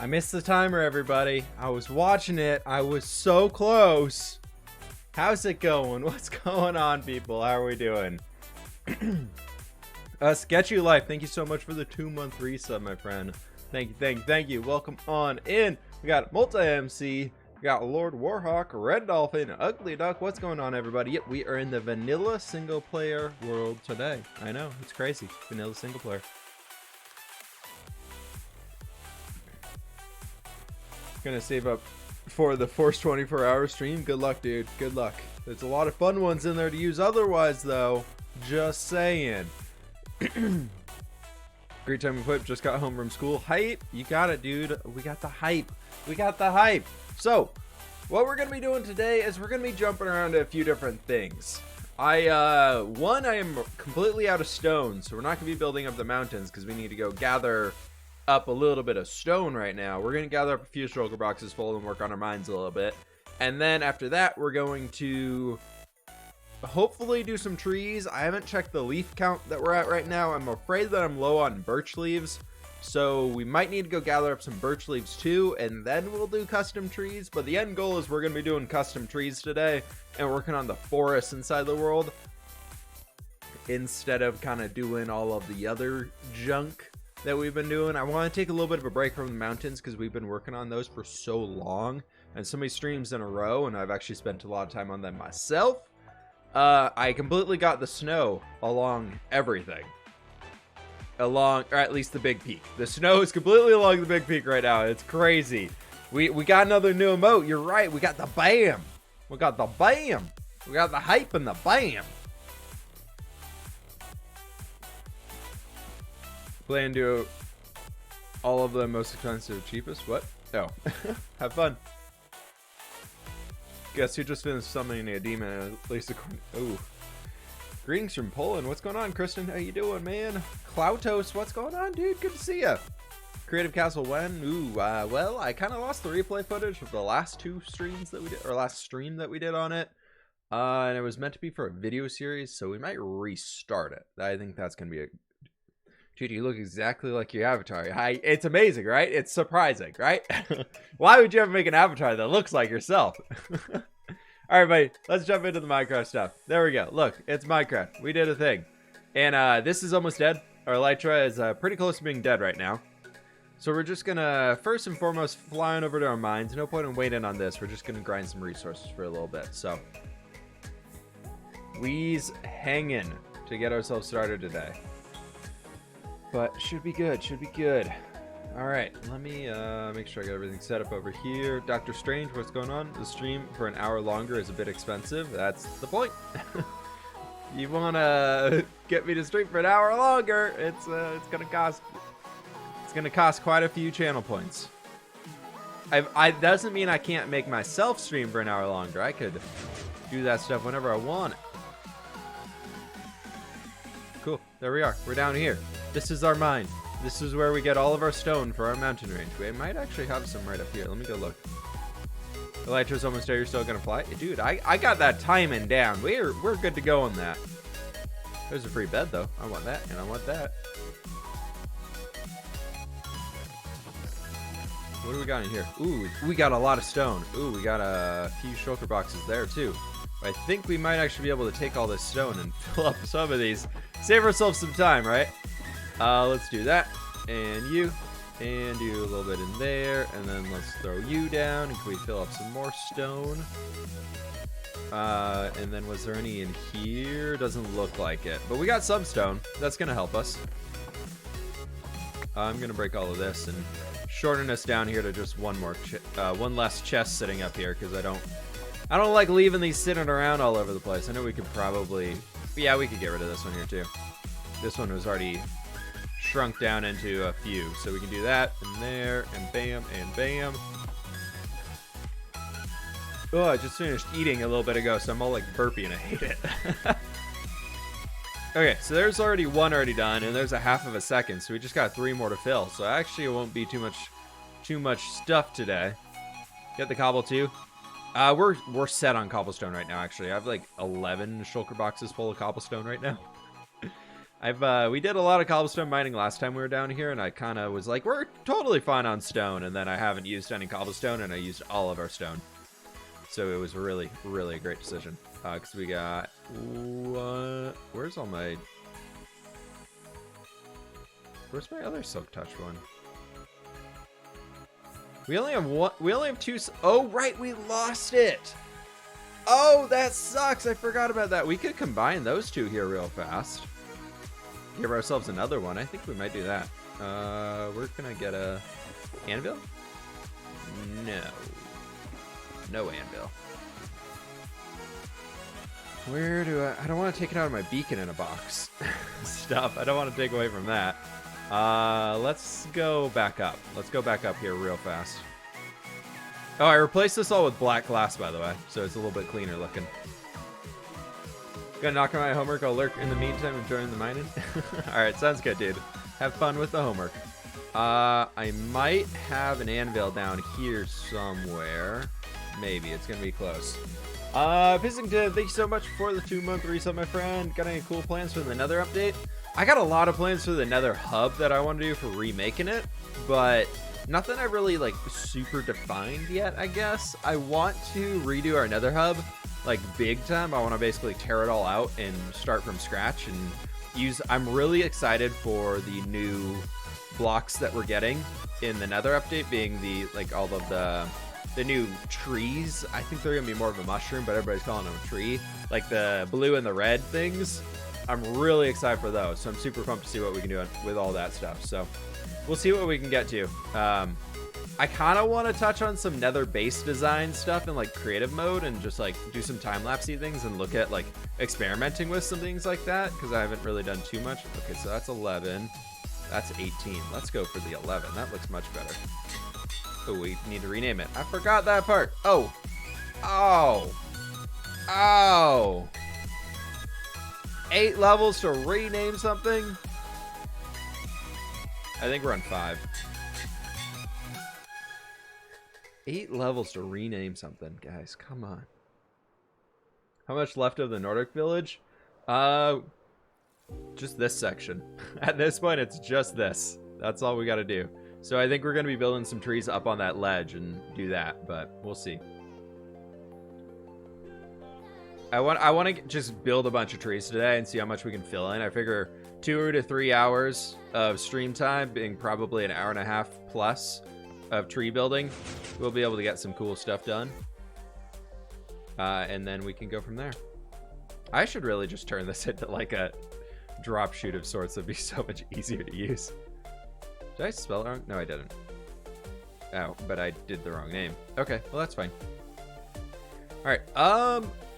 I missed the timer, everybody. I was watching it. I was so close. How's it going? What's going on, people? How are we doing? Sketchy Life, thank you so much for the 2-month resub, my friend. Thank you. Welcome on in. We got Multi-MC. We got Lord Warhawk, Red Dolphin, Ugly Duck. What's going on, everybody? Yep, we are in the vanilla single player world today. I know, it's crazy. Vanilla single player. Gonna save up for the Force 24-hour stream. Good luck, dude. Good luck. There's a lot of fun ones in there to use otherwise, though. Just saying. Great time equipped. Just got home from school. Hype. You got it, dude. We got the hype. We got the hype. So, what we're going to be doing today is we're going to be jumping around to a few different things. I am completely out of stone, so we're not going to be building up the mountains because we need to go gather up a little bit of stone right now. We're going to gather up a few shulker boxes full and work on our mines a little bit. And then after that, we're going to hopefully do some trees. I haven't checked the leaf count that we're at right now. I'm afraid that I'm low on birch leaves. So we might need to go gather up some birch leaves too, and then we'll do custom trees. But the end goal is we're going to be doing custom trees today and working on the forests inside the world instead of kind of doing all of the other junk that we've been doing. I want to take a little bit of a break from the mountains because we've been working on those for so long and so many streams in a row, and I've actually spent a lot of time on them myself. I completely got the snow along everything. Or at least the big peak. The snow is completely along the big peak right now. It's crazy. We got another new emote. You're right. We got the bam. We got the bam. We got the hype and the bam. Plan to do all of the most expensive, cheapest. What? Oh. Have fun. Guess who just finished summoning a demon, at least according. Ooh. Greetings from Poland. What's going on, Kristen? How you doing, man? Klautos, what's going on, dude? Good to see ya. Creative Castle when? Ooh, well, I kind of lost the replay footage of the last two streams that we did, or last stream that we did on it. And it was meant to be for a video series, so we might restart it. I think that's going to be a... Dude, you look exactly like your avatar. It's amazing, right? It's surprising, right? Why would you ever make an avatar that looks like yourself? All right, buddy, let's jump into the Minecraft stuff. There we go. Look, it's Minecraft. We did a thing. And this is almost dead. Our Elytra is pretty close to being dead right now. So we're just going to, first and foremost, fly on over to our mines. No point in waiting on this. We're just going to grind some resources for a little bit. So, we's hanging to get ourselves started today. But should be good, should be good. All right, let me make sure I got everything set up over here. Dr. Strange, what's going on? The stream for an hour longer is a bit expensive. That's the point. You want to get me to stream for an hour longer? It's gonna cost. It's gonna cost quite a few channel points. I doesn't mean I can't make myself stream for an hour longer. I could do that stuff whenever I want it. Cool. There we are. We're down here. This is our mine. This is where we get all of our stone for our mountain range. We might actually have some right up here. Let me go look. Elytra's almost there. You're still gonna fly? Dude, I got that timing down. We're good to go on that. There's a free bed though. I want that and I want that. What do we got in here? Ooh, we got a lot of stone. Ooh, we got a few shulker boxes there too. I think we might actually be able to take all this stone and fill up some of these. Save ourselves some time, right? Let's do that. And you. And do a little bit in there. And then let's throw you down. And can we fill up some more stone? And then was there any in here? Doesn't look like it. But we got some stone. That's going to help us. I'm going to break all of this and shorten us down here to just one less chest sitting up here. Because I don't like leaving these sitting around all over the place. I know we could probably... Yeah, we could get rid of this one here too. This one was already shrunk down into a few. So we can do that, and there, and bam, and bam. Oh, I just finished eating a little bit ago, so I'm all like burpy and I hate it. Okay, so there's already one already done, and there's a half of a second, so we just got 3 more to fill. So actually it won't be too much stuff today. Get the cobble too. We're set on cobblestone right now, actually. I have like 11 shulker boxes full of cobblestone right now. We did a lot of cobblestone mining last time we were down here, and I kind of was like, we're totally fine on stone, and then I haven't used any cobblestone, and I used all of our stone. So it was really, really a great decision. Because we got... where's all my... Where's my other silk touch one? We only have one... We only have two... Oh, right, we lost it! Oh, that sucks! I forgot about that. We could combine those two here real fast. Give ourselves another one. I think we might do that. We're gonna get a... Anvil? No. No anvil. Where do I don't want to take it out of my beacon in a box. Stuff. I don't want to take away from that. Let's go back up. Let's go back up here real fast. Oh, I replaced this all with black glass, by the way, so it's a little bit cleaner looking. Gonna knock on my homework. I'll lurk in the meantime and join the mining. Alright, sounds good, dude. Have fun with the homework. I might have an anvil down here somewhere. Maybe. It's gonna be close. Pissington, thank you so much for the 2-month reset, my friend. Got any cool plans for the Nether update? I got a lot of plans for the Nether hub that I want to do for remaking it, but nothing I really, like, super defined yet, I guess. I want to redo our Nether hub, like, big time. I want to basically tear it all out and start from scratch and use... I'm really excited for the new blocks that we're getting in the Nether update, being the, like, all of the new trees. I think they're gonna be more of a mushroom, but everybody's calling them a tree. Like the blue and the red things. I'm really excited for those, so I'm super pumped to see what we can do with all that stuff. So we'll see what we can get to. I kind of want to touch on some Nether base design stuff in like creative mode and just like do some time-lapsey things and look at like experimenting with some things like that, because I haven't really done too much. Okay, so that's 11. That's 18. Let's go for the 11. That looks much better. Oh, we need to rename it. I forgot that part. Oh. Oh. Oh. 8 levels to rename something? I think we're on 5. 8 levels to rename something, guys. Come on. How much left of the Nordic village? Just this section. At this point, it's just this. That's all we got to do. So I think we're going to be building some trees up on that ledge and do that, but we'll see. I want to just build a bunch of trees today and see how much we can fill in. I figure 2 to 3 hours of stream time, being probably an hour and a half plus of tree building, we'll be able to get some cool stuff done. And then we can go from there. I should really just turn this into like a drop shoot of sorts. That'd be so much easier to use. Did I spell it wrong? No, I didn't. Oh, but I did the wrong name. Okay, well, that's fine. All right,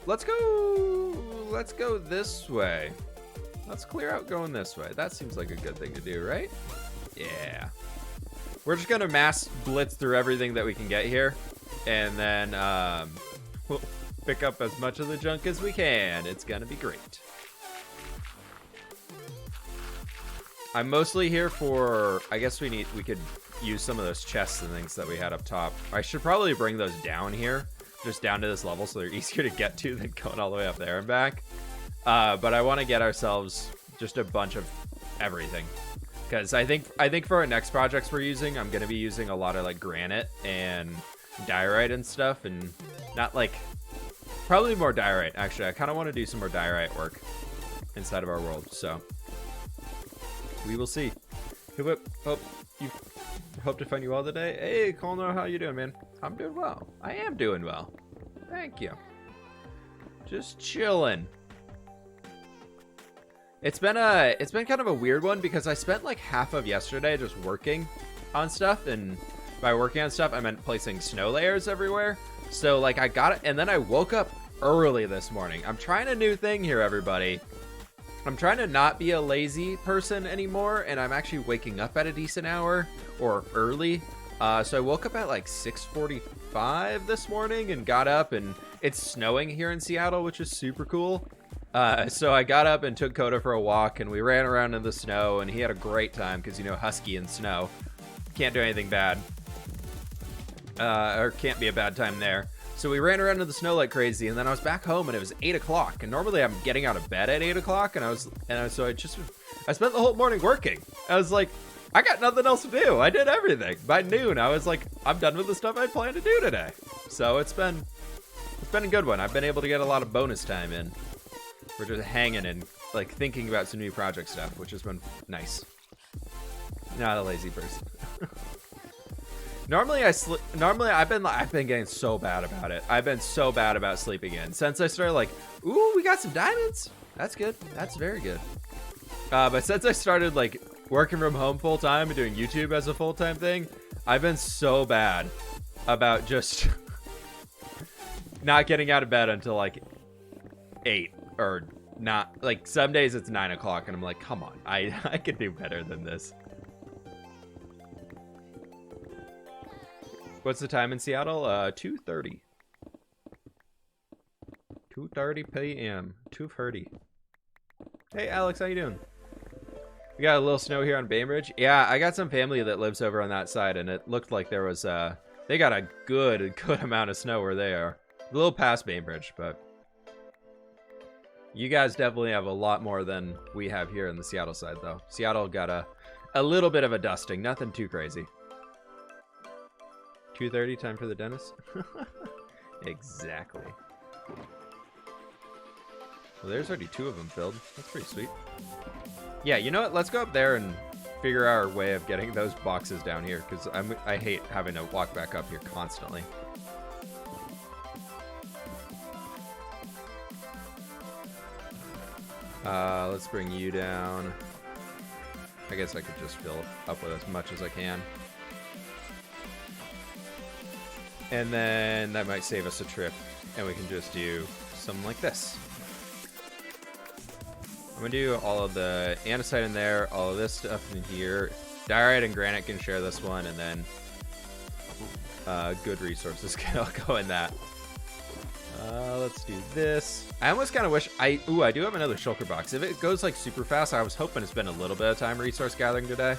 let's go this way. Let's clear out going this way. That seems like a good thing to do, right? Yeah. We're just gonna mass blitz through everything that we can get here, and then we'll pick up as much of the junk as we can. It's gonna be great. I'm mostly here for, I guess we could use some of those chests and things that we had up top. I should probably bring those down here, just down to this level, so they're easier to get to than going all the way up there and back. But I want to get ourselves just a bunch of everything, because I think for our next projects we're using, I'm going to be using a lot of like granite and diorite and stuff, and not like, probably more diorite. Actually, I kind of want to do some more diorite work inside of our world, so we will see. Hope to find you all today. Hey, Colno, how you doing, man? I'm doing well. I am doing well. Thank you. Just chilling. It's been kind of a weird one because I spent like half of yesterday just working on stuff, and by working on stuff I meant placing snow layers everywhere. So like I got it, and then I woke up early this morning. I'm trying a new thing here, everybody. I'm trying to not be a lazy person anymore, and I'm actually waking up at a decent hour, or early. So I woke up at like 6:45 this morning and got up, and it's snowing here in Seattle, which is super cool. So I got up and took Coda for a walk, and we ran around in the snow, and he had a great time because, you know, husky and snow. Can't do anything bad. Or can't be a bad time there. So we ran around in the snow like crazy, and then I was back home, and it was 8 o'clock. And normally I'm getting out of bed at 8 o'clock, and I spent the whole morning working. I was like, I got nothing else to do. I did everything. By noon, I was like, I'm done with the stuff I planned to do today. So it's been a good one. I've been able to get a lot of bonus time in. We're just hanging and like thinking about some new project stuff, which has been nice. Not a lazy person. Normally I've been getting so bad about it. I've been so bad about sleeping in since I started like, ooh, we got some diamonds. That's good. That's very good. But since I started like working from home full time and doing YouTube as a full-time thing, I've been so bad about just not getting out of bed until like 8 or not. Like some days it's 9 o'clock and I'm like, come on, I could do better than this. What's the time in Seattle? 2:30. 2:30 p.m. 2:30. Hey Alex, how you doing? We got a little snow here on Bainbridge. Yeah, I got some family that lives over on that side, and it looked like there was they got a good amount of snow where they are. A little past Bainbridge, but you guys definitely have a lot more than we have here in the Seattle side, though. Seattle got a little bit of a dusting, nothing too crazy. 2:30, time for the dentist. Exactly. Well, there's already 2 of them filled. That's pretty sweet. Yeah, you know what? Let's go up there and figure out our way of getting those boxes down here, because I hate having to walk back up here constantly. Let's bring you down. I guess I could just fill up with as much as I can. And then that might save us a trip, and we can just do something like this. I'm gonna do all of the andesite in there, all of this stuff in here. Diorite and granite can share this one, and then good resources can all go in that. Let's do this. I almost kind of wish I do have another shulker box. If it goes like super fast, I was hoping to spend a little bit of time resource gathering today.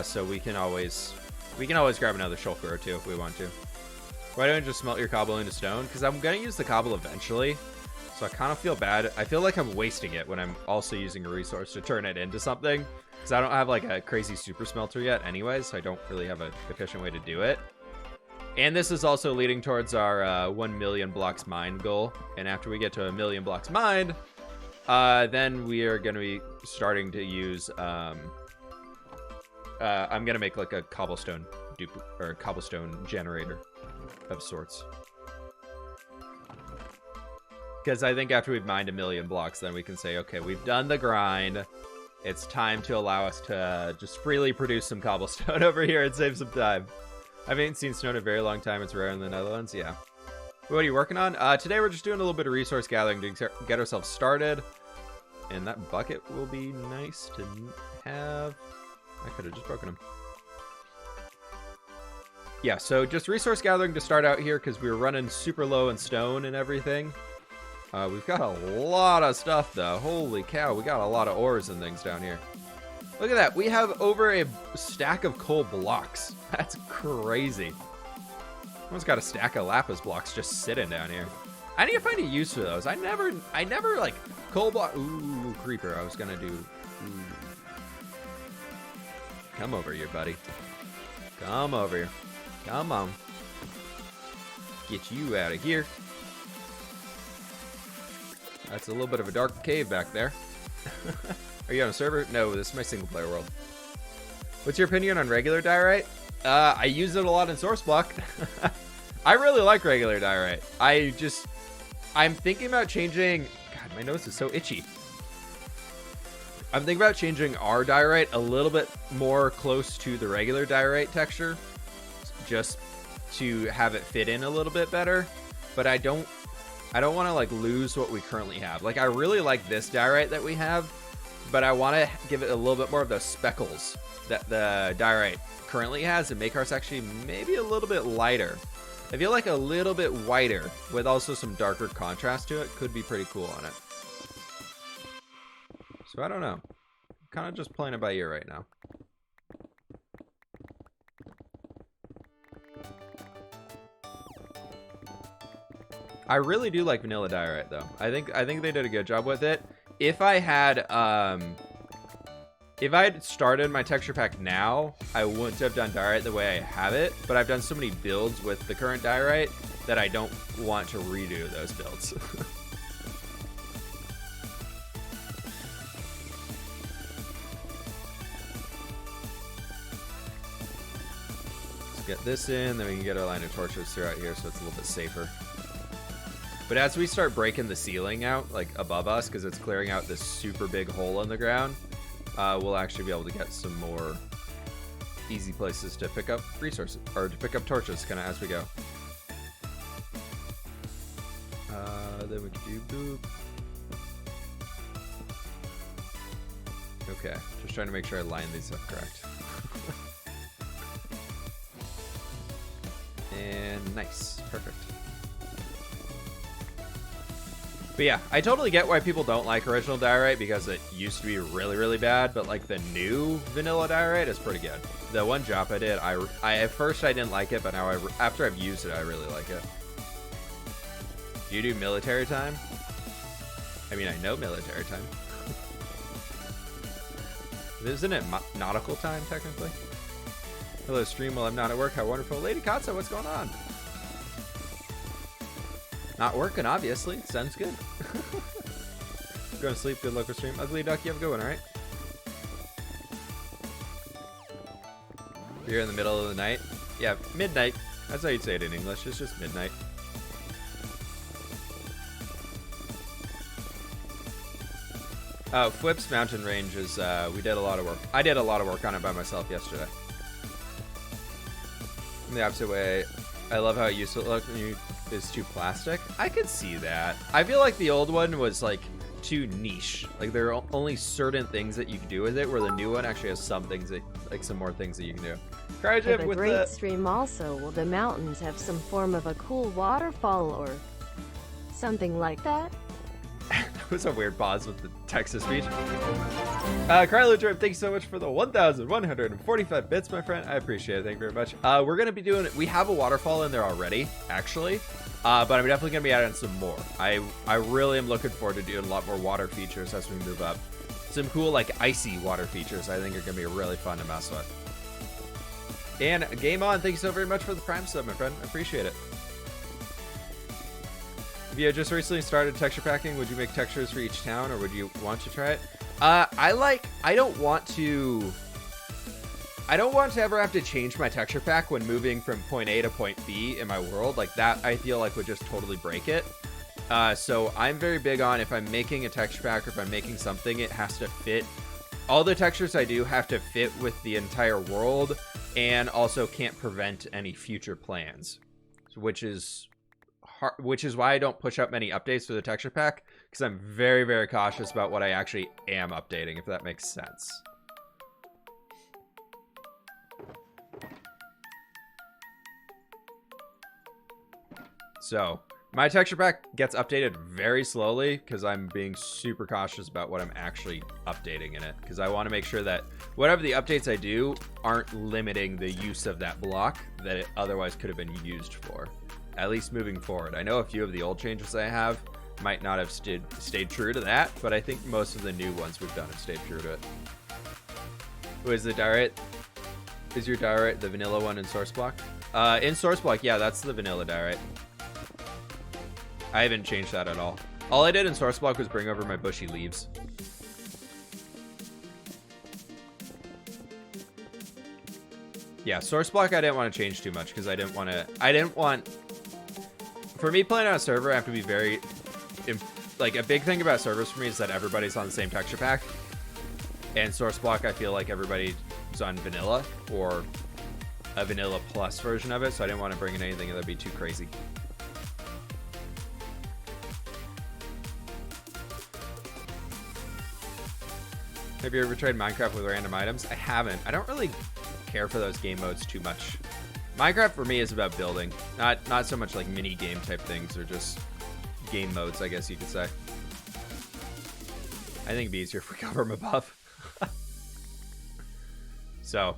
So we can always grab another shulker or 2 if we want to. Why don't you just smelt your cobble into stone? Because I'm gonna use the cobble eventually. So I kind of feel bad. I feel like I'm wasting it when I'm also using a resource to turn it into something. Because I don't have like a crazy super smelter yet anyways, so I don't really have an efficient way to do it. And this is also leading towards our 1 million blocks mined goal. And after we get to 1 million blocks mined, then we are going to be starting to use... I'm going to make like a cobblestone cobblestone generator of sorts. Because I think after we've mined 1 million blocks, then we can say, okay, we've done the grind. It's time to allow us to just freely produce some cobblestone over here and save some time. I haven't seen snow in a very long time. It's rare in the Netherlands. Yeah. What are you working on? Today we're just doing a little bit of resource gathering to get ourselves started. And that bucket will be nice to have. I could have just broken them. Yeah, so just resource gathering to start out here because we were running super low in stone and everything. We've got a lot of stuff, though. Holy cow, we got a lot of ores and things down here. Look at that. We have over a stack of coal blocks. That's crazy. Almost got a stack of lapis blocks just sitting down here. I need to find a use for those. I never like coal block. Ooh, creeper. I was gonna do. Ooh. Come over here, buddy. Come over here. Come on. Get you out of here. That's a little bit of a dark cave back there. Are you on a server? No, this is my single player world. What's your opinion on regular diorite? I use it a lot in source block. I really like regular diorite. I'm thinking about changing. God, my nose is so itchy. I'm thinking about changing our diorite a little bit more close to the regular diorite texture, just to have it fit in a little bit better. But I don't want to like lose what we currently have. Like I really like this diorite that we have, but I want to give it a little bit more of the speckles that the diorite currently has and make ours actually maybe a little bit lighter. I feel like a little bit whiter with also some darker contrast to it could be pretty cool on it. So I don't know. I'm kind of just playing it by ear right now. I really do like vanilla diorite though. I think they did a good job with it. If I had started my texture pack now, I wouldn't have done diorite the way I have it, but I've done so many builds with the current diorite that I don't want to redo those builds. Get this in, then we can get our line of torches throughout here so it's a little bit safer. But as we start breaking the ceiling out, like above us, because it's clearing out this super big hole in the ground, we'll actually be able to get some more easy places to pick up resources, or to pick up torches kind of as we go. Then we can do boop. Okay, just trying to make sure I line these up correct. And nice, perfect. But yeah, I totally get why people don't like original diorite because it used to be really, really bad, but like the new vanilla diorite is pretty good. The one job I did, I at first I didn't like it, but now after I've used it, I really like it. Do you do military time? I mean, I know military time. Isn't it nautical time, technically? Hello, stream while I'm not at work. How wonderful. Lady Katsa, what's going on? Not working, obviously. Sounds good. Going to sleep. Good luck with stream. Ugly Duck, you have a good one, alright? You're in the middle of the night? Yeah, midnight. That's how you'd say it in English. It's just midnight. Flip's mountain range is, we did a lot of work. I did a lot of work on it by myself yesterday. In the opposite way, I love how it used to look when you is too plastic. I could see that. I feel like the old one was like too niche. Like there are only certain things that you can do with it, where the new one actually has some things that, like some more things that you can do. Cryojib with the great stream also. Will the mountains have some form of a cool waterfall or something like that? That was a weird pause with the Texas speech. Cryolodrip, thank you so much for the 1,145 bits, my friend. I appreciate it. Thank you very much. We're going to be doing, we have a waterfall in there already, actually. But I'm definitely going to be adding some more. I really am looking forward to doing a lot more water features as we move up. Some cool, like, icy water features I think are going to be really fun to mess with. And Game On, thank you so very much for the Prime sub, my friend. I appreciate it. If you had just recently started texture packing, would you make textures for each town, or would you want to try it? I don't want to ever have to change my texture pack when moving from point A to point B in my world. Like that, I feel like would just totally break it. So I'm very big on, if I'm making a texture pack or if I'm making something, it has to fit. All the textures I do have to fit with the entire world, and also can't prevent any future plans, which is why I don't push up many updates for the texture pack, because I'm very, very cautious about what I actually am updating, if that makes sense. So my texture pack gets updated very slowly because I'm being super cautious about what I'm actually updating in it, because I want to make sure that whatever the updates I do aren't limiting the use of that block that it otherwise could have been used for, at least moving forward. I know a few of the old changes I have might not have stayed true to that, but I think most of the new ones we've done have stayed true to it. Who is the diorite? Is your diorite the vanilla one in source block? In source block, yeah, that's the vanilla diorite. I haven't changed that at all. All I did in source block was bring over my bushy leaves. Yeah, source block I didn't want to change too much because I didn't want, for me playing on a server, I have to be very, like a big thing about servers for me is that everybody's on the same texture pack. And source block, I feel like everybody's on vanilla or a vanilla plus version of it, so I didn't want to bring in anything that'd be too crazy. Have you ever tried Minecraft with random items? I haven't. I don't really care for those game modes too much. Minecraft for me is about building, not so much like mini game type things, or just game modes, I guess you could say. I think it'd be easier if we cover them above. So,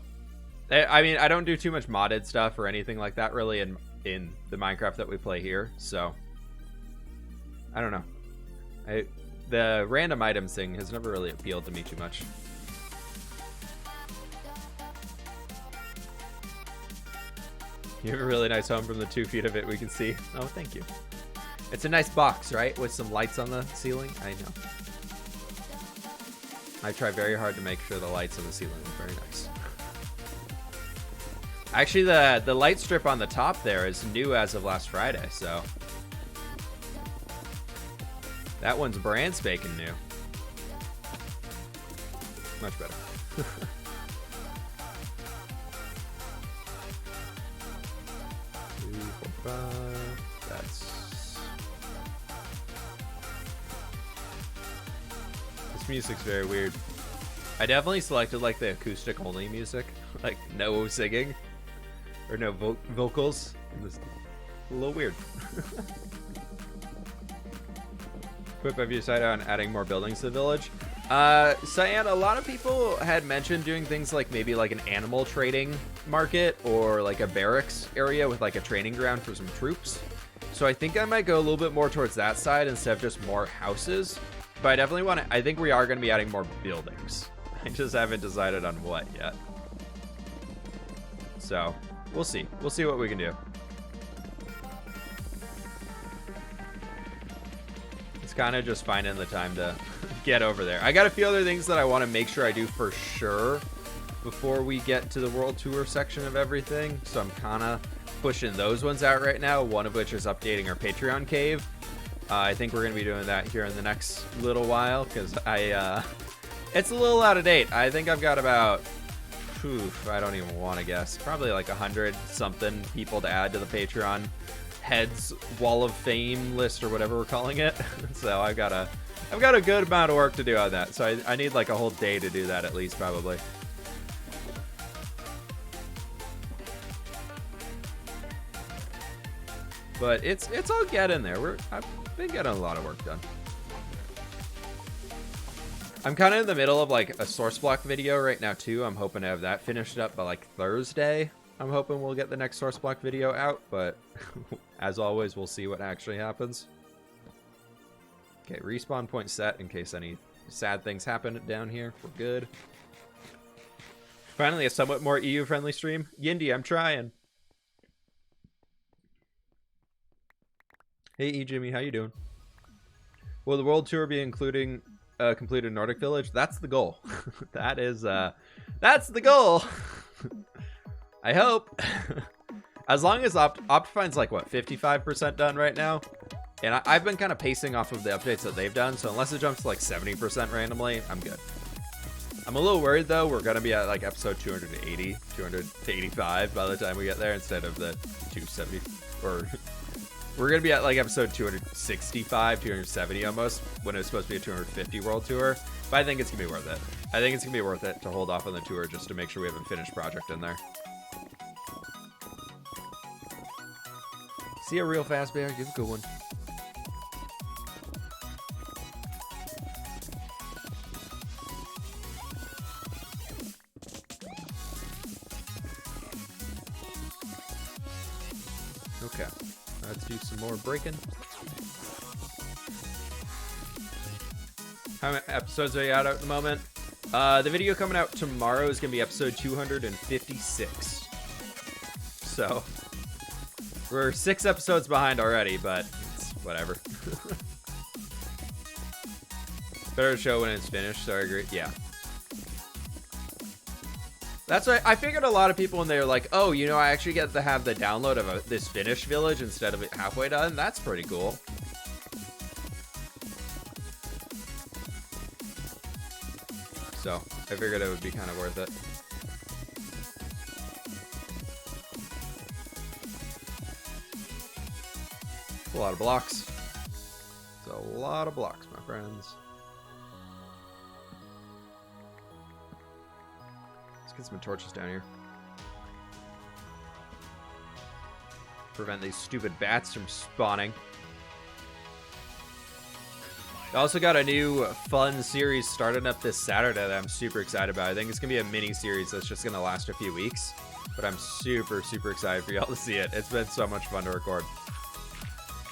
I mean, I don't do too much modded stuff or anything like that really in the Minecraft that we play here, so I don't know. The random items thing has never really appealed to me too much. You have a really nice home from the 2 feet of it we can see. Oh, thank you. It's a nice box, right? With some lights on the ceiling. I know. I try very hard to make sure the lights on the ceiling are very nice. Actually, the light strip on the top there is new as of last Friday, so that one's brand spanking new. Much better. This music's very weird. I definitely selected like the acoustic only music, like no singing or no vocals. It's a little weird. Quip, have you decided on adding more buildings to the village? Cyan, a lot of people had mentioned doing things like maybe like an animal trading market or like a barracks area with like a training ground for some troops. So I think I might go a little bit more towards that side instead of just more houses. But I definitely want to, I think we are going to be adding more buildings. I just haven't decided on what yet. So we'll see. We'll see what we can do. It's kind of just finding the time to get over there. I got a few other things that I want to make sure I do for sure before we get to the world tour section of everything. So I'm kind of pushing those ones out right now. One of which is updating our Patreon cave. I think we're going to be doing that here in the next little while because it's a little out of date. I think I've got about, I don't even want to guess, probably like 100 something people to add to the Patreon heads wall of fame list or whatever we're calling it. So I've got a good amount of work to do on that. So I need like a whole day to do that at least, probably. But it's all getting there. I've been getting a lot of work done. I'm kind of in the middle of like a source block video right now too. I'm hoping to have that finished up by like Thursday. I'm hoping we'll get the next source block video out, but as always, we'll see what actually happens. Okay, respawn point set in case any sad things happen down here. We're good. Finally, a somewhat more EU-friendly stream. Yindy, I'm trying. Hey, E-Jimmy, how you doing? Will the world tour be including completed Nordic Village? That's the goal. That's the goal. I hope. As long as Optifine's like, what, 55% done right now? And I've been kind of pacing off of the updates that they've done, so unless it jumps to like 70% randomly, I'm good. I'm a little worried, though. We're going to be at like episode 280, 285 by the time we get there instead of the 270. Or we're going to be at like episode 265, 270 almost, when it's supposed to be a 250 world tour. But I think it's going to be worth it. I think it's going to be worth it to hold off on the tour just to make sure we have a finished project in there. See you real fast, Bear. Give a good one. Okay, let's do some more breaking. How many episodes are you out at the moment? The video coming out tomorrow is going to be episode 256. So we're 6 episodes behind already, but it's whatever. Better show when it's finished, so I agree. Yeah. That's why I figured a lot of people when they were like, oh, you know, I actually get to have the download of this finished village instead of it halfway done. That's pretty cool. So I figured it would be kind of worth it. It's a lot of blocks. It's a lot of blocks, my friends. Let's get some torches down here. Prevent these stupid bats from spawning. I also got a new fun series starting up this Saturday that I'm super excited about. I think it's going to be a mini series that's just going to last a few weeks. But I'm super, super excited for y'all to see it. It's been so much fun to record.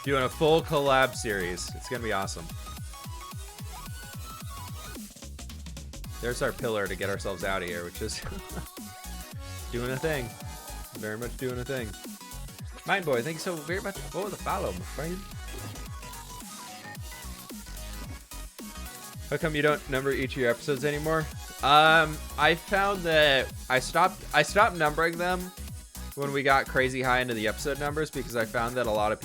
Doing a full collab series. It's gonna be awesome. There's our pillar to get ourselves out of here, which is doing a thing. Very much doing a thing. Mind Boy, thank you so very much for the follow, my friend. How come you don't number each of your episodes anymore? I found that I stopped numbering them when we got crazy high into the episode numbers, because I found that a lot of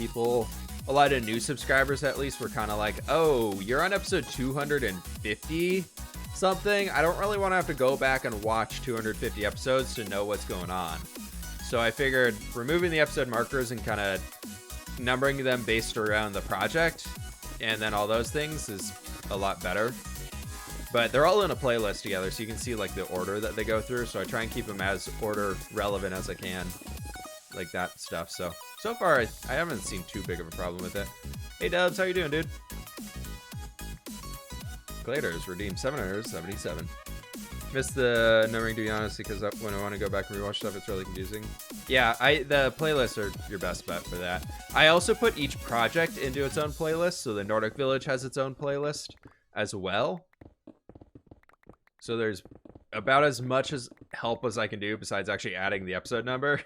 new subscribers at least, were kind of like, oh, you're on episode 250 something. I don't really want to have to go back and watch 250 episodes to know what's going on. So I figured removing the episode markers and kind of numbering them based around the project and then all those things is a lot better. But they're all in a playlist together, so you can see like the order that they go through. So I try and keep them as order relevant as I can, like that stuff. So far I haven't seen too big of a problem with it. Hey Dubs, how you doing, dude? Gladers redeemed 777. Missed the numbering, to be honest, because when I want to go back and rewatch stuff, it's really confusing. Yeah, the playlists are your best bet for that. I also put each project into its own playlist, so the Nordic Village has its own playlist as well. So there's about as much as help as I can do besides actually adding the episode number.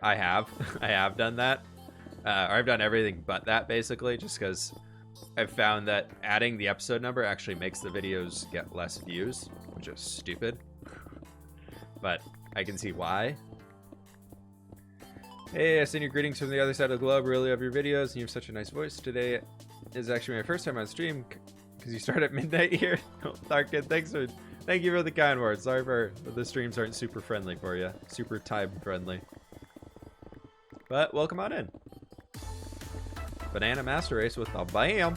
I have done that. Or I've done everything but that, basically, just because I've found that adding the episode number actually makes the videos get less views, which is stupid. But I can see why. Hey, I send you greetings from the other side of the globe. Really love your videos, and you have such a nice voice. Today is actually my first time on stream, because you start at midnight here. Dark Kid, thank you for the kind words. Sorry for the streams aren't super friendly for you. Super time friendly. But welcome on in. Banana Master Race with the BAM.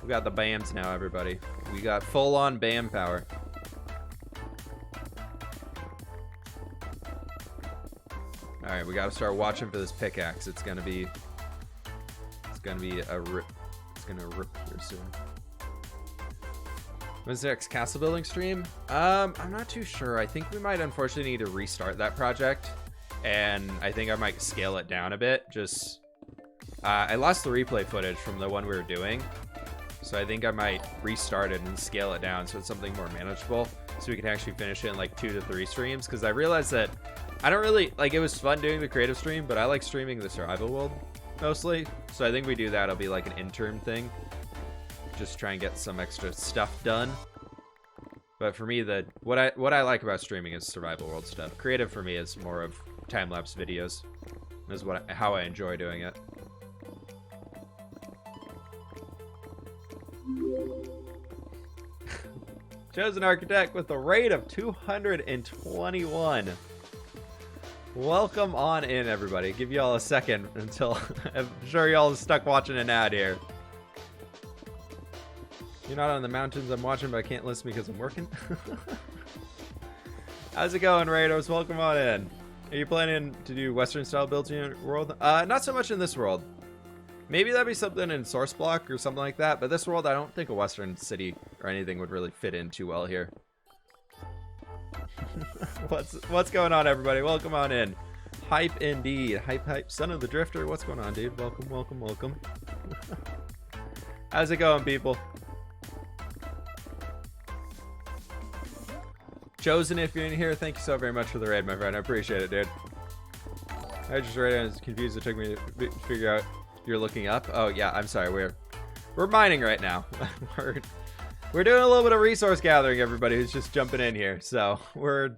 We got the BAMs now, everybody. We got full-on BAM power. Alright, we gotta start watching for this pickaxe. It's gonna rip here soon. When's the next castle building stream? I'm not too sure. I think we might unfortunately need to restart that project, and I think I might scale it down a bit. Just I lost the replay footage from the one we were doing, so I think I might restart it and scale it down so it's something more manageable, so we can actually finish it in like 2 to 3 streams. Because I realized that I don't really like, it was fun doing the creative stream, but I like streaming the survival world mostly. So I think we do that. It'll be like an interim thing. Just try and get some extra stuff done. But for me, what I like about streaming is survival world stuff. Creative for me is more of time-lapse videos. Is how I enjoy doing it. Chosen Architect with a rate of 221. Welcome on in, everybody. Give y'all a second until I'm sure y'all stuck watching an ad here. You're not on the mountains I'm watching, but I can't listen because I'm working. How's it going, Raidos? Welcome on in. Are you planning to do Western style builds in your world? Not so much in this world. Maybe that'd be something in Source Block or something like that, but this world, I don't think a Western city or anything would really fit in too well here. What's going on, everybody? Welcome on in. Hype indeed. Hype. Son of the Drifter. What's going on, dude? Welcome. How's it going, people? Chosen, if you're in here, thank you so very much for the raid, my friend. I appreciate it, dude. I just read it and I was confused. It took me to figure out you're looking up. Oh yeah, I'm sorry. We're mining right now. We're doing a little bit of resource gathering, everybody who's just jumping in here. So we're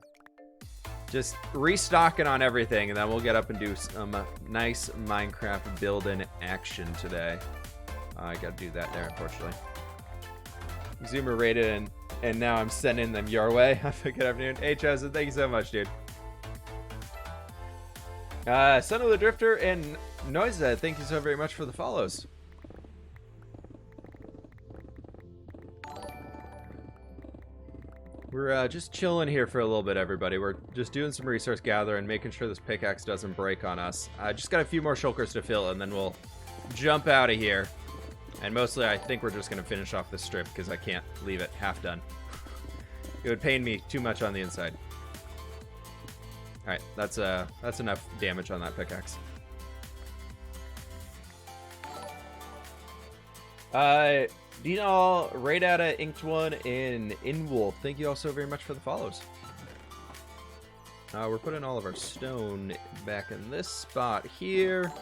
just restocking on everything, and then we'll get up and do some nice Minecraft building action today. I gotta do that there, unfortunately. Zoomer rated, and now I'm sending them your way. Have a good afternoon. Hey, Chosen, thank you so much, dude. Son of the Drifter and Noisa, thank you so very much for the follows. We're just chilling here for a little bit, everybody. We're just doing some resource gathering, making sure this pickaxe doesn't break on us. Just got a few more shulkers to fill, and then we'll jump out of here. And mostly, I think we're just going to finish off this strip, because I can't leave it half done. It would pain me too much on the inside. Alright, that's enough damage on that pickaxe. Uh, Dino, Raydata, Inked One, and Inwolf. Thank you all so very much for the follows. We're putting all of our stone back in this spot here.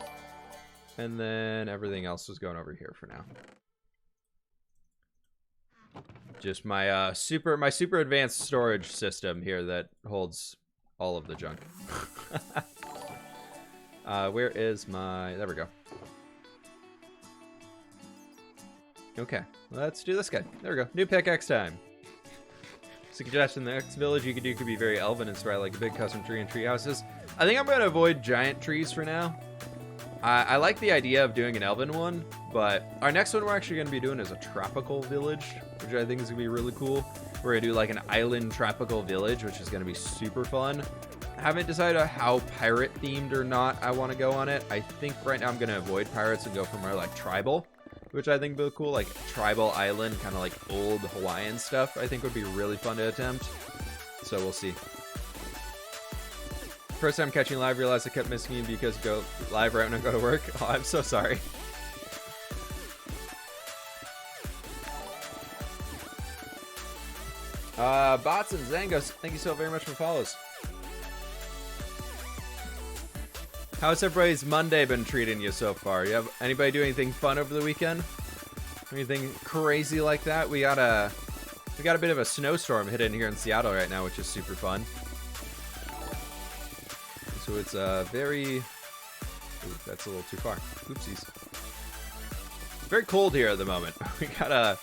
And then everything else is going over here for now. Just my super advanced storage system here that holds all of the junk. Where is my... There we go. Okay, let's do this guy. There we go. New pickaxe time. Suggestion: the next village you could do could be very elven inspired, like a big custom tree and tree houses. I think I'm going to avoid giant trees for now. I like the idea of doing an elven one, but our next one we're actually going to be doing is a tropical village, which I think is going to be really cool. We're going to do like an island tropical village, which is going to be super fun. I haven't decided how pirate themed or not I want to go on it. I think right now I'm going to avoid pirates and go for more like tribal, which I think would be cool, like tribal island, kind of like old Hawaiian stuff. I think would be really fun to attempt. So we'll see. First time catching live, realized I kept missing you because go live right when I go to work. Oh, I'm so sorry. Bots and Zangos, thank you so very much for follows. How's everybody's Monday been treating you so far? You have anybody do anything fun over the weekend? Anything crazy like that? We got a bit of a snowstorm hitting here in Seattle right now, which is super fun. So it's very... Ooh, that's a little too far. Oopsies. It's very cold here at the moment. We got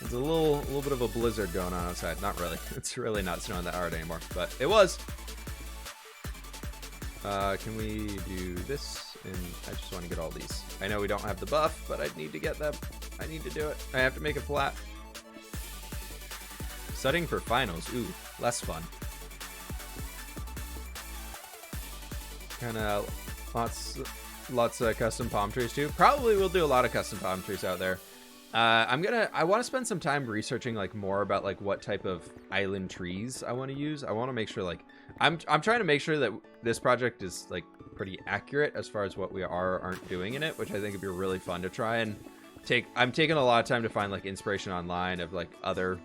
there's a little bit of a blizzard going on outside. Not really. It's really not snowing that hard anymore, but it was. Can we do this? And I just want to get all these. I know we don't have the buff, but I need to get them. I need to do it. I have to make it flat. Studying for finals. Ooh, less fun. Kind of lots of custom palm trees too. Probably we'll do a lot of custom palm trees out there. I want to spend some time researching like more about like what type of island trees I want to use. I want to make sure like I'm trying to make sure that this project is like pretty accurate as far as what we aren't doing in it, which I think would be really fun to try and take. I'm taking a lot of time to find like inspiration online of like other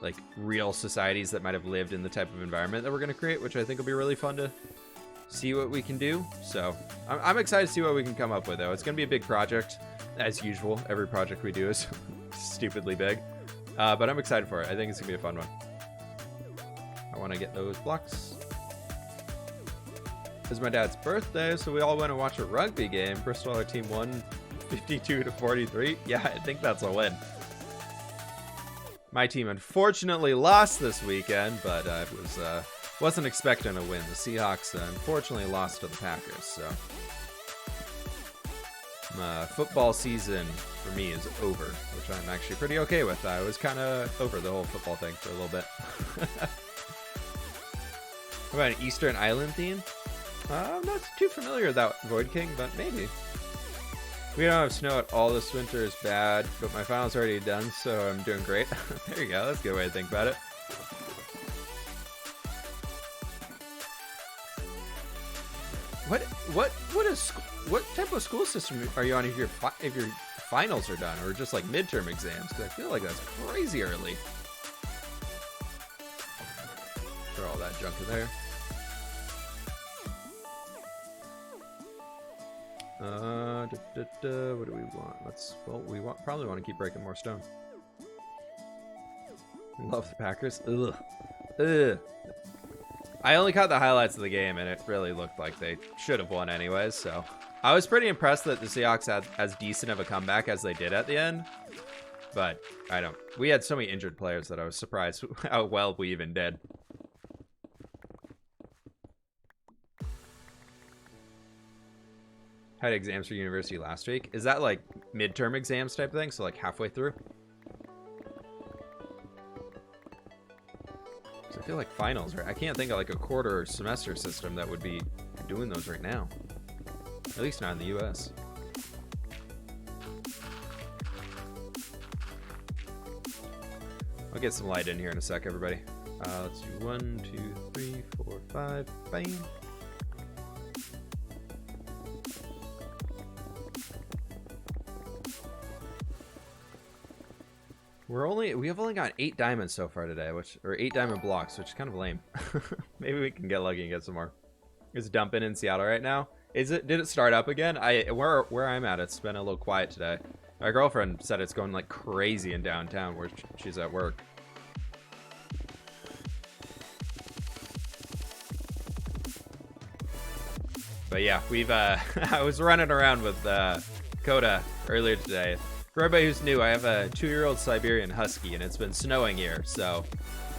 like real societies that might have lived in the type of environment that we're going to create, which I think will be really fun to see what we can do. So I'm excited to see what we can come up with though. It's going to be a big project. As usual, every project we do is stupidly big. But I'm excited for it. I think it's going to be a fun one. I want to get those blocks. It's my dad's birthday, so we all went and watched a rugby game. Bristol, our team won 52-43. Yeah, I think that's a win. My team unfortunately lost this weekend, but I wasn't expecting a win. The Seahawks unfortunately lost to the Packers, so... football season for me is over, which I'm actually pretty okay with. I was kind of over the whole football thing for a little bit. How about an Eastern Island theme? I'm not too familiar with that, Void King, but maybe. We don't have snow at all this winter is bad, but my final's already done, so I'm doing great. There you go, that's a good way to think about it. What type of school system are you on if your finals are done, or just like midterm exams? Because I feel like that's crazy early. Throw all that junk in there. What do we want? Probably want to keep breaking more stone. Love the Packers. Ugh. I only caught the highlights of the game, and it really looked like they should have won anyways, so... I was pretty impressed that the Seahawks had as decent of a comeback as they did at the end. But, we had so many injured players that I was surprised how well we even did. Had exams for university last week. Is that like midterm exams type thing? So like halfway through? I feel like finals, right? I can't think of like a quarter or semester system that would be doing those right now. At least not in the US. I'll get some light in here in a sec, everybody. Let's do 1, 2, 3, 4, 5. Bam. We have only got 8 diamonds so far today, or 8 diamond blocks, which is kind of lame. Maybe we can get lucky and get some more. It's dumping in Seattle right now. Did it start up again? Where I'm at, it's been a little quiet today. My girlfriend said it's going like crazy in downtown where she's at work. But yeah, we've I was running around with Coda earlier today. For everybody who's new, I have a 2-year-old Siberian Husky, and it's been snowing here, so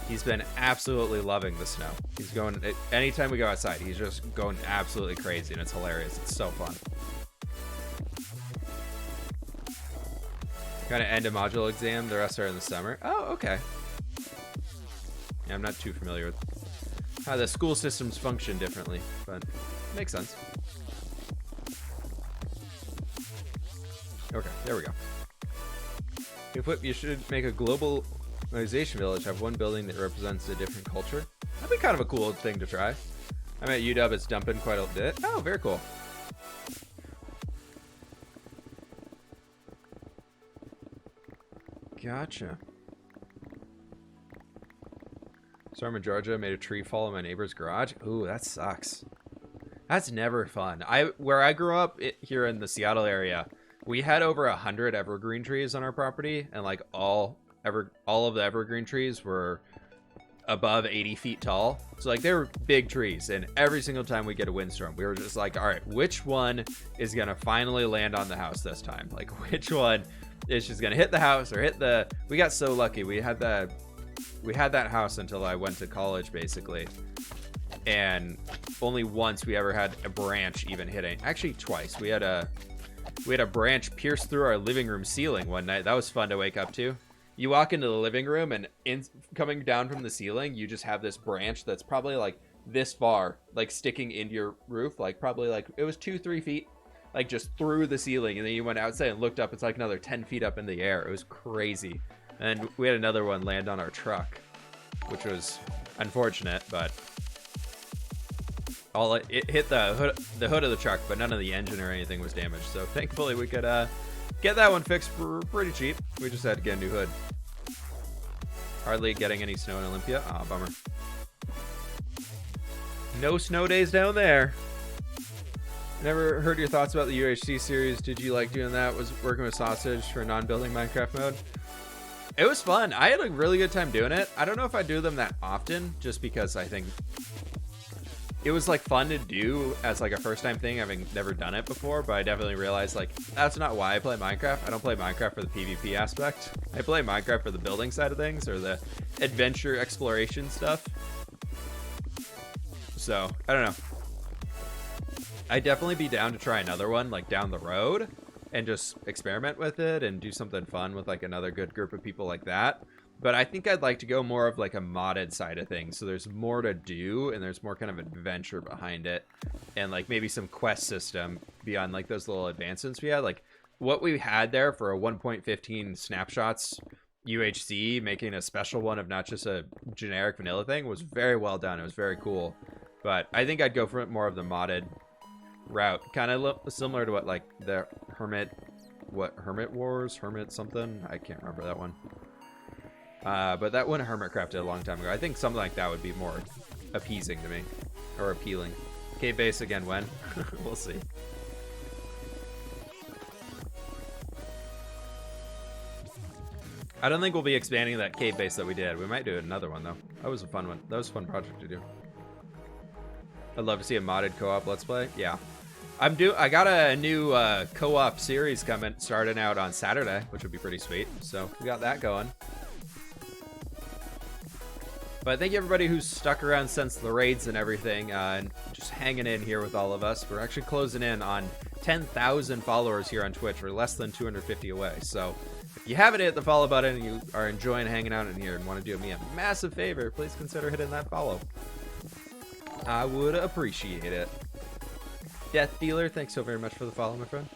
he's been absolutely loving the snow. He's going, anytime we go outside, he's just going absolutely crazy, and it's hilarious. It's so fun. Got to end a module exam. The rest are in the summer. Oh, okay. Yeah, I'm not too familiar with how the school systems function differently, but makes sense. Okay, there we go. You should make a globalization village, have one building that represents a different culture. That'd be kind of a cool thing to try. I'm at UW, it's dumping quite a bit. Oh, very cool. Gotcha. Storm in Georgia made a tree fall in my neighbor's garage. Ooh, that sucks. That's never fun. Where I grew up here in the Seattle area, we had over 100 evergreen trees on our property, and like all of the evergreen trees were above 80 feet tall. So like they were big trees, and every single time we get a windstorm, we were just like, all right, which one is gonna finally land on the house this time? Like which one is just gonna hit the house or hit the... We got so lucky. We had that house until I went to college, basically, and only once we ever had a branch even hitting. Actually, twice. We had a branch pierce through our living room ceiling one night. That was fun to wake up to. You walk into the living room, and coming down from the ceiling, you just have this branch that's probably like this far, like sticking into your roof, like probably like it was 2-3 feet, like just through the ceiling. And then you went outside and looked up, it's like another 10 feet up in the air. It was crazy. And we had another one land on our truck, which was unfortunate, but it hit the hood of the truck, but none of the engine or anything was damaged. So thankfully we could get that one fixed for pretty cheap. We just had to get a new hood. Hardly getting any snow in Olympia. Ah, bummer. No snow days down there. Never heard your thoughts about the UHC series. Did you like doing that? Was working with Sausage for non-building Minecraft mode? It was fun. I had a really good time doing it. I don't know if I do them that often, just because I think it was like fun to do as like a first time thing, having never done it before. But I definitely realized like that's not why I play Minecraft. I don't play Minecraft for the PvP aspect. I play Minecraft for the building side of things, or the adventure exploration stuff. So I don't know. I'd definitely be down to try another one like down the road and just experiment with it and do something fun with like another good group of people like that. But I think I'd like to go more of like a modded side of things. So there's more to do and there's more kind of adventure behind it. And like maybe some quest system beyond like those little advancements we had. Like what we had there for a 1.15 snapshots UHC, making a special one of not just a generic vanilla thing, was very well done. It was very cool. But I think I'd go for more of the modded route, kind of similar to what like the Hermit Wars, Hermit something, I can't remember that one, but that one Hermitcraft did a long time ago. I think something like that would be more appeasing to me, or appealing. Cave base again when? We'll see. I don't think we'll be expanding that cave base that we did. We might do another one though. That was a fun one. That was a fun project to do. I'd love to see a modded co-op let's play. Yeah. I got a new co-op series starting out on Saturday, which would be pretty sweet. So we got that going. But thank you everybody who's stuck around since the raids and everything, and just hanging in here with all of us. We're actually closing in on 10,000 followers here on Twitch. We're less than 250 away. So if you haven't hit the follow button and you are enjoying hanging out in here and want to do me a massive favor, please consider hitting that follow. I would appreciate it. Death Dealer, thanks so very much for the follow, my friend.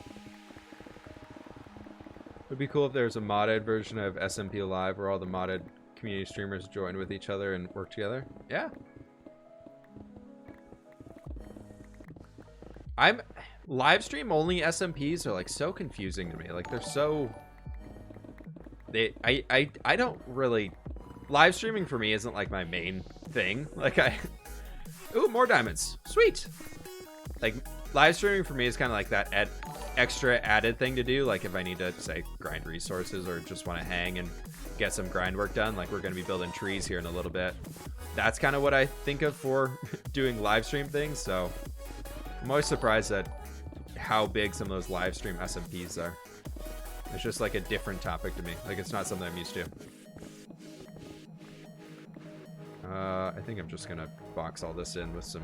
Would be cool if there was a modded version of SMP Live where all the modded community streamers join with each other and work together. Yeah. Live stream only SMPs are like so confusing to me. Like they're so I don't really, live streaming for me isn't like my main thing. Like ooh, more diamonds, sweet. Like live streaming for me is kind of like that extra added thing to do. Like if I need to say grind resources or just want to hang and get some grind work done, like we're going to be building trees here in a little bit. That's kind of what I think of for doing live stream things. So I'm always surprised at how big some of those live stream SMPs are. It's just like a different topic to me. Like it's not something I'm used to. I think I'm just gonna box all this in with some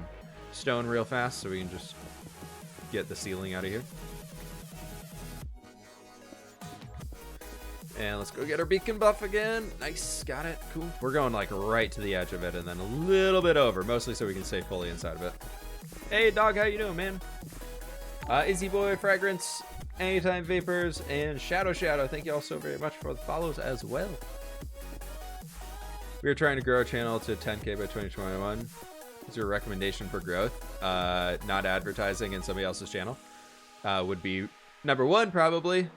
stone real fast so we can just get the ceiling out of here. And let's go get our beacon buff again. Nice, got it, cool. We're going like right to the edge of it and then a little bit over, mostly so we can stay fully inside of it. Hey dog, how you doing, man? Izzy Boy, Fragrance, Anytime Vapors, and Shadow, thank you all so very much for the follows as well. We are trying to grow our channel to 10K by 2021. What's your recommendation for growth? Not advertising in somebody else's channel would be number one, probably.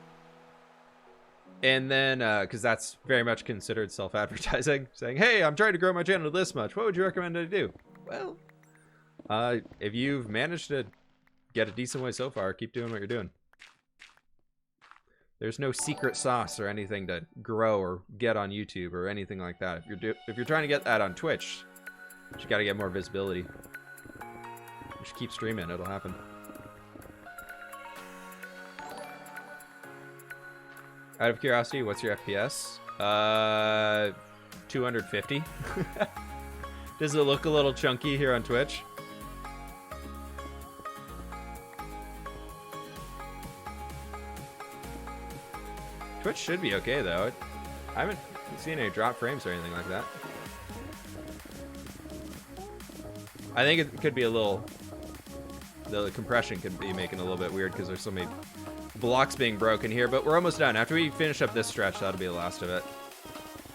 And then, because that's very much considered self-advertising, saying, hey, I'm trying to grow my channel this much. What would you recommend I do? Well, if you've managed to get a decent way so far, keep doing what you're doing. There's no secret sauce or anything to grow or get on YouTube or anything like that. If you're trying to get that on Twitch, you got to get more visibility. Just keep streaming, it'll happen. Out of curiosity, what's your FPS? 250. Does it look a little chunky here on Twitch? Twitch should be okay though. I haven't seen any drop frames or anything like that. I think it could be a little, the compression could be making it a little bit weird because there's so many blocks being broken here, but we're almost done. After we finish up this stretch, that'll be the last of it.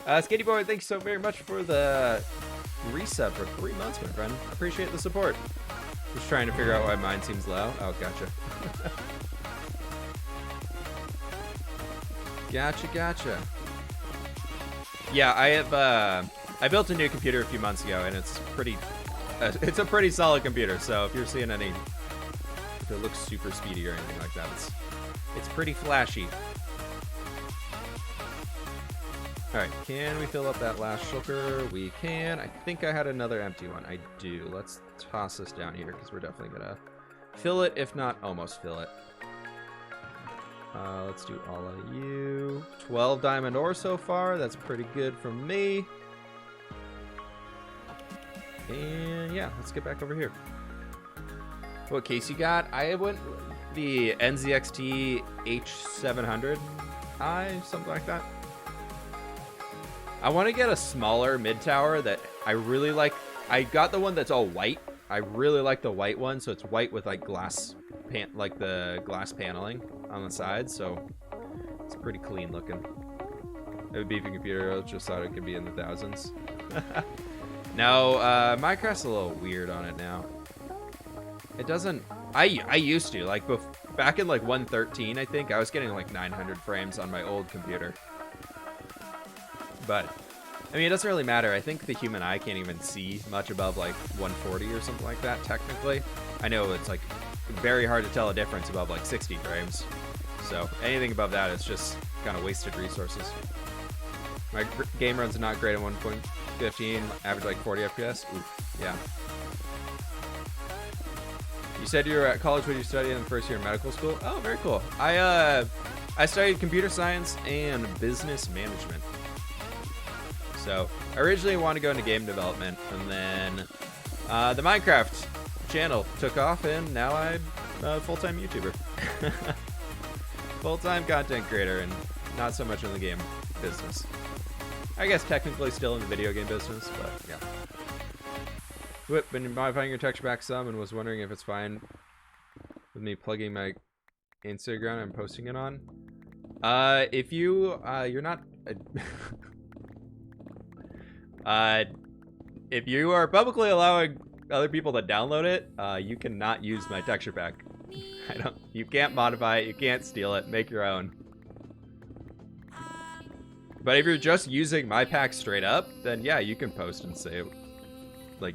Skitty Boy, thanks so very much for the resub for 3 months, my friend. Appreciate the support. Just trying to figure out why mine seems low. Oh, gotcha. Gotcha. Yeah, I have, I built a new computer a few months ago, and it's a pretty solid computer, so if you're seeing any, if it looks super speedy or anything like that, it's pretty flashy. Alright, can we fill up that last shulker? We can. I think I had another empty one. I do. Let's toss this down here, because we're definitely gonna fill it, if not almost fill it. Let's do all of you. 12 diamond ore so far. That's pretty good from me. And yeah, let's get back over here. What case you got? I went the NZXT H700i, something like that. I want to get a smaller mid tower that I really like. I got the one that's all white. I really like the white one, so it's white with like glass like the glass paneling on the side, so it's pretty clean looking. I have a beefy computer. I just thought it could be in the thousands. No, Minecraft's a little weird on it now. It doesn't. I used to like back in like 1.13, I think I was getting like 900 frames on my old computer. But I mean, it doesn't really matter. I think the human eye can't even see much above like 140 or something like that. Technically, I know it's like very hard to tell a difference above like 60 frames. So anything above that is just kind of wasted resources. My game runs not great at 1.15, average like 40 FPS. Oof, yeah. You said you were at college when you studied in the first year of medical school. Oh, very cool. I studied computer science and business management. So I originally wanted to go into game development, and then the Minecraft channel took off, and now I'm a full-time YouTuber. Full-time content creator, and not so much in the game business. I guess technically still in the video game business, but yeah. Whip, been modifying your texture back some, and was wondering if it's fine with me plugging my Instagram and posting it on. If you, you're not... if you are publicly allowing other people to download it, you cannot use my texture pack. You can't modify it, you can't steal it, make your own. But if you're just using my pack straight up, then yeah, you can post and say, like,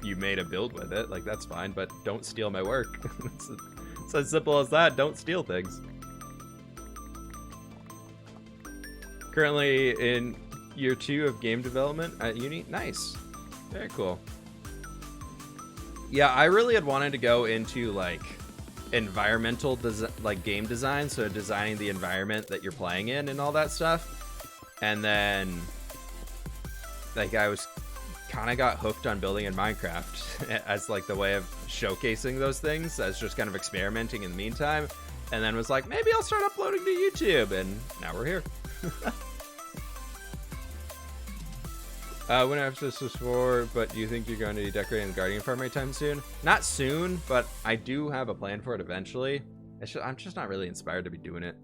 you made a build with it. Like, that's fine, but don't steal my work. It's as simple as that. Don't steal things. Currently in year 2 of game development at uni. Nice. Very cool. Yeah, I really had wanted to go into, like, environmental like game design, so designing the environment that you're playing in and all that stuff. And then, like, I was kind of got hooked on building in Minecraft as like the way of showcasing those things, as just kind of experimenting in the meantime, and then was like, maybe I'll start uploading to YouTube, and now we're here. When after this was for, but do you think you're going to be decorating the Guardian farm anytime soon? Not soon, but I do have a plan for it eventually. I'm just not really inspired to be doing it.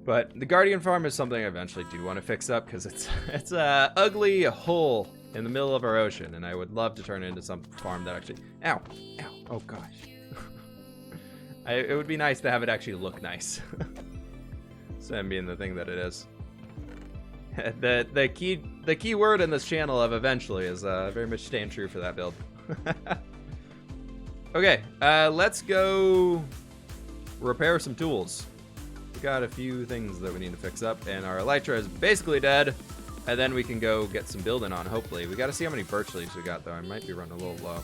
But the Guardian farm is something I eventually do want to fix up, because it's a ugly hole in the middle of our ocean, and I would love to turn it into some farm that actually... Ow! Ow! Oh gosh. It would be nice to have it actually look nice. So being the thing that it is. The key word in this channel of eventually is very much staying true for that build. Okay, let's go repair some tools. We got a few things that we need to fix up, and our elytra is basically dead, and then we can go get some building on, hopefully. We got to see how many birch leaves we got, though. I might be running a little low.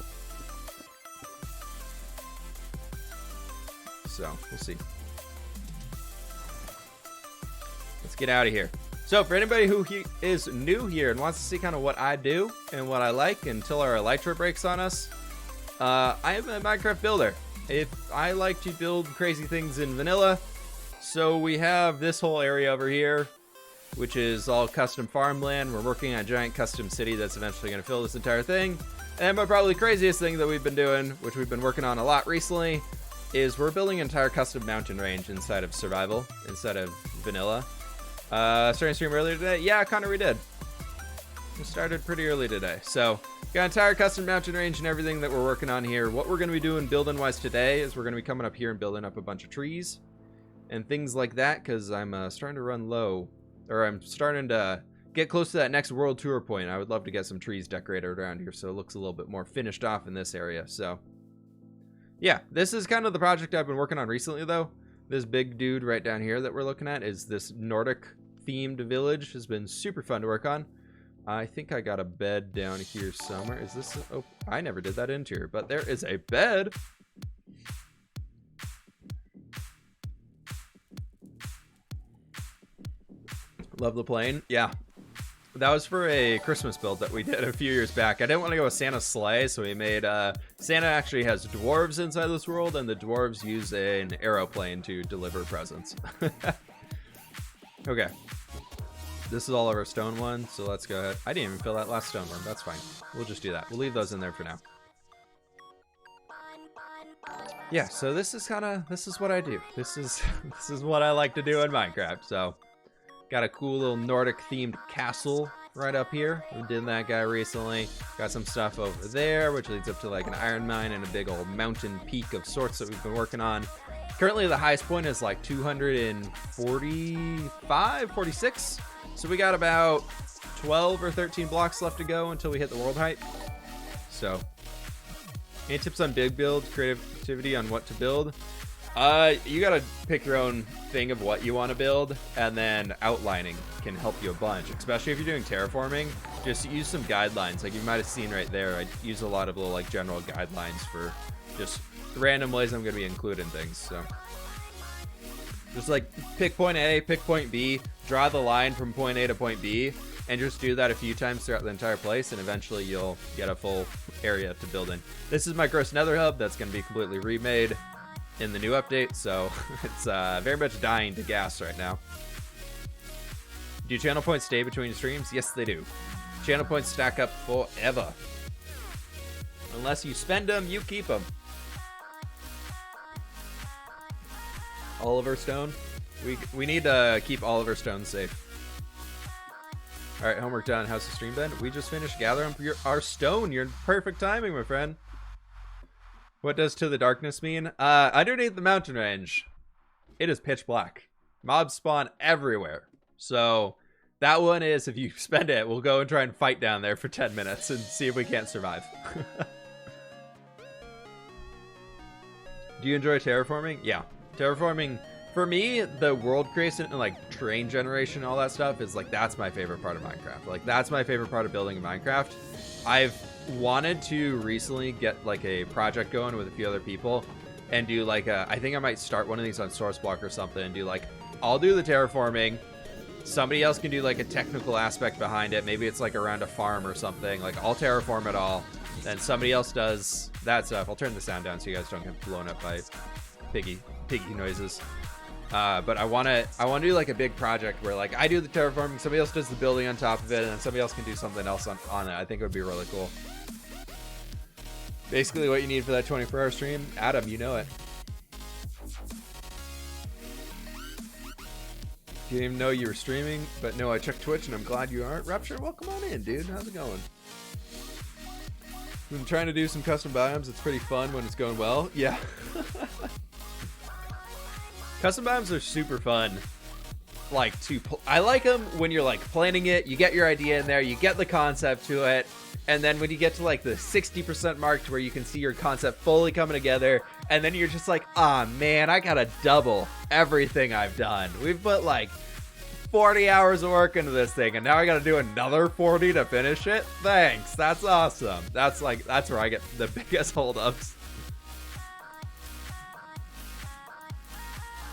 So, we'll see. Let's get out of here. So, for anybody who is new here and wants to see kind of what I do and what I like until our elytra breaks on us, I am a Minecraft builder. If I like to build crazy things in vanilla, so we have this whole area over here, which is all custom farmland. We're working on a giant custom city that's eventually going to fill this entire thing. And my probably craziest thing that we've been doing, which we've been working on a lot recently, is we're building an entire custom mountain range inside of survival, instead of vanilla. Starting to stream earlier today? Yeah, kind of redid. We started pretty early today. So, got an entire custom mountain range and everything that we're working on here. What we're going to be doing building-wise today is we're going to be coming up here and building up a bunch of trees and things like that, because I'm starting to run low, or I'm starting to get close to that next world tour point. I would love to get some trees decorated around here so it looks a little bit more finished off in this area. So yeah, this is kind of the project I've been working on recently, though. This big dude right down here that we're looking at is this Nordic themed village. Has been super fun to work on. I think I got a bed down here somewhere. Is this oh, I never did that interior, but there is a bed. Love the plane. Yeah, that was for a Christmas build that we did a few years back. I didn't want to go with Santa's sleigh, so we made Santa actually has dwarves inside this world, and the dwarves use an aeroplane to deliver presents. Okay, this is all of our stone ones, so let's go ahead. I didn't even fill that last stone one. That's fine. We'll just do that. We'll leave those in there for now. Yeah, so this is what I do. This is what I like to do in Minecraft. So got a cool little Nordic themed castle right up here. We did that guy recently. Got some stuff over there, which leads up to like an iron mine and a big old mountain peak of sorts that we've been working on. Currently the highest point is like 245, 46. So we got about 12 or 13 blocks left to go until we hit the world height. So any tips on big builds, creativity on what to build? You gotta pick your own thing of what you want to build, and then outlining can help you a bunch, especially if you're doing terraforming. Just use some guidelines, like you might have seen right there. I use a lot of little like general guidelines for just random ways I'm gonna be including things. So just like pick point A, pick point B, draw the line from point A to point B, and just do that a few times throughout the entire place, and eventually you'll get a full area to build in. This is my gross nether hub that's going to be completely remade in the new update, so it's very much dying to gas right now. Do channel points stay between streams? Yes, they do. Channel points stack up forever. Unless you spend them, you keep them. Oliver Stone? We need to keep Oliver Stone safe. Alright, homework done. How's the stream been? We just finished gathering our stone. You're in perfect timing, my friend. What does to the darkness mean? Underneath the mountain range, it is pitch black. Mobs spawn everywhere. So that one is, if you spend it, we'll go and try and fight down there for 10 minutes and see if we can't survive. Do you enjoy terraforming? Yeah. Terraforming, for me, the world creation and like terrain generation and all that stuff is like, that's my favorite part of Minecraft. Like, that's my favorite part of building Minecraft. I've wanted to recently get like a project going with a few other people and do like I think I might start one of these on Sourceblock or something and do like, I'll do the terraforming. Somebody else can do like a technical aspect behind it. Maybe it's like around a farm or something. Like, I'll terraform it all. Then somebody else does that stuff. I'll turn the sound down so you guys don't get blown up by piggy noises. But I want to do like a big project where like I do the terraforming, somebody else does the building on top of it, and then somebody else can do something else on it. I think it would be really cool. Basically what you need for that 24-hour stream. Adam, you know it. Didn't even know you were streaming, but no, I checked Twitch and I'm glad you aren't. Rapture, welcome on in, dude. How's it going? Been trying to do some custom biomes. It's pretty fun when it's going well. Yeah. Custom biomes are super fun. Like, I like them when you're like planning it, you get your idea in there, you get the concept to it, and then when you get to like the 60% mark to where you can see your concept fully coming together, and then you're just like, ah, man, I gotta double everything I've done. We've put like 40 hours of work into this thing, and now I gotta do another 40 to finish it? Thanks, that's awesome. That's where I get the biggest holdups.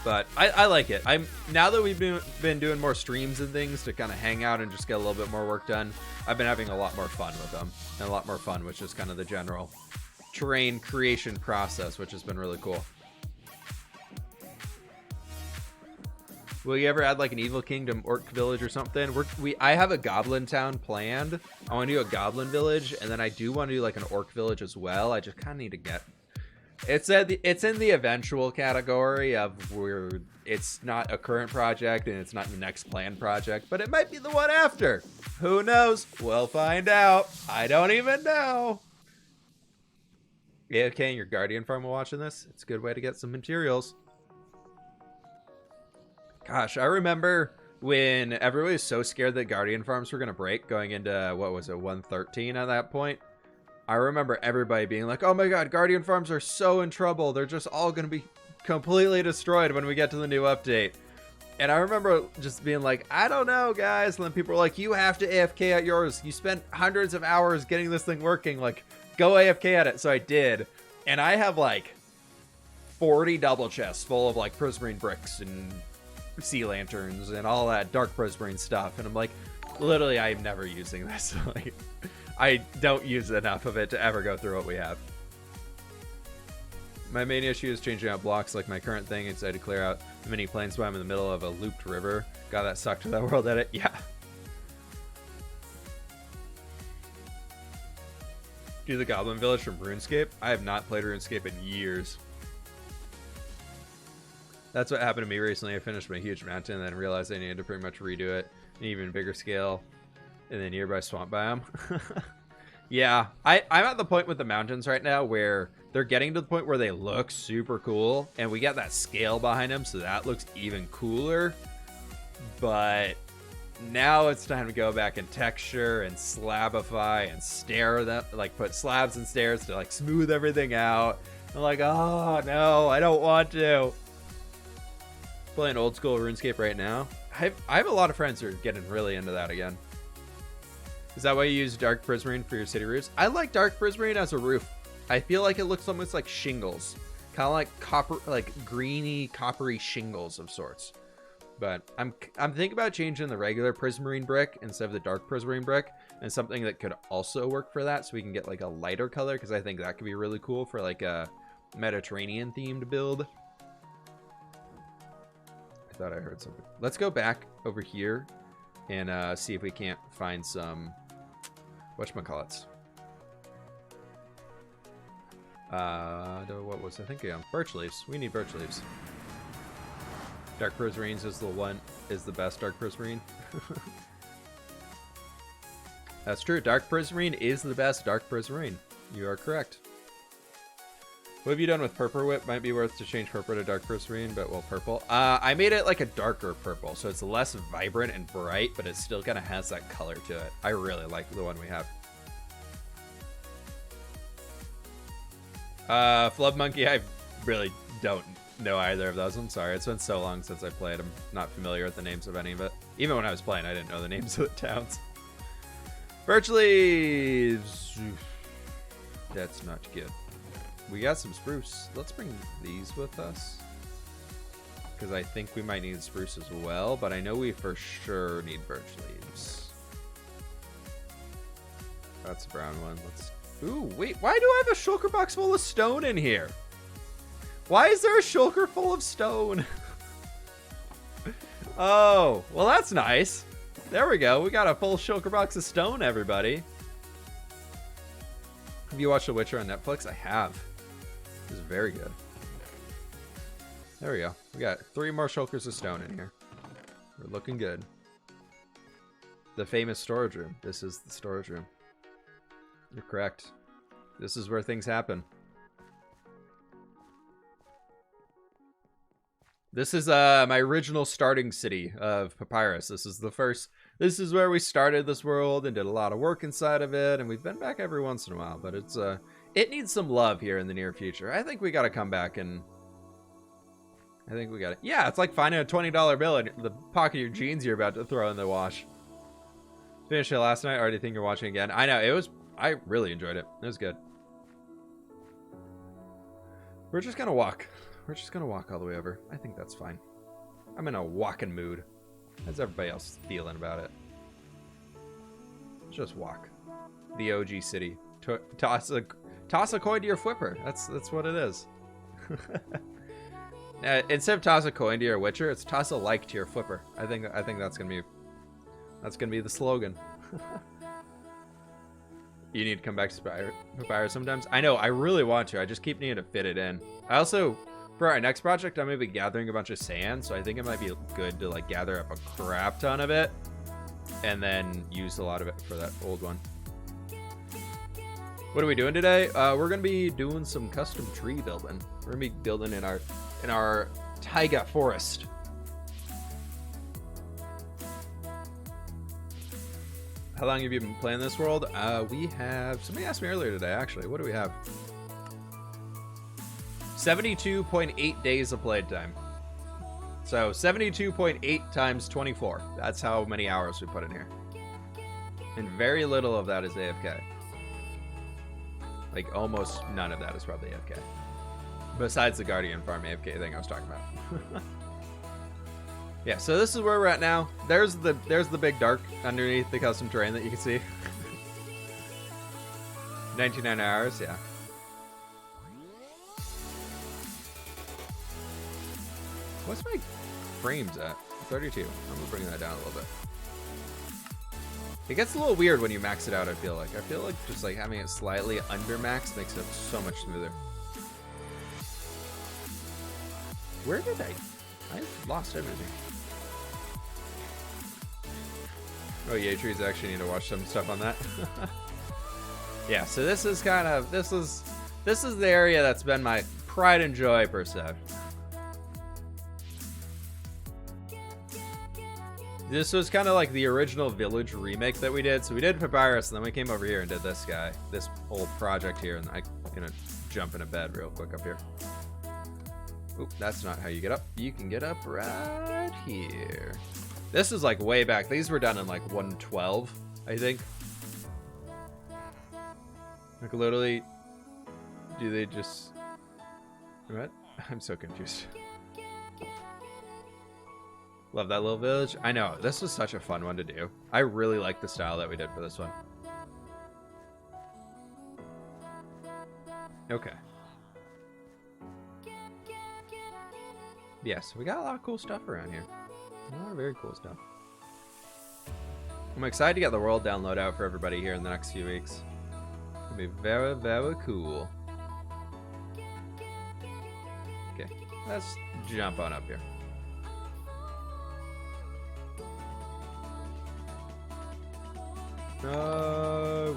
But I like it. Now that we've been doing more streams and things to kind of hang out and just get a little bit more work done, I've been having a lot more fun with them. And a lot more fun, which is kind of the general terrain creation process, which has been really cool. Will you ever add like an Evil Kingdom Orc Village or something? I have a Goblin Town planned. I want to do a Goblin Village, and then I do want to do like an Orc Village as well. I just kind of need to get... It's in the eventual category of where it's not a current project and it's not the next planned project, but it might be the one after. Who knows? We'll find out. I don't even know. Yeah, okay, your Guardian farm watching this. It's a good way to get some materials. Gosh, I remember when everybody was so scared that Guardian farms were going to break going into, what was it, 113 at that point. I remember everybody being like, oh my god, Guardian farms are so in trouble. They're just all going to be completely destroyed when we get to the new update. And I remember just being like, I don't know, guys. And then people were like, you have to AFK at yours. You spent hundreds of hours getting this thing working. Like, go AFK at it. So I did. And I have like 40 double chests full of like prismarine bricks and sea lanterns and all that dark prismarine stuff. And I'm like, literally, I'm never using this. Like, I don't use enough of it to ever go through what we have. My main issue is changing out blocks like my current thing. I decided to clear out the mini plains biome in the middle of a looped river. God, that sucked to that world edit. Yeah. Do the Goblin Village from RuneScape? I have not played RuneScape in years. That's what happened to me recently. I finished my huge mountain and then realized I needed to pretty much redo it in even bigger scale in the nearby swamp biome. Yeah, I'm at the point with the mountains right now where they're getting to the point where they look super cool, and we got that scale behind them, so that looks even cooler. But now it's time to go back and texture and slabify and stair them, like put slabs and stairs to like smooth everything out. I'm like, oh no, I don't want to. Playing old school RuneScape right now. I have a lot of friends who are getting really into that again. Is that why you use dark prismarine for your city roofs? I like dark prismarine as a roof. I feel like it looks almost like shingles, kind of like copper, like greeny, coppery shingles of sorts. But I'm thinking about changing the regular prismarine brick instead of the dark prismarine brick, and something that could also work for that, so we can get like a lighter color, because I think that could be really cool for like a Mediterranean themed build. I thought I heard something. Let's go back over here and see if we can't find some whatchamacallits. What was I thinking of? Birch leaves. We need birch leaves. Dark prismarines is the best dark prismarine. That's true. Dark prismarine is the best dark prismarine. You are correct. What have you done with Purple Whip? Might be worth to change purple to dark serene, but well, purple. I made it like a darker purple, so it's less vibrant and bright, but it still kind of has that color to it. I really like the one we have. Flub Monkey, I really don't know either of those. I'm sorry. It's been so long since I played. I'm not familiar with the names of any of it. Even when I was playing, I didn't know the names of the towns. Virtually, that's not good. We got some spruce. Let's bring these with us, because I think we might need spruce as well, but I know we for sure need birch leaves. That's a brown one. Let's... Ooh, wait, why do I have a shulker box full of stone in here? Why is there a shulker full of stone? Oh, well, that's nice. There we go. We got a full shulker box of stone, everybody. Have you watched The Witcher on Netflix? I have. This is very good. There we go. We got 3 more shulkers of stone in here. We're looking good. The famous storage room. This is the storage room. You're correct. This is where things happen. This is my original starting city of Papyrus. This is the first... This is where we started this world and did a lot of work inside of it, and we've been back every once in a while, but it's it needs some love here in the near future. I think we got to come back and... I think we got it. Yeah, it's like finding a $20 bill in the pocket of your jeans you're about to throw in the wash. Finished it last night. Already think you're watching again. I know, it was... I really enjoyed it. It was good. We're just gonna walk. We're just gonna walk all the way over. I think that's fine. I'm in a walking mood. How's everybody else feeling about it? Just walk. The OG city. Toss a coin to your flipper. That's what it is. Instead of toss a coin to your Witcher, it's toss a like to your flipper. I think that's gonna be the slogan. You need to come back to Papyrus sometimes. I know, I really want to. I just keep needing to fit it in. I also, for our next project, I'm going to be gathering a bunch of sand, so I think it might be good to like gather up a crap ton of it and then use a lot of it for that old one. What are we doing today? We're going to be doing some custom tree building. We're going to be building in our taiga forest. How long have you been playing this world? We have... Somebody asked me earlier today, actually. What do we have? 72.8 days of playtime. So 72.8 times 24. That's how many hours we put in here. And very little of that is AFK. Like, almost none of that is probably AFK. Besides the Guardian Farm AFK thing I was talking about. Yeah, so this is where we're at now. There's the big dark underneath the custom terrain that you can see. 99 hours, yeah. What's my frames at? 32. I'm gonna bring that down a little bit. It gets a little weird when you max it out, I feel like. I feel like just like having it slightly under max makes it so much smoother. Where did I lost everything. Oh, yeah, trees actually need to watch some stuff on that. Yeah, so this is kind of this is the area that's been my pride and joy per se. This was kind of like the original village remake that we did. So we did Papyrus, and then we came over here and did this guy, this whole project here. And I'm gonna jump in a bed real quick up here. Oop, that's not how you get up. You can get up right here. This is like way back. These were done in like 112, I think. Like literally, do they just... What? I'm so confused. Love that little village. I know, this was such a fun one to do. I really like the style that we did for this one. Okay. Yes, we got a lot of cool stuff around here. A lot of very cool stuff. I'm excited to get the world download out for everybody here in the next few weeks. It'll be very, very cool. Okay, let's jump on up here.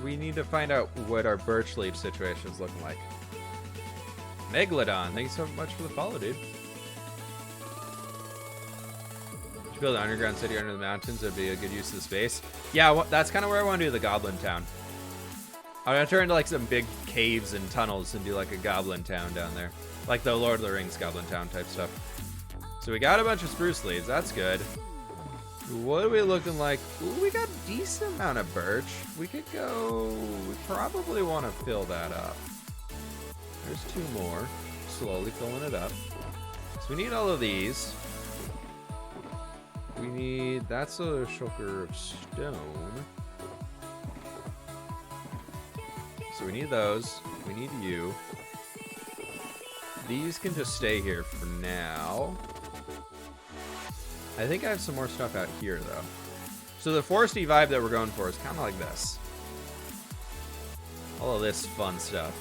We need to find out what our birch leaf situation is looking like. Megalodon, thank you so much for the follow, dude. To build an underground city under the mountains, that'd be a good use of the space. Yeah, that's kind of where I want to do the Goblin Town. I'm gonna turn into like some big caves and tunnels and do like a Goblin Town down there, like the Lord of the Rings Goblin Town type stuff. So we got a bunch of spruce leaves. That's good. What are we looking like? Ooh, we got a decent amount of birch. We could go. We probably want to fill that up. There's 2 more. Slowly filling it up. So we need all of these. We need. That's a shulker of stone. So we need those. We need you. These can just stay here for now. I think I have some more stuff out here, though. So the foresty vibe that we're going for is kind of like this. All of this fun stuff.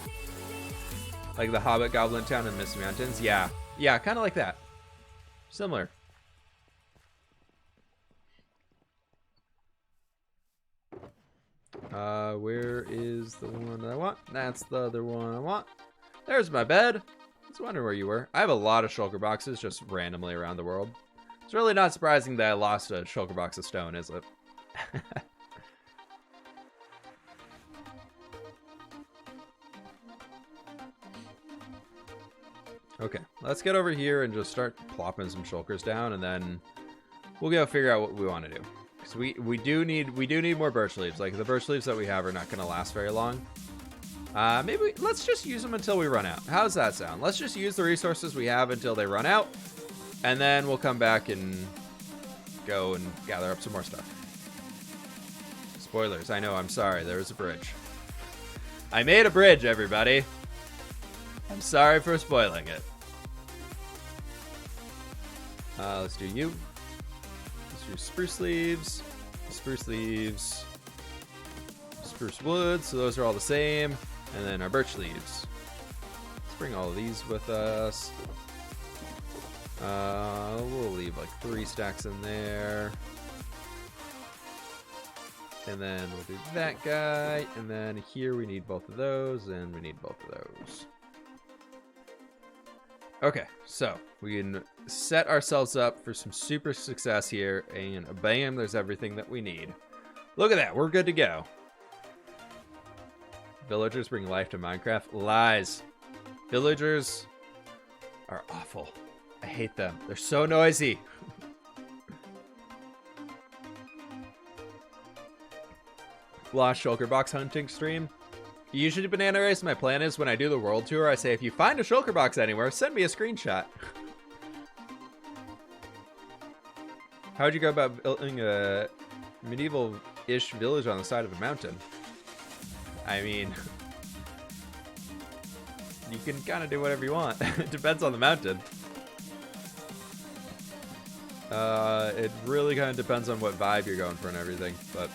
Like the Hobbit Goblin Town and Misty Mountains. Yeah. Yeah, kind of like that. Similar. Where is the one I want? That's the other one I want. There's my bed. I was wondering where you were. I have a lot of shulker boxes just randomly around the world. It's really not surprising that I lost a shulker box of stone, is it? Okay, let's get over here and just start plopping some shulkers down, and then we'll go figure out what we want to do. Because we do need more birch leaves. Like the birch leaves that we have are not going to last very long. Maybe let's just use them until we run out. How's that sound? Let's just use the resources we have until they run out, and then we'll come back and go and gather up some more stuff. Spoilers, I know, I'm sorry, there was a bridge. I made a bridge, everybody. I'm sorry for spoiling it. Let's do you. Let's do spruce leaves, spruce wood, so those are all the same. And then our birch leaves. Let's bring all of these with us. We'll leave like 3 stacks in there. And then we'll do that guy. And then here we need both of those, and we need both of those. Okay, so we can set ourselves up for some super success here, and bam, there's everything that we need. Look at that, we're good to go. Villagers bring life to Minecraft. Lies. Villagers are awful. I hate them. They're so noisy. Lost shulker box hunting stream. Usually, Banana Race, my plan is when I do the world tour, I say, if you find a shulker box anywhere, send me a screenshot. How'd you go about building a medieval-ish village on the side of a mountain? I mean, you can kind of do whatever you want. It depends on the mountain. It really kind of depends on what vibe you're going for and everything. But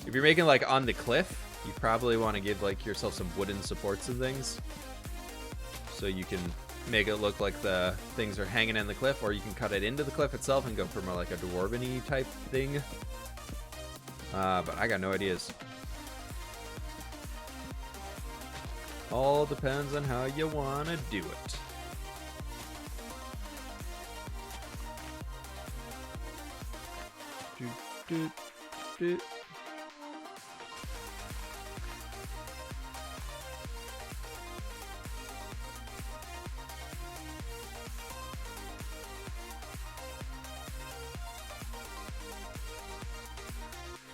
if you're making like on the cliff, you probably want to give like yourself some wooden supports and things, so you can make it look like the things are hanging in the cliff, or you can cut it into the cliff itself and go for more like a dwarven-y type thing. But I got no ideas. All depends on how you want to do it. Do, do, do.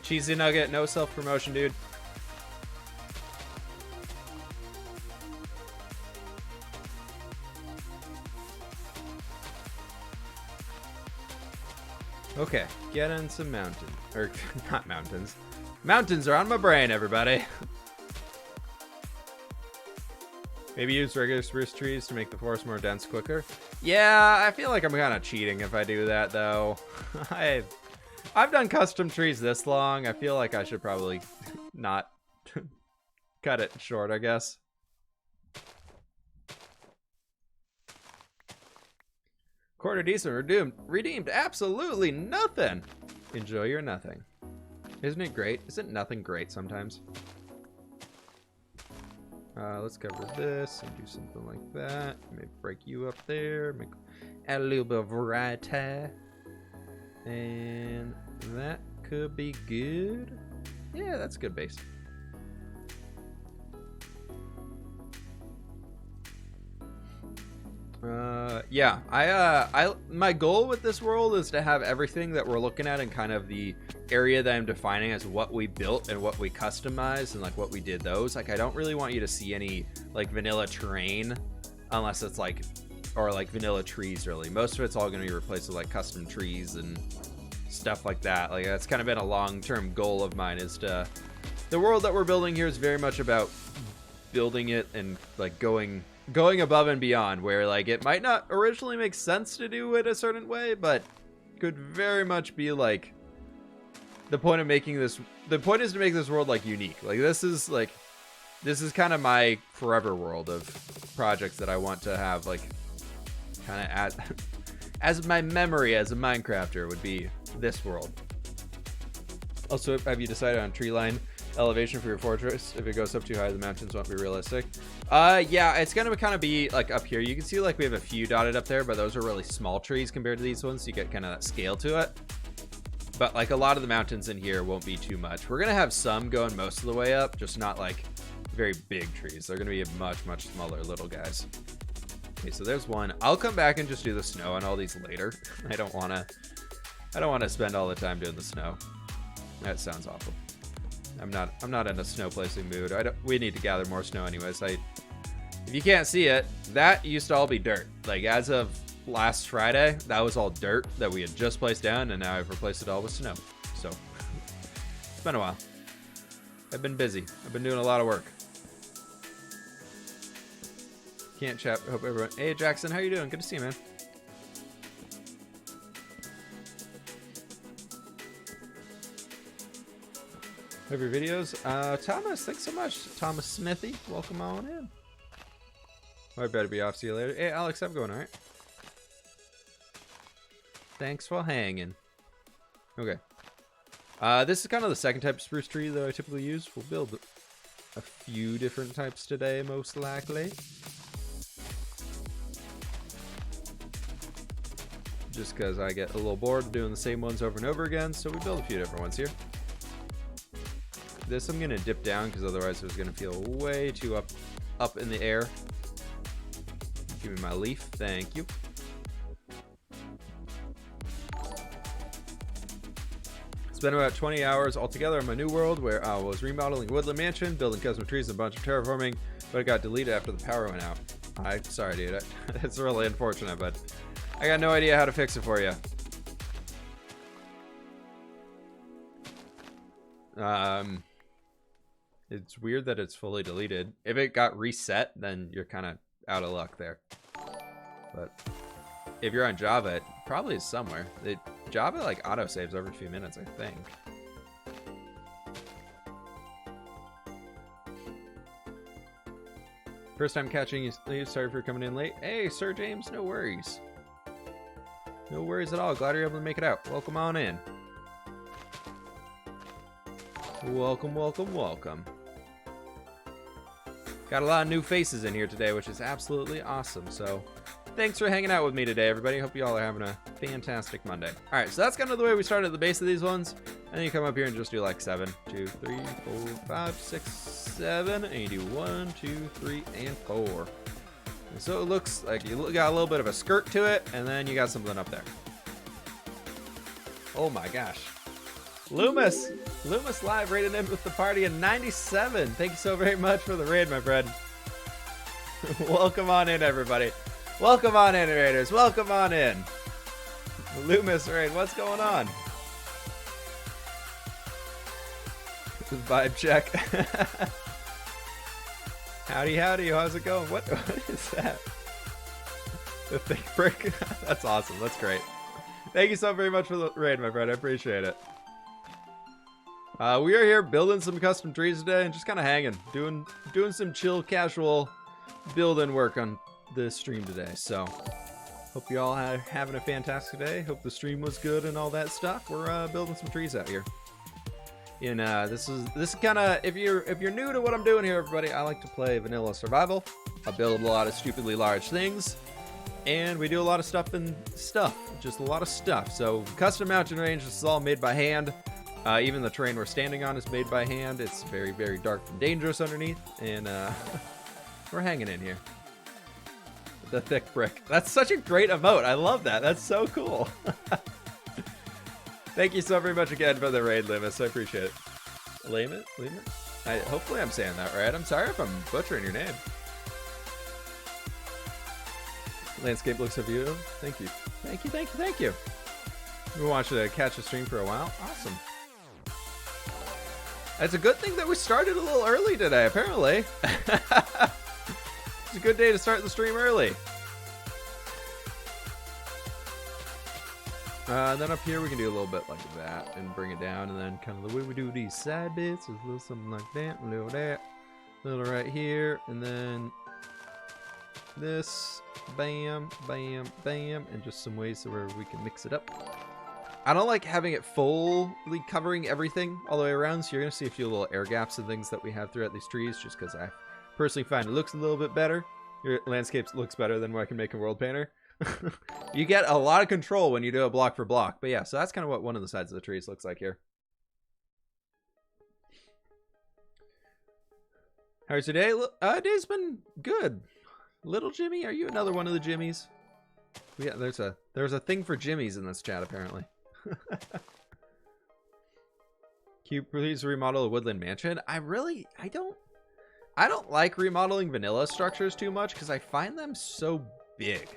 Cheesy nugget, no self-promotion, dude. Okay, get in some mountain, or not mountains. Mountains are on my brain, everybody. Maybe use regular spruce trees to make the forest more dense quicker. Yeah, I feel like I'm kind of cheating if I do that, though. I've done custom trees this long. I feel like I should probably not cut it short, I guess. Quarter decent redeemed absolutely nothing. Enjoy your nothing. Isn't it great? Isn't nothing great sometimes? Let's cover this and do something like that. Maybe break you up there. Add a little bit of variety. And that could be good. Yeah, that's a good base. Yeah, my goal with this world is to have everything that we're looking at in kind of the area that I'm defining as what we built and what we customized and like what we did those. Like, I don't really want you to see any like vanilla terrain unless it's like, or like vanilla trees really. Most of it's all going to be replaced with like custom trees and stuff like that. Like, that's kind of been a long-term goal of mine, is to, the world that we're building here is very much about building it and like going above and beyond, where like it might not originally make sense to do it a certain way, but could very much be like the point is to make this world like unique. Like, this is kind of my forever world of projects that I want to have, like, kind of as my memory as a Minecrafter would be this world. Also, have you decided on tree line elevation for your fortress? If it goes up too high, the mountains won't be realistic. Yeah, it's gonna kind of be like up here. You can see like we have a few dotted up there, but those are really small trees compared to these ones, so you get kind of that scale to it. But like a lot of the mountains in here won't be too much. We're gonna have some going most of the way up, just not like very big trees. They're gonna be much smaller little guys. Okay, so there's one. I'll come back and just do the snow on all these later. I don't want to spend all the time doing the snow. That sounds awful. I'm not in a snow placing mood. We need to gather more snow anyways. If you can't see it, that used to all be dirt. Like, as of last Friday, that was all dirt that we had just placed down, and now I've replaced it all with snow. So it's been a while. I've been busy. I've been doing a lot of work. Can't chat. Hope everyone. Hey Jackson, how you doing? Good to see you, man. Have your videos. Thomas, thanks so much. Thomas Smithy, welcome on in. I better be off. See you later. Hey Alex, I'm going all right. Thanks for hanging. Okay. This is kind of the second type of spruce tree that I typically use. We'll build a few different types today, most likely. Just because I get a little bored doing the same ones over and over again, so we build a few different ones here. This I'm going to dip down because otherwise it was going to feel way too up in the air. Give me my leaf. Thank you. Spent about 20 hours altogether in my new world where I was remodeling a woodland mansion, building custom trees and a bunch of terraforming, but it got deleted after the power went out. I'm sorry, dude. It's really unfortunate, but I got no idea how to fix it for you. It's weird that it's fully deleted. If it got reset, then you're kind of out of luck there. But if you're on Java, it probably is somewhere. Java like autosaves every few minutes, I think. First time catching you. Sorry for coming in late. Hey, Sir James, no worries. No worries at all. Glad you're able to make it out. Welcome on in. Welcome, welcome, welcome. Got a lot of new faces in here today, which is absolutely awesome. So thanks for hanging out with me today, everybody. Hope you all are having a fantastic Monday. All right, so that's kind of the way we start at the base of these ones. And then you come up here and just do like 7, 2, 3, 4, 5, 6, 7, and you do 1, 2, 3, and 4. And so it looks like you got a little bit of a skirt to it, and then you got something up there. Oh my gosh. Loomis live rated in with the party in 97. Thank you so very much for the raid, my friend. Welcome on in, everybody. Welcome on in, raiders. Welcome on in. Loomis raid, what's going on? Vibe check. Howdy, howdy. How's it going? What is that? The thick brick? That's awesome. That's great. Thank you so very much for the raid, my friend. I appreciate it. We are here building some custom trees today and just kind of hanging, doing some chill, casual building work on this stream today. So, hope you all are having a fantastic day. Hope the stream was good and all that stuff. We're building some trees out here. This is kind of, if you're new to what I'm doing here, everybody, I like to play vanilla survival. I build a lot of stupidly large things, and we do a lot of just a lot of stuff. So custom mountain range, this is all made by hand. Even the terrain we're standing on is made by hand. It's very, very dark and dangerous underneath, and we're hanging in here. The thick brick. That's such a great emote. I love that. That's so cool. Thank you so very much again for the raid, Limus. I appreciate it. Layman? Hopefully I'm saying that right. I'm sorry if I'm butchering your name. Landscape looks so beautiful. Thank you. Thank you, thank you, thank you. We want you to catch a stream for a while. Awesome. It's a good thing that we started a little early today, apparently. It's a good day to start the stream early. Then up here we can do a little bit like that and bring it down, and then kind of the way we do these side bits is a little something like that, a little that, a little right here, and then this, bam, bam, bam, and just some ways where we can mix it up. I don't like having it fully covering everything all the way around, so you're going to see a few little air gaps and things that we have throughout these trees, just because I personally find it looks a little bit better. Your landscape looks better than what I can make in World Painter. You get a lot of control when you do a block for block. But yeah, so that's kind of what one of the sides of the trees looks like here. How's your day? Day's been good. Little Jimmy, are you another one of the Jimmies? Yeah, there's a thing for Jimmies in this chat apparently. Can you please remodel a woodland mansion? I don't like remodeling vanilla structures too much because I find them so big.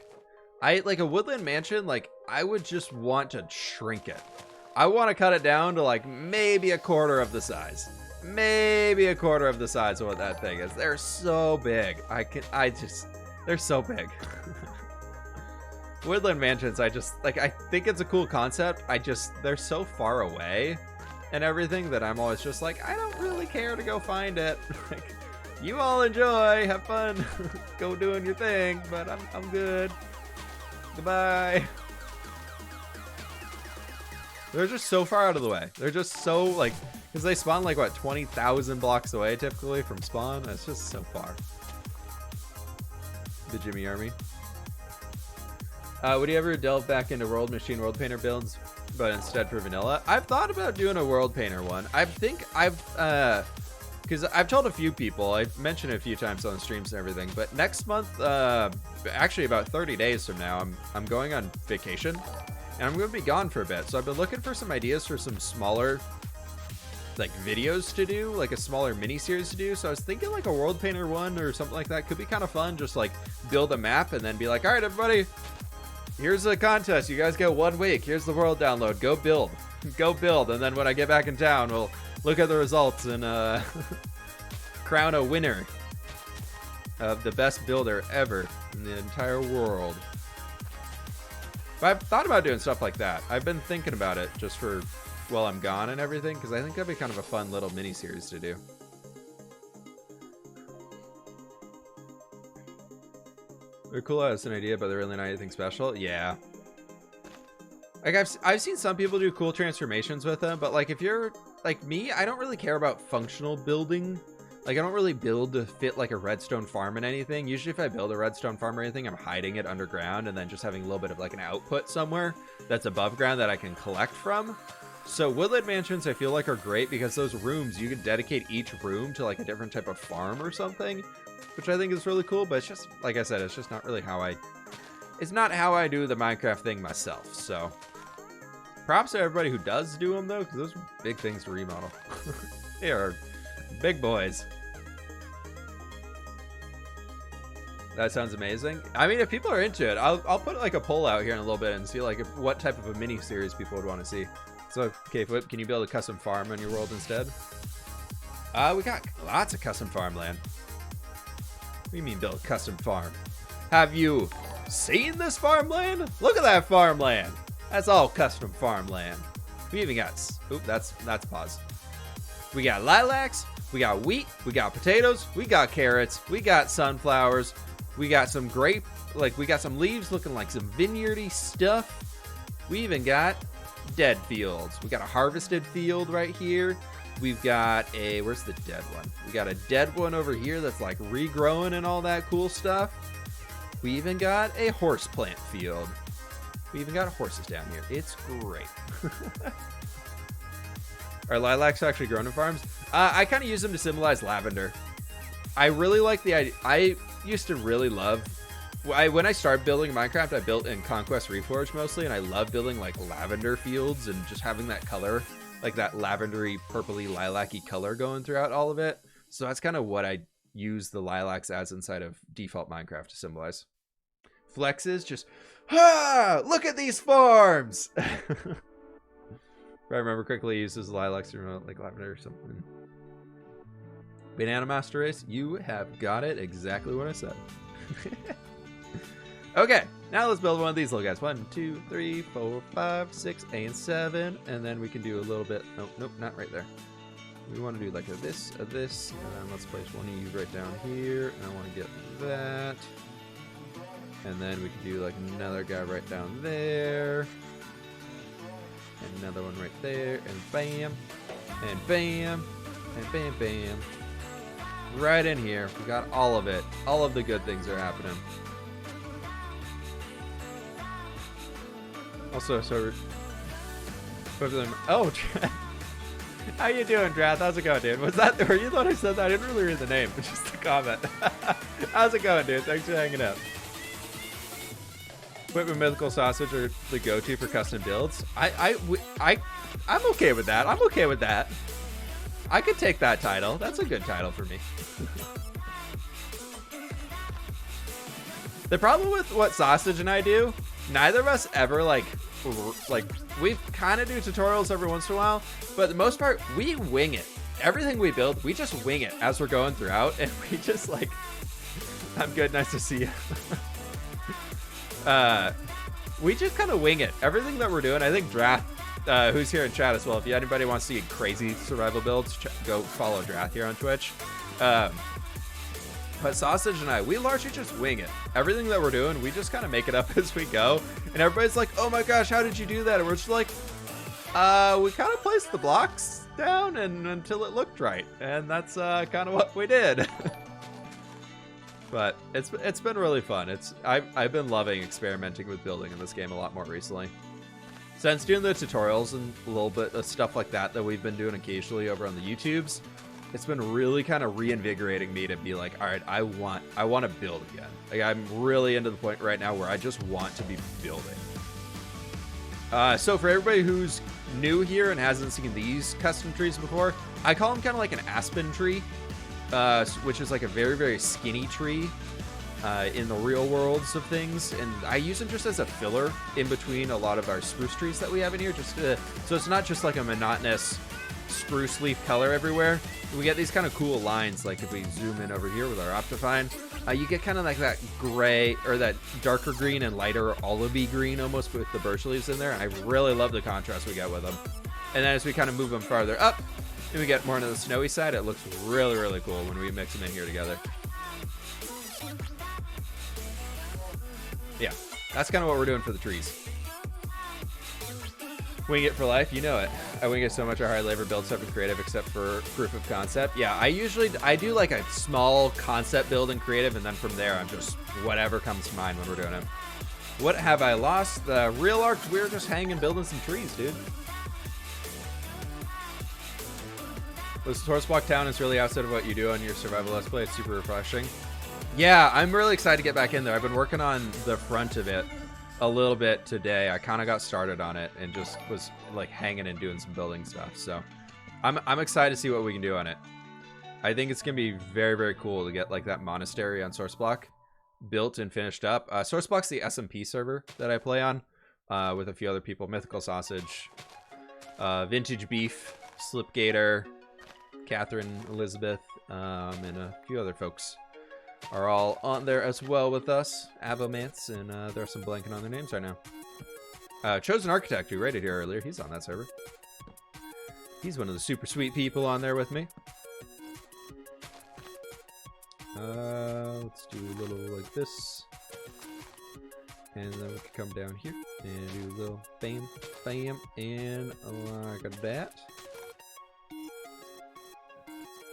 Like a woodland mansion, like I would just want to shrink it. I want to cut it down to like maybe a quarter of the size. Maybe a quarter of the size of what that thing is. They're so big. They're so big. Woodland mansions, I think it's a cool concept. They're so far away and everything that I'm always just like, I don't really care to go find it. Like, you all enjoy, have fun, go doing your thing, but I'm good. Goodbye. They're just so far out of the way. They're just so, like, because they spawn like, what, 20,000 blocks away typically from spawn? That's just so far. The Jimmy Army. Would you ever delve back into World World Painter builds, but instead for vanilla? I've thought about doing a World Painter one. I think because I've told a few people, I've mentioned it a few times on streams and everything, but next month, actually about 30 days from now, I'm going on vacation, and I'm going to be gone for a bit. So I've been looking for some ideas for some smaller, like, videos to do, like a smaller mini-series to do. So I was thinking like a World Painter one or something like that could be kind of fun. Just like build a map and then be like, all right, everybody, here's a contest. You guys get 1 week. Here's the world download. Go build. Go build. And then when I get back in town, we'll look at the results and crown a winner of the best builder ever in the entire world. But I've thought about doing stuff like that. I've been thinking about it just for while I'm gone and everything, because I think that'd be kind of a fun little mini-series to do. They're cool as an idea, but they're really not anything special. Yeah. Like I've seen some people do cool transformations with them, but like if you're like me, I don't really care about functional building. Like I don't really build to fit like a redstone farm in anything. Usually if I build a redstone farm or anything, I'm hiding it underground and then just having a little bit of like an output somewhere that's above ground that I can collect from. So woodland mansions I feel like are great because those rooms, you can dedicate each room to like a different type of farm or something, which I think is really cool. But it's just, like I said, it's just not really it's not how I do the Minecraft thing myself. So props to everybody who does do them though, because those are big things to remodel. They are big boys. That sounds amazing. I mean, if people are into it, I'll put like a poll out here in a little bit and see like what type of a mini series people would want to see. So, okay, Flip, can you build a custom farm on your world instead? We got lots of custom farmland. What do you mean build a custom farm? Have you seen this farmland? Look at that farmland. That's all custom farmland. We even got, oop, that's pause. We got lilacs, we got wheat, we got potatoes, we got carrots, we got sunflowers, we got some grape, like we got some leaves looking like some vineyardy stuff. We even got dead fields. We got a harvested field right here. We've got a, where's the dead one? We got a dead one over here that's like regrowing and all that cool stuff. We even got a horse plant field. We even got horses down here. It's great. Are lilacs actually grown in farms? I kind of use them to symbolize lavender. I really like the idea. I used to really love, when I started building Minecraft, I built in Conquest Reforged mostly, and I love building like lavender fields and just having that color, like that lavendery, purpley, lilac-y color going throughout all of it. So that's kind of what I use the lilacs as inside of default Minecraft to symbolize. Flexes just, look at these farms! If I remember correctly, he uses lilacs to like lavender or something. Banana Master Race, you have got it exactly what I said. Okay, now let's build one of these little guys. 1, 2, 3, 4, 5, 6, and 7. And then we can do a little bit. Nope, not right there. We want to do like a this, and then let's place one of you right down here. And I want to get that. And then we can do like another guy right down there. And another one right there. And bam. And bam. And bam, bam. Right in here. We got all of it. All of the good things are happening. Also, so oh, how you doing, Drath? How's it going, dude? Was that, were you the one who said that? I didn't really read the name. It's just a comment. How's it going, dude? Thanks for hanging out. Equipment Mythical Sausage are the go-to for custom builds. I'm okay with that. I'm okay with that. I could take that title. That's a good title for me. The problem with what Sausage and I do, neither of us ever like we kind of do tutorials every once in a while, but the most part we wing it. Everything we build, we just wing it as we're going throughout, and we just like, I'm good, nice to see you. We just kind of wing it. Everything that we're doing, I think Drath, who's here in chat as well, if anybody wants to see crazy survival builds, go follow Drath here on Twitch. But Sausage and I, we largely just wing it. Everything that we're doing, we just kind of make it up as we go. And everybody's like, oh my gosh, how did you do that? And we're just like, we kind of placed the blocks down and until it looked right. And that's kind of what we did. But it's been really fun. I've been loving experimenting with building in this game a lot more recently. Since doing the tutorials and a little bit of stuff like that we've been doing occasionally over on the YouTubes, it's been really kind of reinvigorating me to be like, all right, I want to build again. Like, I'm really into the point right now where I just want to be building. So for everybody who's new here and hasn't seen these custom trees before, I call them kind of like an aspen tree, which is like a very, very skinny tree in the real worlds of things. And I use them just as a filler in between a lot of our spruce trees that we have in here, just so it's not just like a monotonous spruce leaf color everywhere. We get these kind of cool lines, like if we zoom in over here with our Optifine, you get kind of like that gray, or that darker green and lighter olivey green almost with the birch leaves in there, and I really love the contrast we get with them. And then as we kind of move them farther up, and we get more into the snowy side, it looks really, really cool when we mix them in here together. Yeah, that's kind of what we're doing for the trees. Wing it for life, you know it. I wing it so much I hardly ever build stuff in creative except for proof of concept. Yeah, I do like a small concept build in creative, and then from there I'm just whatever comes to mind when we're doing it. What have I lost? The real arcs, we were just hanging building some trees, dude. This Horsebalk Town is really outside of what you do on your survival let's play. It's super refreshing. Yeah, I'm really excited to get back in there. I've been working on the front of it a little bit today. I kind of got started on it and just was like hanging and doing some building stuff. So I'm excited to see what we can do on it. I think it's gonna be very, very cool to get like that monastery on Sourceblock built and finished up. Sourceblock's the SMP server that I play on with a few other people. Mythical Sausage, Vintage Beef, Slipgator, Catherine, Elizabeth, and a few other folks are all on there as well with us. Avomance, and there's some blanking on their names right now. Chosen Architect, who rated here earlier, he's on that server. He's one of the super sweet people on there with me. Let's do a little like this. And then we can come down here and do a little bam, bam, and like that.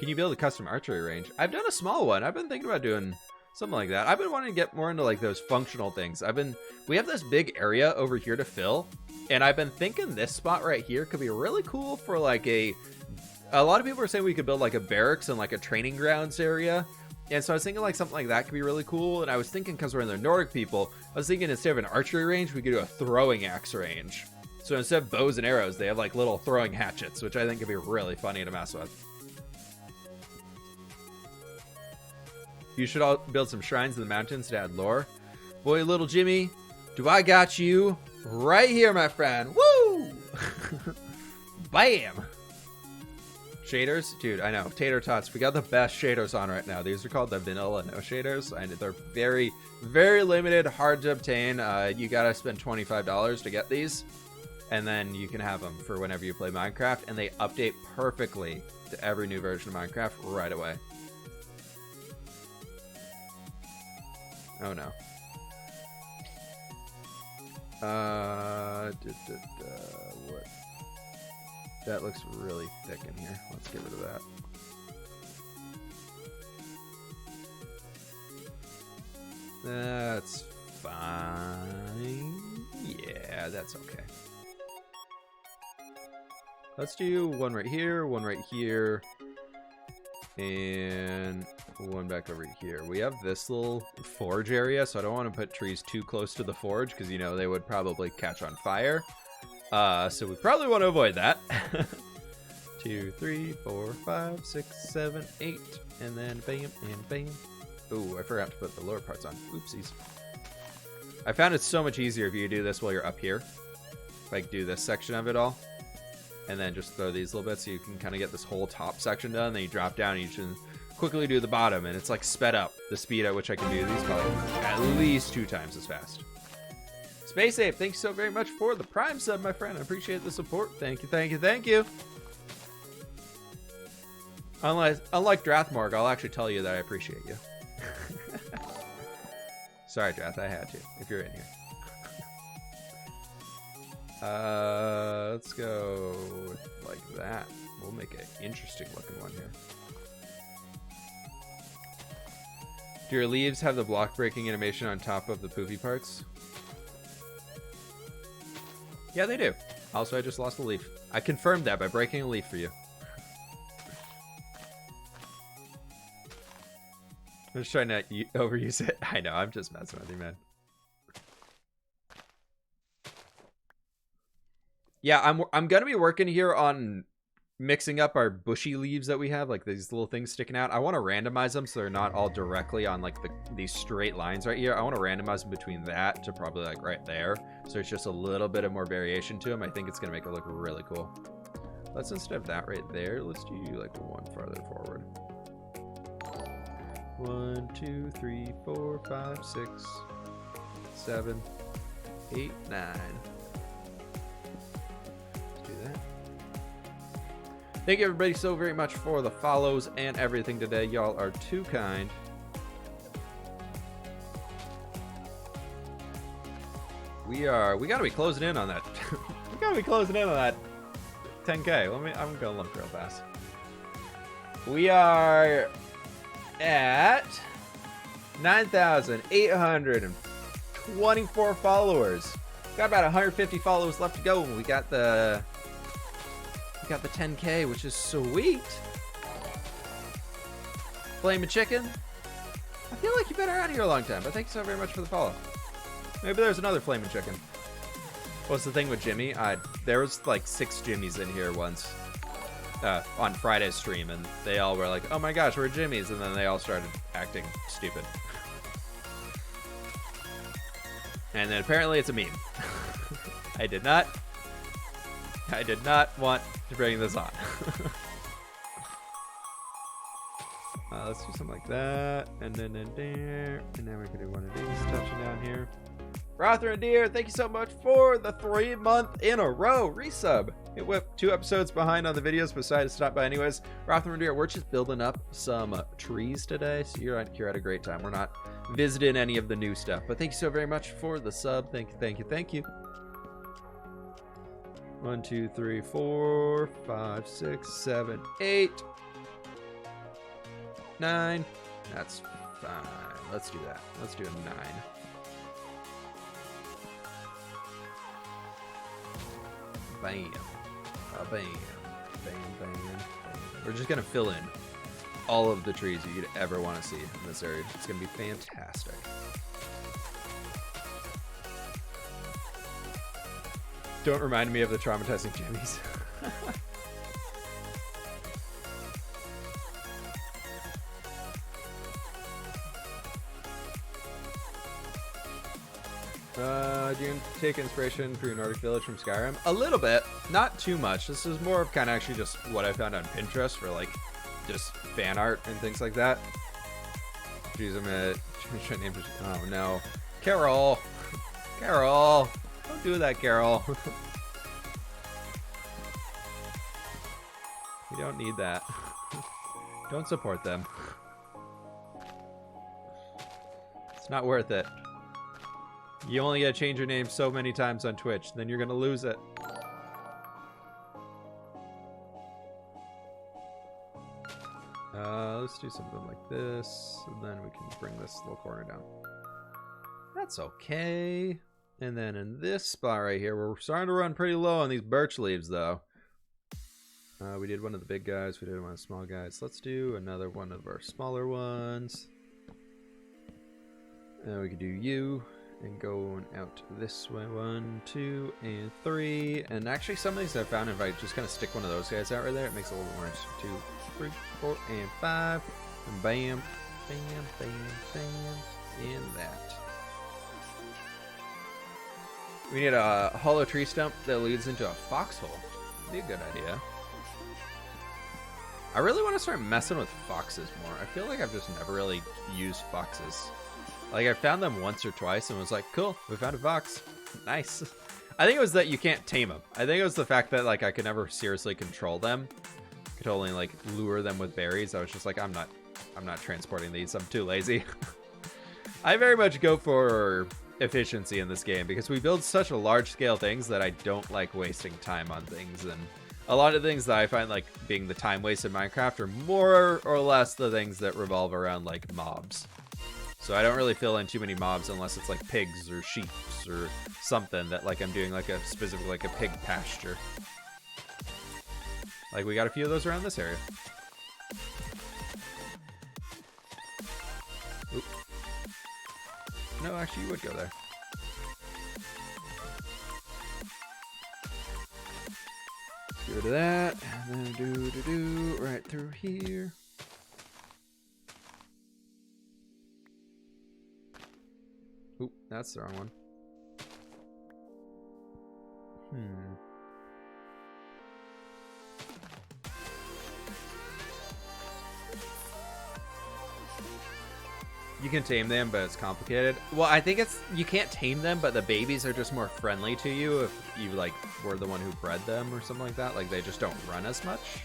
Can you build a custom archery range? I've done a small one. I've been thinking about doing something like that. I've been wanting to get more into like those functional things. We have this big area over here to fill, and I've been thinking this spot right here could be really cool for like a lot of people are saying we could build like a barracks and like a training grounds area. And so I was thinking like something like that could be really cool. And I was thinking, because we're in the Nordic people, I was thinking instead of an archery range, we could do a throwing axe range. So instead of bows and arrows, they have like little throwing hatchets, which I think could be really funny to mess with. You should all build some shrines in the mountains to add lore. Boy, little Jimmy, do I got you right here, my friend. Woo! Bam! Shaders? Dude, I know. Tater tots. We got the best shaders on right now. These are called the vanilla no shaders, and they're very, very limited, hard to obtain. You gotta spend $25 to get these, and then you can have them for whenever you play Minecraft, and they update perfectly to every new version of Minecraft right away. Oh no. What? That looks really thick in here. Let's get rid of that. That's fine. Yeah, that's okay. Let's do one right here, and one back over here. We have this little forge area, so I don't want to put trees too close to the forge because, you know, they would probably catch on fire. So we probably want to avoid that. 2, 3, 4, 5, 6, 7, 8, and then bam and bam. Ooh, I forgot to put the lower parts on. Oopsies. I found it so much easier if you do this while you're up here. Like, do this section of it all, and then just throw these little bits so you can kind of get this whole top section done. Then you drop down and you can quickly do the bottom, and it's like sped up. The speed at which I can do these probably at least 2 times as fast. Space Ape, thanks so very much for the Prime sub, my friend. I appreciate the support. Thank you, thank you, thank you. Unlike Drathmorg, I'll actually tell you that I appreciate you. Sorry, Drath, I had to, if you're in here. Let's go like that. We'll make an interesting looking one here. Do your leaves have the block breaking animation on top of the poofy parts? Yeah, they do. Also, I just lost a leaf. I confirmed that by breaking a leaf for you. I'm just trying to overuse it. I know, I'm just messing with you, man. Yeah, I'm gonna be working here on mixing up our bushy leaves that we have, like these little things sticking out. I want to randomize them so they're not all directly on like these straight lines right here. I want to randomize them between that to probably like right there, so it's just a little bit of more variation to them. I think it's gonna make it look really cool. Let's, instead of that right there, let's do like one farther forward. 1, 2, 3, 4, 5, 6, 7, 8, 9. Thank you everybody so very much for the follows and everything today. Y'all are too kind. We gotta be closing in on that. We gotta be closing in on that 10K. I'm gonna look real fast. We are at 9,824 followers. Got about 150 followers left to go, and we got the 10K, which is sweet. Flamin' Chicken, I feel like you've been around here a long time, but thank you so very much for the follow. Maybe there's another Flamin' Chicken. What's the thing with Jimmy? There was like 6 Jimmys in here once on Friday's stream, and they all were like, oh my gosh, we're Jimmys, and then they all started acting stupid. And then apparently it's a meme. I did not want to bring this on. Let's do something like that, and then there, and then we can do one of these touching down here. Rother and Deer, thank you so much for the 3-month in a row resub. It went 2 episodes behind on the videos, but decided to stop by anyways. Rother and Deer, we're just building up some trees today, so you're at a great time. We're not visiting any of the new stuff, but thank you so very much for the sub. Thank you, thank you, thank you. 1, 2, 3, 4, 5, 6, 7, 8. 9. That's fine. Let's do that. Let's do a 9. Bam. Bam. Bam, bam, bam. We're just going to fill in all of the trees you could ever want to see in this area. It's going to be fantastic. Don't remind me of the traumatizing jimmies. Do you take inspiration for your Nordic village from Skyrim? A little bit, not too much. This is more of kind of actually just what I found on Pinterest for like just fan art and things like that. Jeez, I'm gonna change my name to, oh no. Carol! Carol! Don't do that, Carol. You don't need that. Don't support them. It's not worth it. You only gotta change your name so many times on Twitch, then you're gonna lose it. Let's do something like this, and then we can bring this little corner down. That's okay. And then in this spot right here, we're starting to run pretty low on these birch leaves, though. We did one of the big guys, we did one of the small guys. Let's do another one of our smaller ones. And we can do you. And going out this way, 1, 2, and 3. And actually, some of these I found, if I just kind of stick one of those guys out right there, it makes it a little more interesting. 2, 3, 4, and 5. And bam, bam, bam, bam, and that. We need a hollow tree stump that leads into a foxhole. Be a good idea. I really want to start messing with foxes more. I feel like I've just never really used foxes. Like, I found them once or twice and was like, cool, we found a fox. Nice. I think it was that you can't tame them. I think it was the fact that, like, I could never seriously control them. I could only, like, lure them with berries. I was just like, I'm not transporting these. I'm too lazy. I very much go for efficiency in this game because we build such a large-scale things that I don't like wasting time on things. And a lot of things that I find, like, being the time waste in Minecraft are more or less the things that revolve around, like, mobs. So I don't really fill in too many mobs unless it's like pigs or sheep or something that like I'm doing like a specific like a pig pasture. Like we got a few of those around this area. Oop. No, actually you would go there. Let's get rid of that. And then do right through here. Oop, that's the wrong one. You can tame them, but it's complicated. Well, I think it's, you can't tame them, but the babies are just more friendly to you if you, like, were the one who bred them or something like that. Like, they just don't run as much.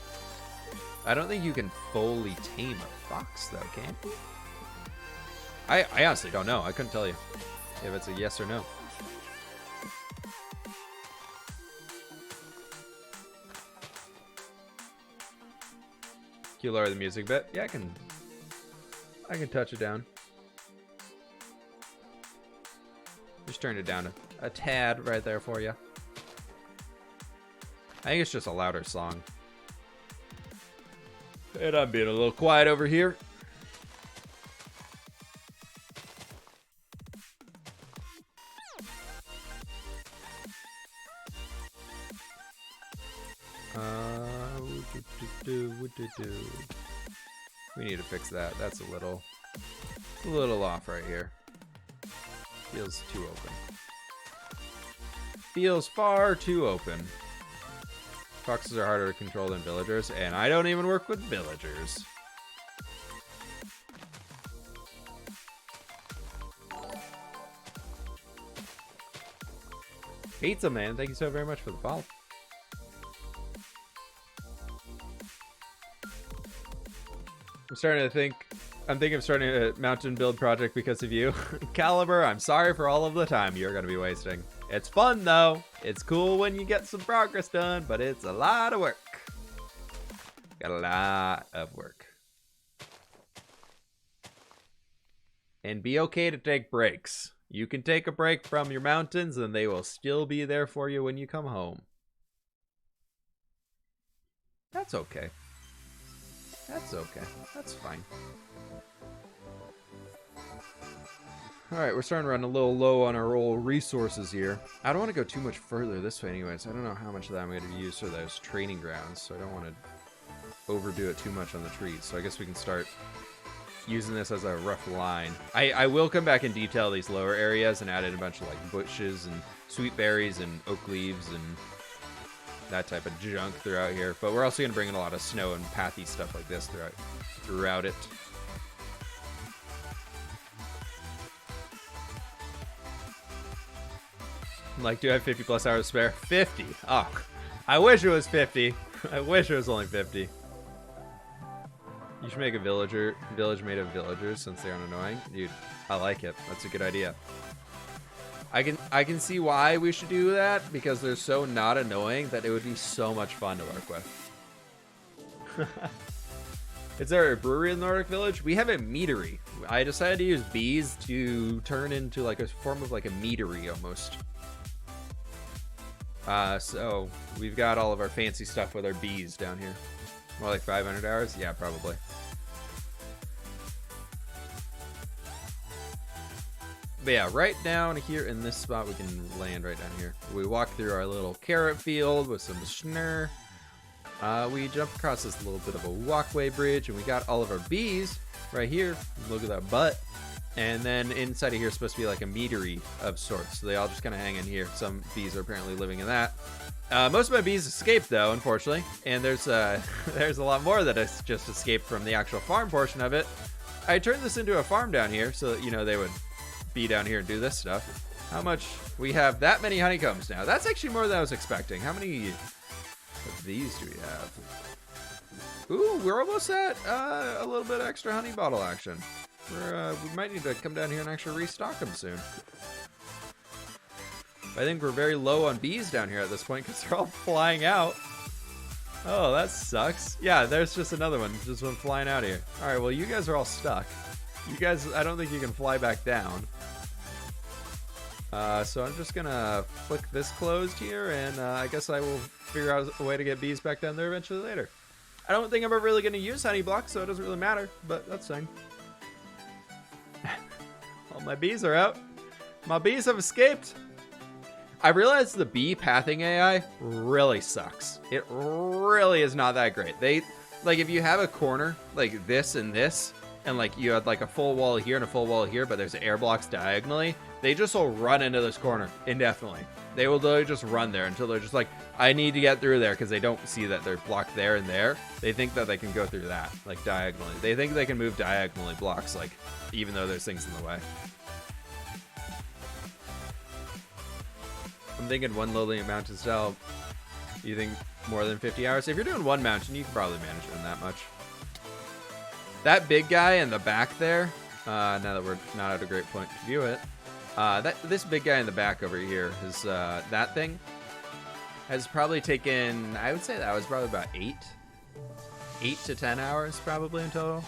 I don't think you can fully tame a fox, though, can you? I honestly don't know. I couldn't tell you if it's a yes or no. Can you lower the music a bit? Yeah, I can touch it down. Just turn it down a tad right there for you. I think it's just a louder song. And I'm being a little quiet over here. We need to fix that. That's a little off right here. Feels too open. Feels far too open. Foxes are harder to control than villagers, and I don't even work with villagers. Pizza Man, thank you so very much for the follow. I'm thinking of starting a mountain build project because of you. Caliber, I'm sorry for all of the time you're going to be wasting. It's fun, though. It's cool when you get some progress done, but it's a lot of work. Got a lot of work. And be okay to take breaks. You can take a break from your mountains and they will still be there for you when you come home. That's okay. That's okay. That's fine. Alright, we're starting to run a little low on our old resources here. I don't want to go too much further this way anyways. I don't know how much of that I'm going to use for those training grounds, so I don't want to overdo it too much on the trees. So I guess we can start using this as a rough line. I will come back and detail these lower areas and add in a bunch of like bushes and sweet berries and oak leaves and that type of junk throughout here. But we're also going to bring in a lot of snow and pathy stuff like this throughout it. Like, do I have 50 plus hours to spare? 50. Oh, I wish it was 50. I wish it was only 50. You should make a village made of villagers since they aren't annoying. Dude, I like it. That's a good idea. I can see why we should do that, because they're so not annoying that it would be so much fun to work with. Is there a brewery in Nordic Village? We have a meadery. I decided to use bees to turn into like a form of like a meadery almost. So we've got all of our fancy stuff with our bees down here. More like 500 hours? Yeah, probably. But yeah, right down here in this spot, we can land right down here. We walk through our little carrot field with some schnurr. We jump across this little bit of a walkway bridge, and we got all of our bees right here. Look at that butt. And then inside of here is supposed to be like a meadery of sorts. So they all just kind of hang in here. Some bees are apparently living in that. Most of my bees escaped, though, unfortunately. And there's a lot more that has just escaped from the actual farm portion of it. I turned this into a farm down here so that, you know, they would be down here and do this stuff. How much? We have that many honeycombs now. That's actually more than I was expecting. How many of these do we have? Ooh, we're almost at a little bit extra honey bottle action. We might need to come down here and actually restock them soon. I think we're very low on bees down here at this point because they're all flying out. Oh, that sucks. Yeah, there's just another one. Just one flying out here. All right, well, you guys are all stuck. You guys, I don't think you can fly back down. So I'm just going to flick this closed here, and I guess I will figure out a way to get bees back down there eventually later. I don't think I'm ever really going to use honey blocks, so it doesn't really matter, but that's fine. All my bees are out. My bees have escaped. I realized the bee pathing AI really sucks. It really is not that great. Like, if you have a corner like this and this, and like you had like a full wall here and a full wall here, but there's air blocks diagonally, they just will run into this corner indefinitely. They will literally just run there until they're just like, I need to get through there, because they don't see that they're blocked there and there. They think that they can go through that, like diagonally. They think they can move diagonally blocks, like, even though there's things in the way. I'm thinking one lowly mountain style. You think more than 50 hours? If you're doing one mountain, you can probably manage it in that much. That big guy in the back there, now that we're not at a great point to view it, this big guy in the back over here is, that thing has probably taken, I would say that was probably about 8 to 10 hours probably in total.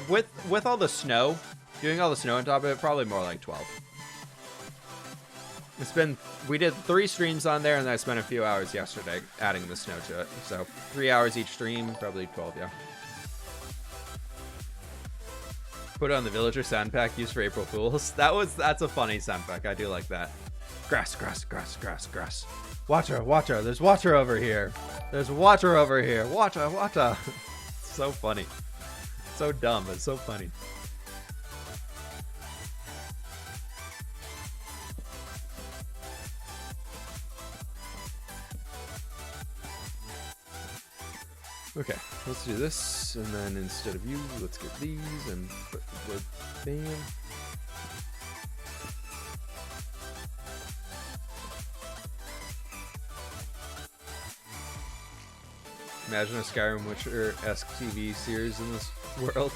With all the snow, doing all the snow on top of it, probably more like 12. We did 3 streams on there, and I spent a few hours yesterday adding the snow to it. So 3 hours each stream, probably 12, yeah. Put on the villager sound pack used for April Fools. That's a funny sound pack. I do like that. Grass, grass, grass, grass, grass. Water, water. There's water over here. There's water over here. Water, water. So funny. So dumb, but so funny. Okay, let's do this, and then instead of you, let's get these, and bam. Imagine a Skyrim Witcher-esque TV series in this world.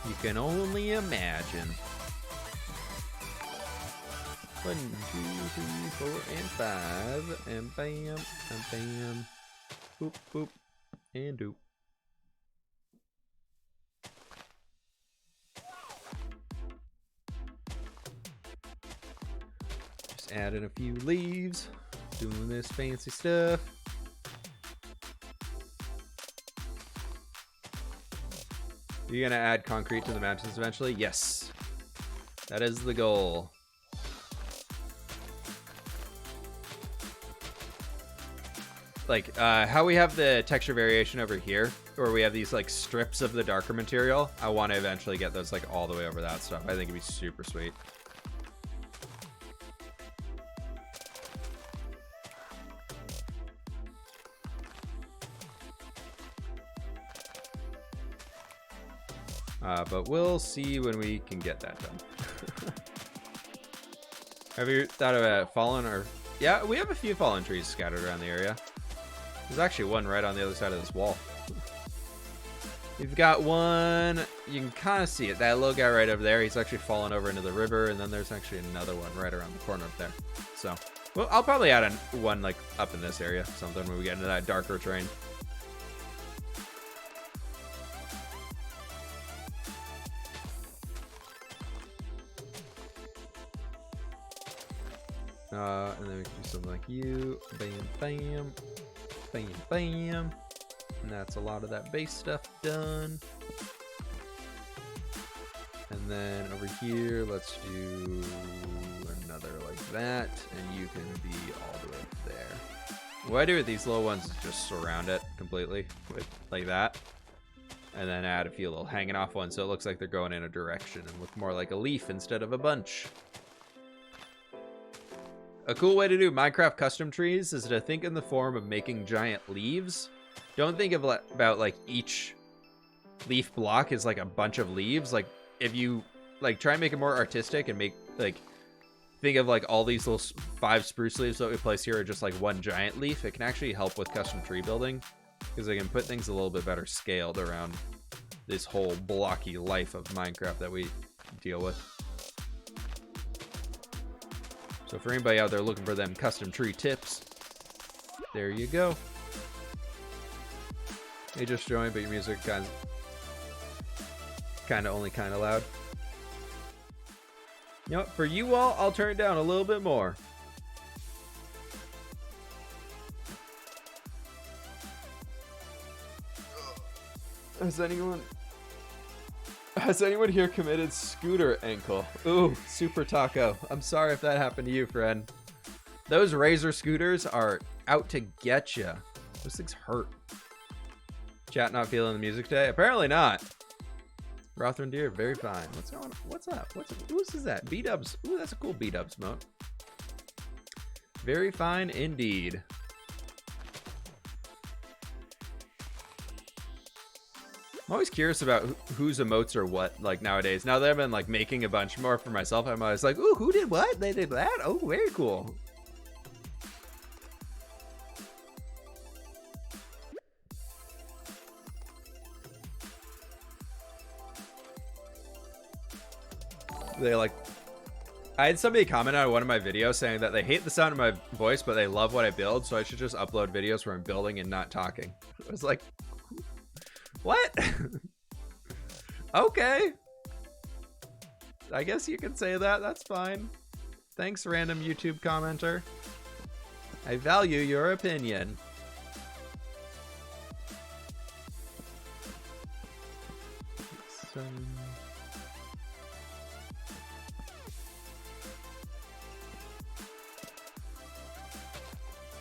You can only imagine. 1, 2, 3, 4, and 5, and bam, and bam, boop, boop, and doop. Just adding a few leaves. Doing this fancy stuff. You're gonna add concrete to the mountains eventually? Yes. That is the goal. Like, how we have the texture variation over here, where we have these, like, strips of the darker material, I want to eventually get those, like, all the way over that stuff. I think it'd be super sweet. But we'll see when we can get that done. Have you thought of fallen or... Yeah, we have a few fallen trees scattered around the area. There's actually one right on the other side of this wall. We've got one... You can kind of see it. That little guy right over there, he's actually fallen over into the river, and then there's actually another one right around the corner up there. So, well, I'll probably add one, like, up in this area, something when we get into that darker terrain. And then we can do something like you. Bam, bam. Bam, bam. And that's a lot of that base stuff done. And then over here, let's do another like that. And you can be all the way up there. What I do with these little ones is just surround it completely with like that. And then add a few little hanging off ones so it looks like they're going in a direction and look more like a leaf instead of a bunch. A cool way to do Minecraft custom trees is to think in the form of making giant leaves. Don't think of about like each leaf block is like a bunch of leaves. Like if you like try and make it more artistic and make like think of like all these little 5 spruce leaves that we place here are just like one giant leaf. It can actually help with custom tree building because they can put things a little bit better scaled around this whole blocky life of Minecraft that we deal with. So for anybody out there looking for them custom tree tips, there you go. You just joined, but your music kind of loud. You know what? For you all, I'll turn it down a little bit more. Has anyone here committed scooter ankle? Ooh, super taco. I'm sorry if that happened to you, friend. Those Razor scooters are out to get ya. Those things hurt. Chat not feeling the music today? Apparently not. Rothran Deer, very fine. What's going on? What's up? Who's that? B-dubs. Ooh, that's a cool B-dubs mode. Very fine indeed. I'm always curious about whose emotes are what, like, nowadays. Now that I've been, like, making a bunch more for myself, I'm always like, ooh, who did what? They did that? Oh, very cool. They, like... I had somebody comment on one of my videos saying that they hate the sound of my voice, but they love what I build, so I should just upload videos where I'm building and not talking. I was like... What? Okay. I guess you can say that. That's fine. Thanks, random YouTube commenter. I value your opinion.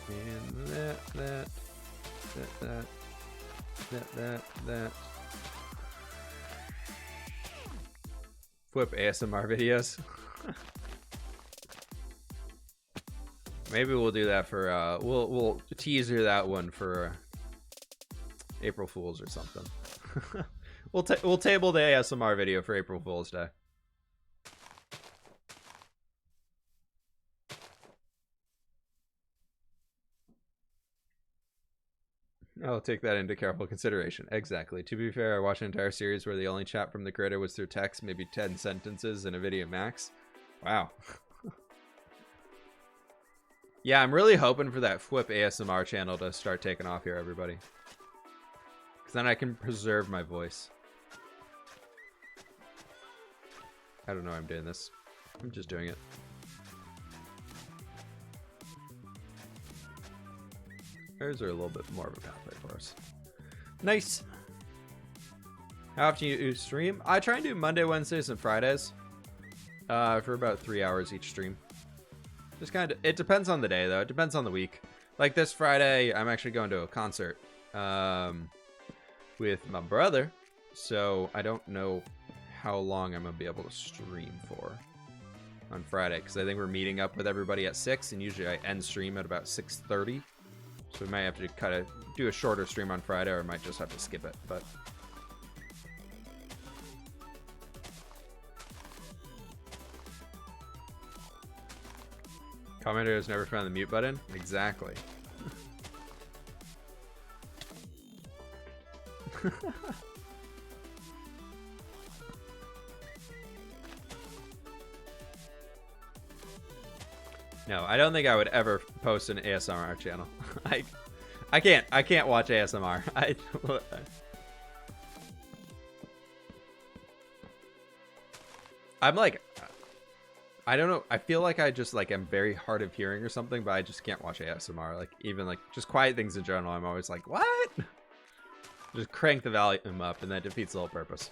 And that. Flip ASMR videos. Maybe we'll do that for we'll teaser that one for April Fools or something. we'll table the ASMR video for April Fool's Day. I'll take that into careful consideration. Exactly. To be fair, I watched an entire series where the only chat from the creator was through text, maybe 10 sentences in a video max. Wow. Yeah, I'm really hoping for that Flip ASMR channel to start taking off here, everybody. Because then I can preserve my voice. I don't know why I'm doing this. I'm just doing it. Ours are a little bit more of a pathway for us. Nice. How often you stream? I try and do Monday, Wednesdays, and Fridays. For about 3 hours each stream. Just kind of, it depends on the day though. It depends on the week. Like this Friday, I'm actually going to a concert with my brother. So I don't know how long I'm gonna be able to stream for on Friday, because I think we're meeting up with everybody at 6, and usually I end stream at about 6:30. So we might have to do a shorter stream on Friday, or I might just have to skip it. But commenter has never found the mute button. Exactly. No, I don't think I would ever post an ASMR channel. I can't watch ASMR. I'm like, I don't know. I feel like I just like am very hard of hearing or something, but I just can't watch ASMR. Like even like just quiet things in general, I'm always like, what? Just crank the volume up, and that defeats the whole purpose.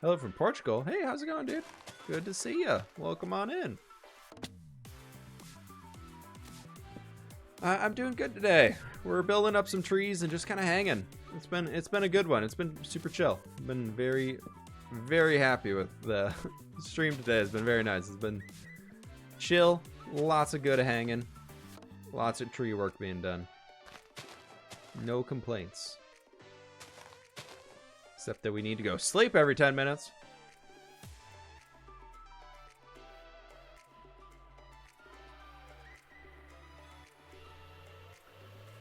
Hello from Portugal. Hey, how's it going, dude? Good to see ya. Welcome on in. I'm doing good today. We're building up some trees and just kind of hanging. It's been a good one. It's been super chill. I've been very, very happy with the stream today. It's been very nice. It's been chill. Lots of good hanging. Lots of tree work being done. No complaints. Except that we need to go sleep every 10 minutes.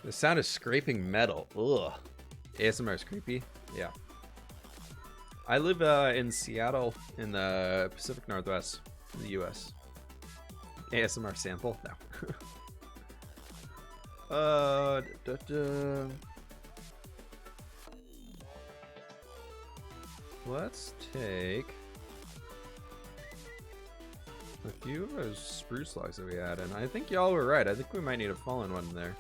The sound is scraping metal. Ugh. ASMR is creepy. Yeah. I live in Seattle in the Pacific Northwest in the US. ASMR sample? No. Let's take a few of those spruce logs that we had, and I think y'all were right. I think we might need a fallen one there.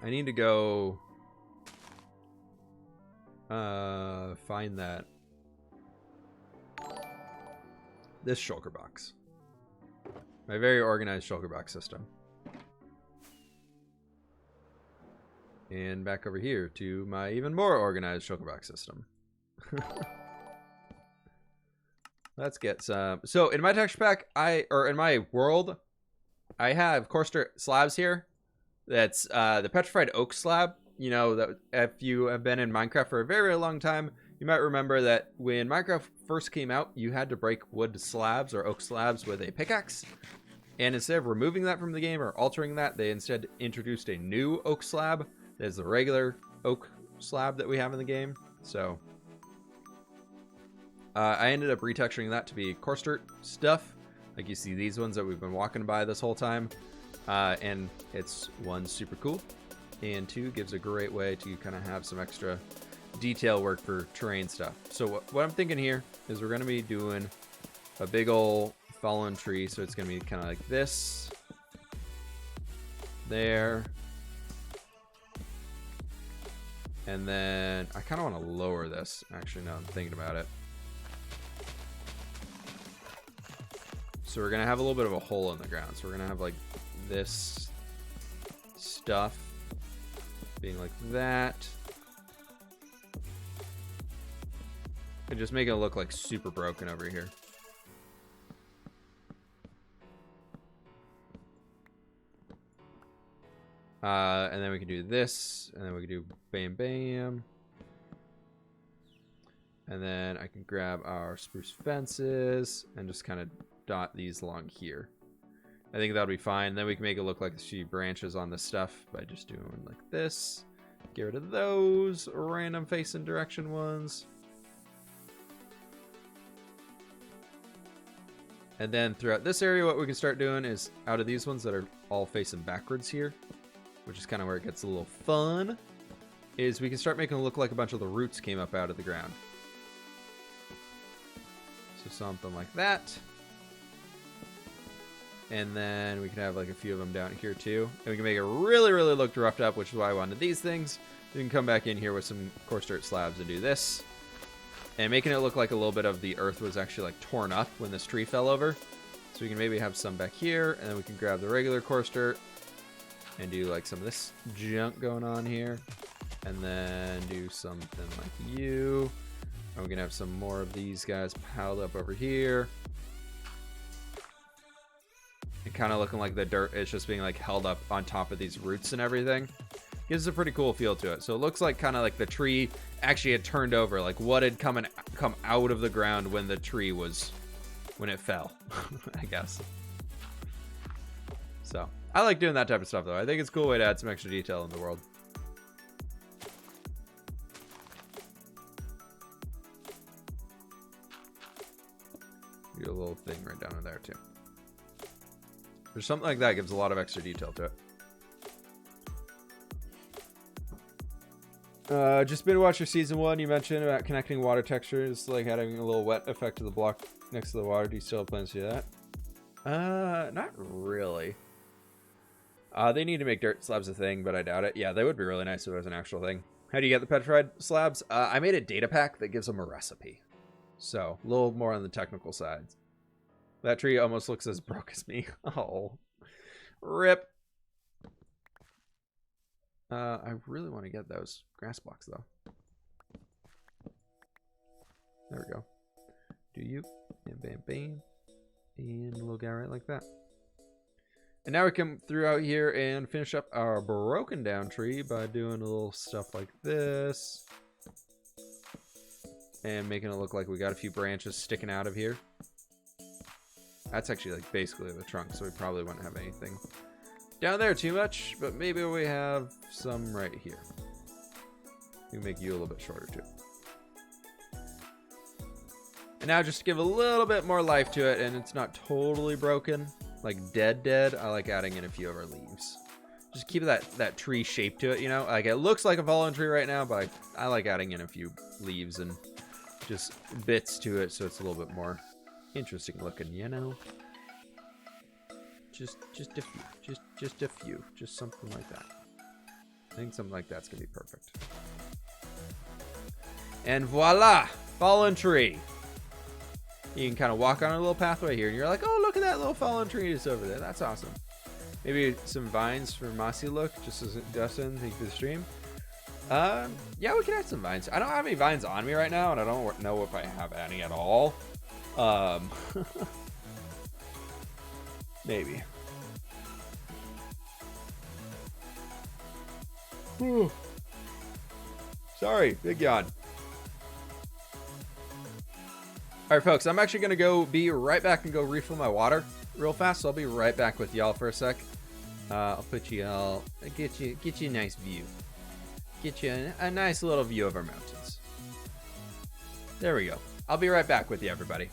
I need to go find this shulker box. My very organized shulker box system. And back over here to my even more organized shulker box system. Let's get some. So in my texture pack, in my world, I have coarse dirt slabs here. That's the petrified oak slab. You know, that if you have been in Minecraft for a very, very long time, you might remember that when Minecraft first came out, you had to break wood slabs or oak slabs with a pickaxe. And instead of removing that from the game or altering that, they instead introduced a new oak slab. There's the regular oak slab that we have in the game. So I ended up retexturing that to be coarse dirt stuff. Like you see these ones that we've been walking by this whole time. And it's one, super cool, and two, gives a great way to kind of have some extra detail work for terrain stuff. So what I'm thinking here is we're going to be doing a big old fallen tree. So it's going to be kind of like this, there, and then I kind of want to lower this. Actually, now I'm thinking about it. So we're going to have a little bit of a hole in the ground. So we're going to have like this stuff being like that, and just make it look like super broken over here. And then we can do this, and then we can do bam bam, and then I can grab our spruce fences and just kind of dot these along here. I think that'll be fine. Then we can make it look like she branches on the stuff by just doing like this. Get rid of those random facing direction ones. And then throughout this area, what we can start doing is out of these ones that are all facing backwards here, which is kind of where it gets a little fun. is we can start making it look like a bunch of the roots came up out of the ground. So something like that. And then we can have like a few of them down here too. And we can make it really, really look roughed up, which is why I wanted these things. We can come back in here with some coarse dirt slabs and do this. And making it look like a little bit of the earth was actually like torn up when this tree fell over. So we can maybe have some back here, and then we can grab the regular coarse dirt and do like some of this junk going on here. And then do something like you. And we're gonna have some more of these guys piled up over here. And kind of looking like the dirt is just being like held up on top of these roots and everything. Gives a pretty cool feel to it. So it looks like kind of like the tree actually had turned over, like what had come out of the ground when the tree was, when it fell, I guess. So I like doing that type of stuff though. I think it's a cool way to add some extra detail in the world. Do a little thing right down in there too. There's something like that gives a lot of extra detail to it. Just been watching season 1. You mentioned about connecting water textures, like having a little wet effect to the block next to the water. Do you still have plans to do that? Not really. They need to make dirt slabs a thing, but I doubt it. Yeah, they would be really nice if it was an actual thing. How do you get the petrified slabs? I made a data pack that gives them a recipe. So, a little more on the technical side. That tree almost looks as broke as me. Oh. Rip. I really want to get those grass blocks, though. There we go. Do you? Bam, bam, bam. And a little guy right like that. And now we come through out here and finish up our broken down tree by doing a little stuff like this. And making it look like we got a few branches sticking out of here. That's actually like basically the trunk, so we probably wouldn't have anything down there too much, but maybe we have some right here. We can make you a little bit shorter too. And now just to give a little bit more life to it, and it's not totally broken, like dead, I like adding in a few of our leaves. Just keep that tree shape to it, you know? Like it looks like a fallen tree right now, but I like adding in a few leaves and just bits to it so it's a little bit more interesting looking, you know? Just a few. Just a few. Just something like that. I think something like that's gonna be perfect. And voila! Fallen tree. You can kind of walk on a little pathway here and you're like, oh, look at that little fallen tree just over there. That's awesome. Maybe some vines for mossy look, just as Dustin, thank you for the stream. Yeah, we can add some vines. I don't have any vines on me right now, and I don't know if I have any at all. Maybe. Whew. Sorry, big yawn. All right, folks, I'm actually going to be right back and go refill my water real fast, so I'll be right back with y'all for a sec. I'll put you all, get you a nice view. Get you a nice little view of our mountains. There we go. I'll be right back with you, everybody.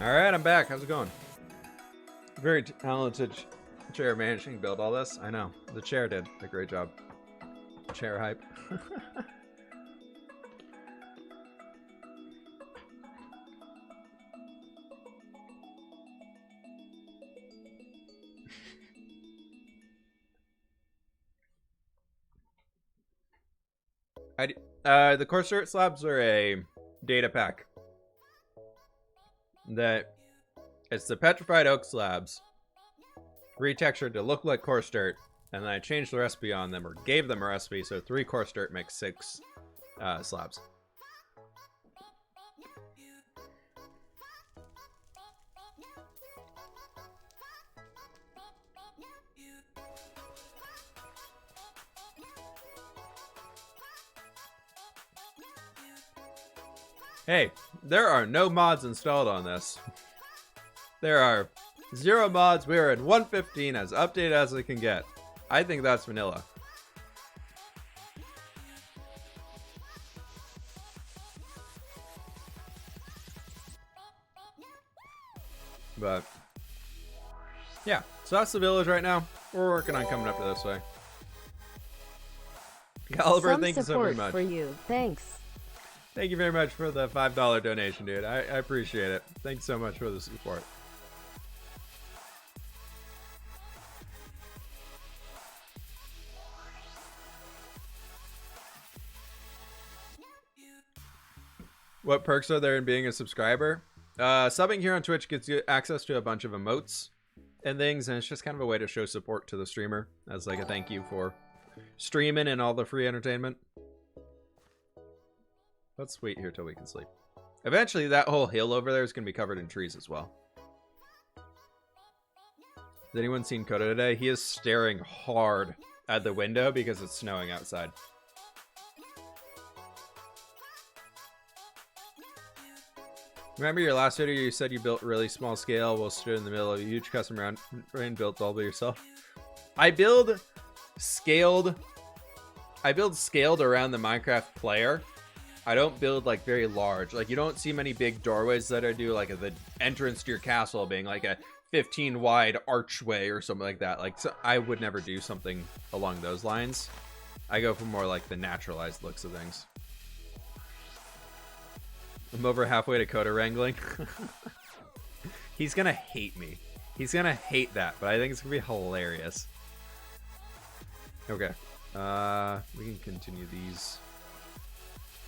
All right, I'm back. How's it going? Very talented chair managing to build all this. I know. The chair did a great job. Chair hype. The coarse dirt slabs are a data pack. That it's the petrified oak slabs retextured to look like coarse dirt, and then I changed the recipe on them, or gave them a recipe, so 3 coarse dirt makes 6 slabs. Hey, there are no mods installed on this. There are 0 mods. We are in 1.15, as updated as it can get. I think that's vanilla. But yeah, so that's the village right now. We're working on coming up to this way. Caliber, thank you so very much. For you. Thanks. Thank you very much for the $5 donation, dude. I appreciate it. Thanks so much for the support. What perks are there in being a subscriber? Subbing here on Twitch gets you access to a bunch of emotes and things, and it's just kind of a way to show support to the streamer as like a thank you for streaming and all the free entertainment. Let's wait here till we can sleep. Eventually, that whole hill over there is going to be covered in trees as well. Has anyone seen Coda today? He is staring hard at the window because it's snowing outside. Remember your last video, you said you built really small scale while stood in the middle of a huge custom round and built all by yourself. I build scaled around the Minecraft player. I don't build like very large. Like you don't see many big doorways that I do, like the entrance to your castle being like a 15 wide archway or something like that. Like so I would never do something along those lines. I go for more like the naturalized looks of things. I'm over halfway to Coda wrangling. He's gonna hate me. He's gonna hate that, but I think it's gonna be hilarious. Okay. We can continue these.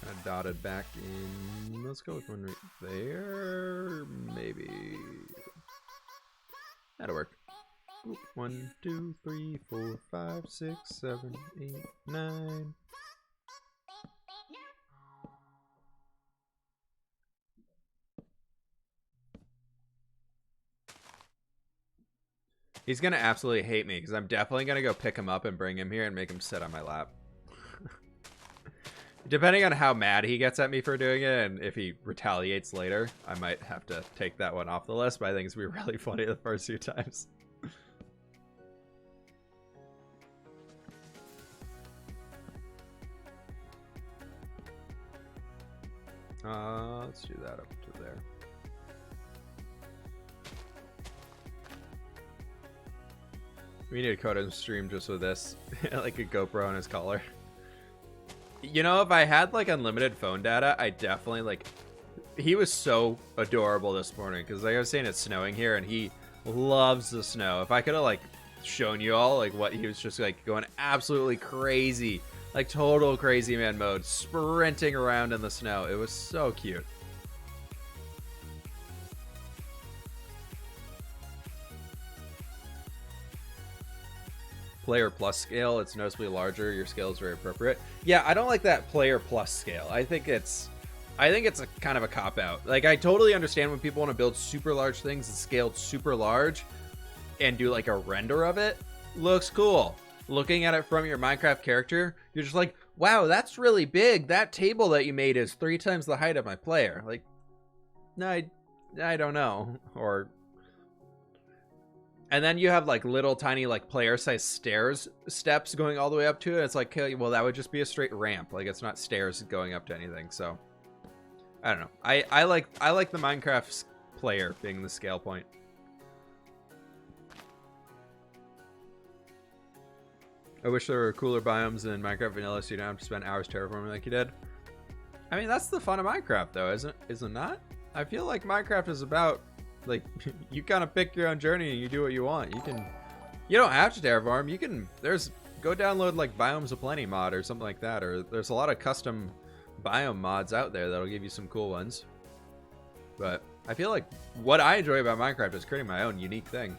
Kind of dotted back in. Let's go with one right there. Maybe. That'll work. 1, 2, 3, 4, 5, 6, 7, 8, 9. He's gonna absolutely hate me because I'm definitely gonna go pick him up and bring him here and make him sit on my lap. Depending on how mad he gets at me for doing it, and if he retaliates later, I might have to take that one off the list, but I think it's gonna be really funny the first few times. Let's do that up to there. We need a Coda stream just with this, like a GoPro on his collar. You know, if I had like unlimited phone data, I definitely like. He was so adorable this morning because, like I was saying, it's snowing here, and he loves the snow. If I could have like shown you all like what he was just like going absolutely crazy, like total crazy man mode, sprinting around in the snow. It was so cute. Player plus scale, it's noticeably larger. Your scale is very appropriate. Yeah, I don't like that player plus scale. I think it's a kind of a cop out. Like I totally understand when people want to build super large things and scaled super large and do like a render of it. Looks cool. Looking at it from your Minecraft character, you're just like, wow, that's really big. That table that you made is 3 times the height of my player. Like, no, I don't know. Or and then you have like little tiny like player size steps going all the way up to it. It's like, well, that would just be a straight ramp. Like it's not stairs going up to anything. So I don't know. I like the Minecraft player being the scale point. I wish there were cooler biomes in Minecraft Vanilla so you don't have to spend hours terraforming like you did. I mean, that's the fun of Minecraft, though, isn't it not? I feel like Minecraft is about, like, you kind of pick your own journey and you do what you want. You don't have to terraform. You can, go download, like, Biomes Aplenty mod or something like that. Or there's a lot of custom biome mods out there that'll give you some cool ones. But I feel like what I enjoy about Minecraft is creating my own unique thing.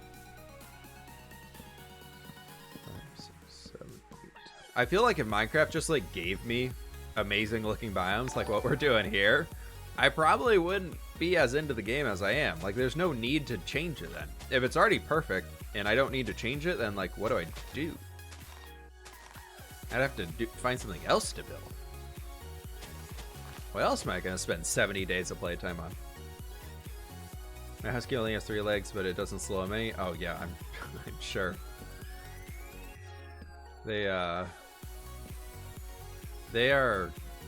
I feel like if Minecraft just like gave me amazing looking biomes like what we're doing here, I probably wouldn't be as into the game as I am. Like, there's no need to change it then. If it's already perfect and I don't need to change it, then like, what do I do? I'd have to find something else to build. What else am I going to spend 70 days of playtime on? My husky only has 3 legs, but it doesn't slow me. Oh yeah, I'm sure. They are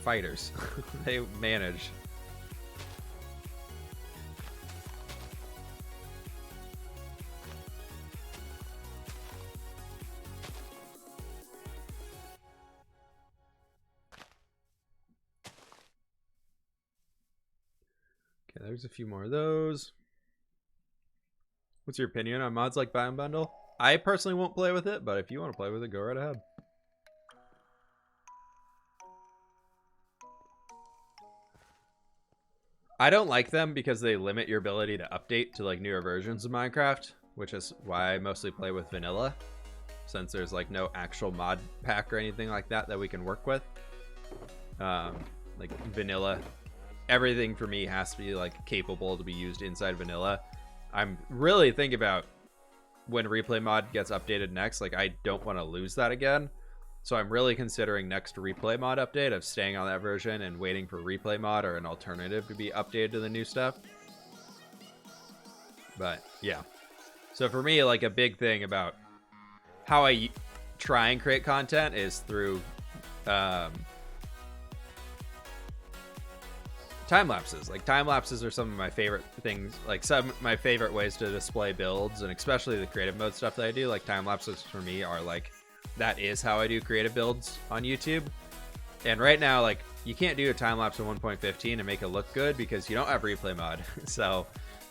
fighters. They manage. Okay, there's a few more of those. What's your opinion on mods like Biome Bundle? I personally won't play with it, but if you want to play with it, go right ahead. I don't like them because they limit your ability to update to like newer versions of Minecraft, which is why I mostly play with vanilla, since there's like no actual mod pack or anything like that that we can work with. Like vanilla, everything for me has to be like capable to be used inside vanilla. I'm really thinking about when replay mod gets updated next, like I don't want to lose that again. So I'm really considering next replay mod update of staying on that version and waiting for replay mod or an alternative to be updated to the new stuff. But yeah. So for me, like a big thing about how I try and create content is through time lapses. Like time lapses are some of my favorite things, like some of my favorite ways to display builds, and especially the creative mode stuff that I do. Like time lapses for me are like, that is how I do creative builds on YouTube. And right now, like, you can't do a time lapse in 1.15 and make it look good because you don't have replay mod. So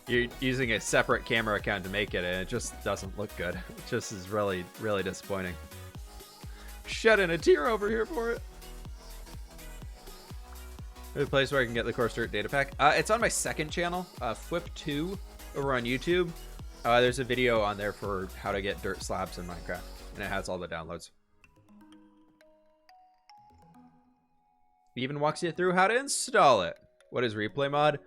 you're using a separate camera account to make it, and it just doesn't look good. It just is really, really disappointing. Shedding a tear over here for it. There's a place where I can get the Coarse Dirt data pack. It's on my second channel, Flip2, over on YouTube. There's a video on there for how to get dirt slabs in Minecraft, and it has all the downloads. It even walks you through how to install it. What is replay mod?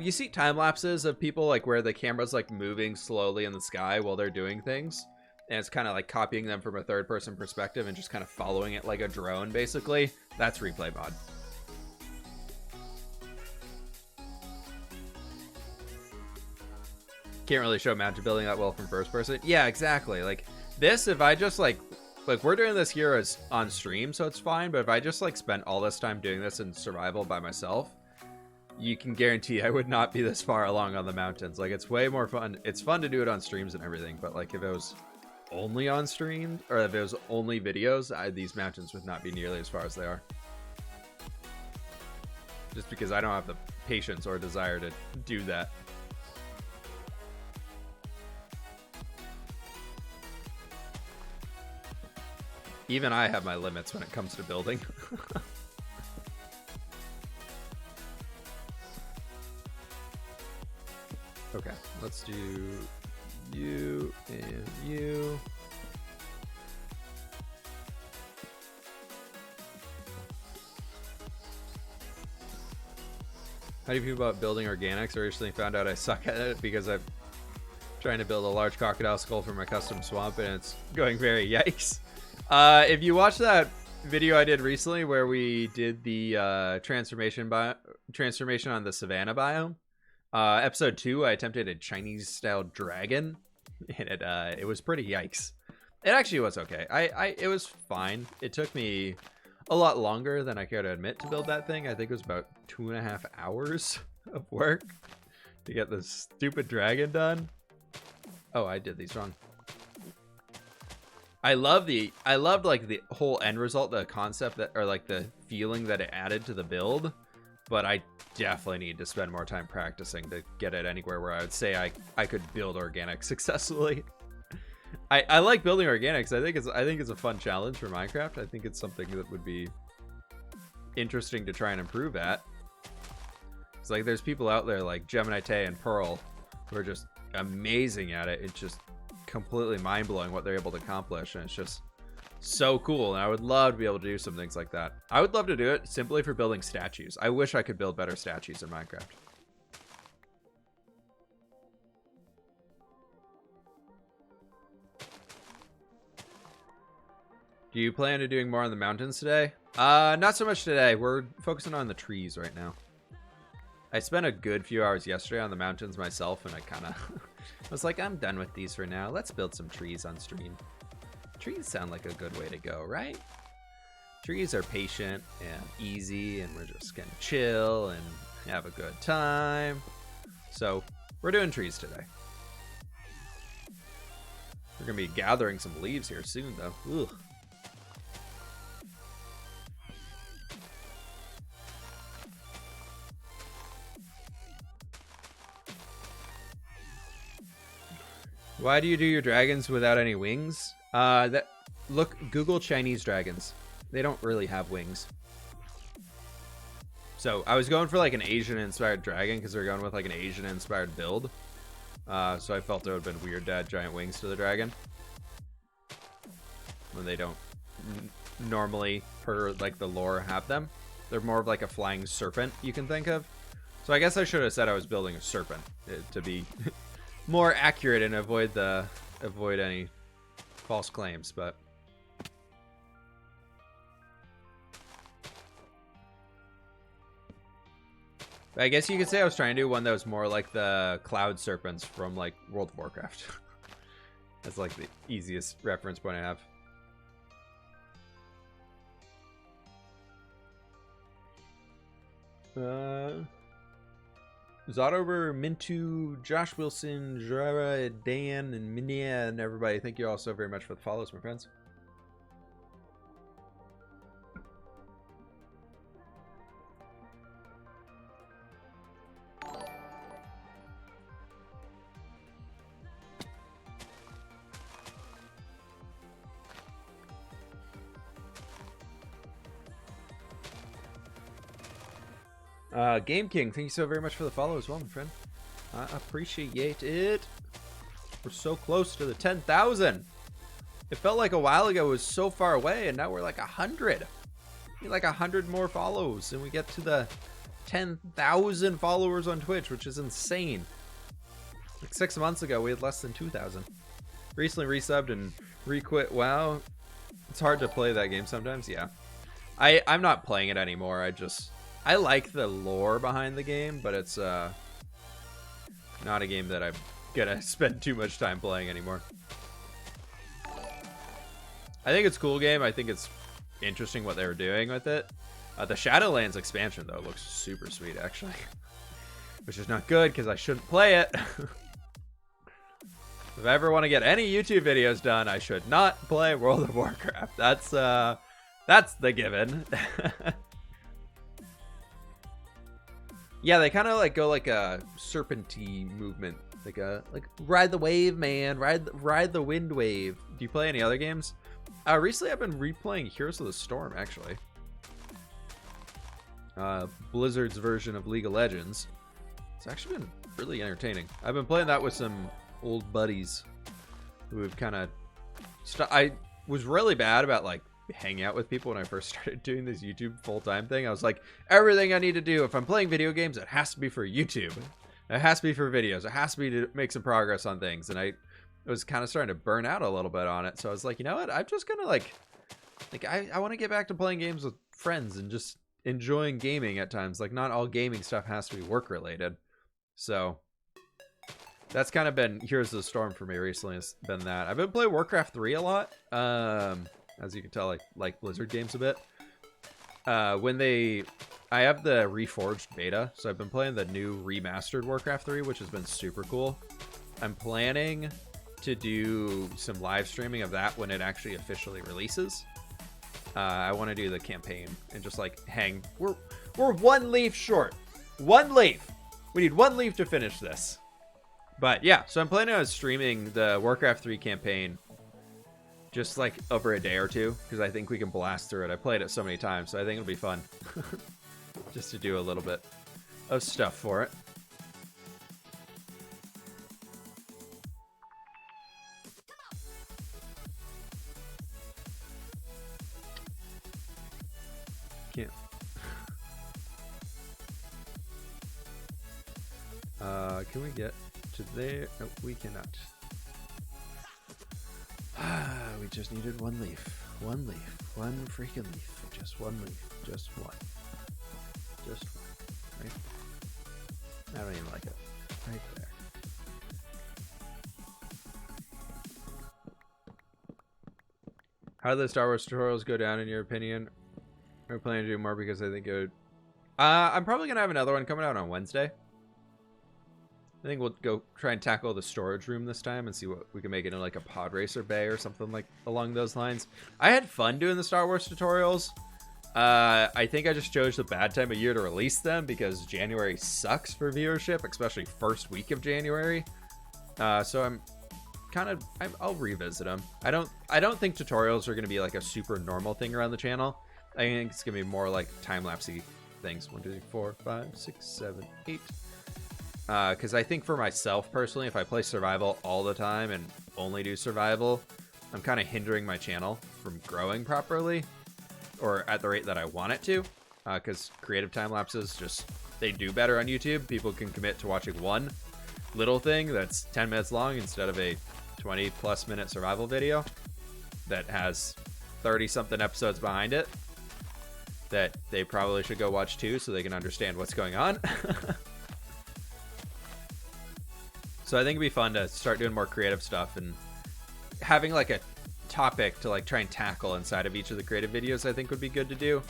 You see time lapses of people like where the camera's like moving slowly in the sky while they're doing things, and it's kind of like copying them from a third-person perspective and just kind of following it like a drone, basically. That's replay mod. Can't really show mountain building that well from first person. Yeah, exactly. Like this, if I just like we're doing this here as on stream, so it's fine. But if I just like spent all this time doing this in survival by myself, you can guarantee I would not be this far along on the mountains. Like it's way more fun. It's fun to do it on streams and everything. But like if it was only on stream or if it was only videos, these mountains would not be nearly as far as they are. Just because I don't have the patience or desire to do that. Even I have my limits when it comes to building. Okay, let's do you and you. How do you feel about building organics? I recently found out I suck at it because I'm trying to build a large crocodile skull for my custom swamp and it's going very yikes. If you watch that video I did recently where we did the transformation on the Savannah biome, episode 2, I attempted a Chinese-style dragon, and it was pretty yikes. It actually was okay. It was fine. It took me a lot longer than I care to admit to build that thing. I think it was about 2.5 hours of work to get this stupid dragon done. Oh, I did these wrong. I loved like the whole end result, the concept that, or like the feeling that it added to the build, but I definitely need to spend more time practicing to get it anywhere where I would say I could build organic successfully. I like building organics. I think it's a fun challenge for Minecraft. I think it's something that would be interesting to try and improve at. It's like there's people out there like Gemini Tay and Pearl who are just amazing at it. It's just completely mind-blowing what they're able to accomplish, and it's just so cool. And I would love to be able to do some things like that. I would love to do it simply for building statues. I wish I could build better statues in Minecraft. Do you plan on doing more on the mountains today? Not so much today. We're focusing on the trees right now. I spent a good few hours yesterday on the mountains myself, and I kind of was like, I'm done with these for now. Let's build some trees on stream. Trees sound like a good way to go, right? Trees are patient and easy, and we're just gonna chill and have a good time. So we're doing trees today. We're gonna be gathering some leaves here soon, though. Ugh. Why do you do your dragons without any wings? Look, Google Chinese dragons. They don't really have wings. So I was going for like an Asian-inspired dragon because they're going with like an Asian-inspired build. So I felt it would have been weird to add giant wings to the dragon when they don't normally, per like the lore, have them. They're more of like a flying serpent you can think of. So I guess I should have said I was building a serpent to be more accurate and avoid any false claims, but I guess you could say I was trying to do one that was more like the cloud serpents from like World of Warcraft. That's like the easiest reference point I have. Zotober, Mintu, Josh Wilson, Jara, Dan, and Minia, and everybody. Thank you all so very much for the follows, my friends. Game King, thank you so very much for the follow as well, my friend. I appreciate it. We're so close to the 10,000. It felt like a while ago it was so far away, and now we're like 100. We need like 100 more follows, and we get to the 10,000 followers on Twitch, which is insane. Like 6 months ago, we had less than 2,000. Recently resubbed and re-quit WoW. It's hard to play that game sometimes, yeah. I'm not playing it anymore. I like the lore behind the game, but it's not a game that I'm gonna spend too much time playing anymore. I think it's a cool game. I think it's interesting what they were doing with it. The Shadowlands expansion, though, looks super sweet, actually. Which is not good, because I shouldn't play it. If I ever want to get any YouTube videos done, I should not play World of Warcraft. That's the given. Yeah, they kind of like go like a serpentine movement, like ride the wave, man, ride the wind wave. Do you play any other games? Recently, I've been replaying Heroes of the Storm, actually. Blizzard's version of League of Legends. It's actually been really entertaining. I've been playing that with some old buddies who have kind of. I was really bad about like hanging out with people when I first started doing this YouTube full-time thing. I was like, everything I need to do if I'm playing video games, it has to be for YouTube. It has to be for videos. It has to be to make some progress on things. And I was kind of starting to burn out a little bit on it. So I was like, you know what? I'm just gonna like I want to get back to playing games with friends and just enjoying gaming at times. Like, not all gaming stuff has to be work related. So that's kind of been Heroes of the Storm for me recently. Has been that. I've been playing Warcraft 3 a lot. As you can tell, I like Blizzard games a bit. When they I have the reforged beta, so I've been playing the new remastered Warcraft 3, which has been super cool. I'm planning to do some live streaming of that when it actually officially releases. I want to do the campaign and just like hang. We're one leaf short. One leaf. We need one leaf to finish this. But yeah, so I'm planning on streaming the Warcraft 3 campaign just like over a day or two, because I think we can blast through it. I played it so many times, so I think it'll be fun just to do a little bit of stuff for it. Can't. Can we get to there? No, we cannot. We just needed one leaf. One leaf. One freaking leaf. Just one leaf. Just one. Just one. Right? I don't even like it. Right there. How do the Star Wars tutorials go down in your opinion? We're planning to do more because I think it would... I'm probably going to have another one coming out on Wednesday. I think we'll go try and tackle the storage room this time and see what we can make it in like a pod racer bay or something like along those lines. I had fun doing the Star Wars tutorials. I think I just chose the bad time of year to release them because January sucks for viewership, especially first week of January. So I'll revisit them. I don't think tutorials are going to be like a super normal thing around the channel. I think it's going to be more like time-lapsey things. 1, 2, 3, 4, 5, 6, 7, 8. Because I think for myself personally, if I play survival all the time and only do survival, I'm kind of hindering my channel from growing properly or at the rate that I want it to. Because creative time lapses they do better on YouTube. People can commit to watching one little thing that's 10 minutes long instead of a 20 plus minute survival video that has 30 something episodes behind it that they probably should go watch too so they can understand what's going on. So I think it'd be fun to start doing more creative stuff and having like a topic to like try and tackle inside of each of the creative videos. I think would be good to do.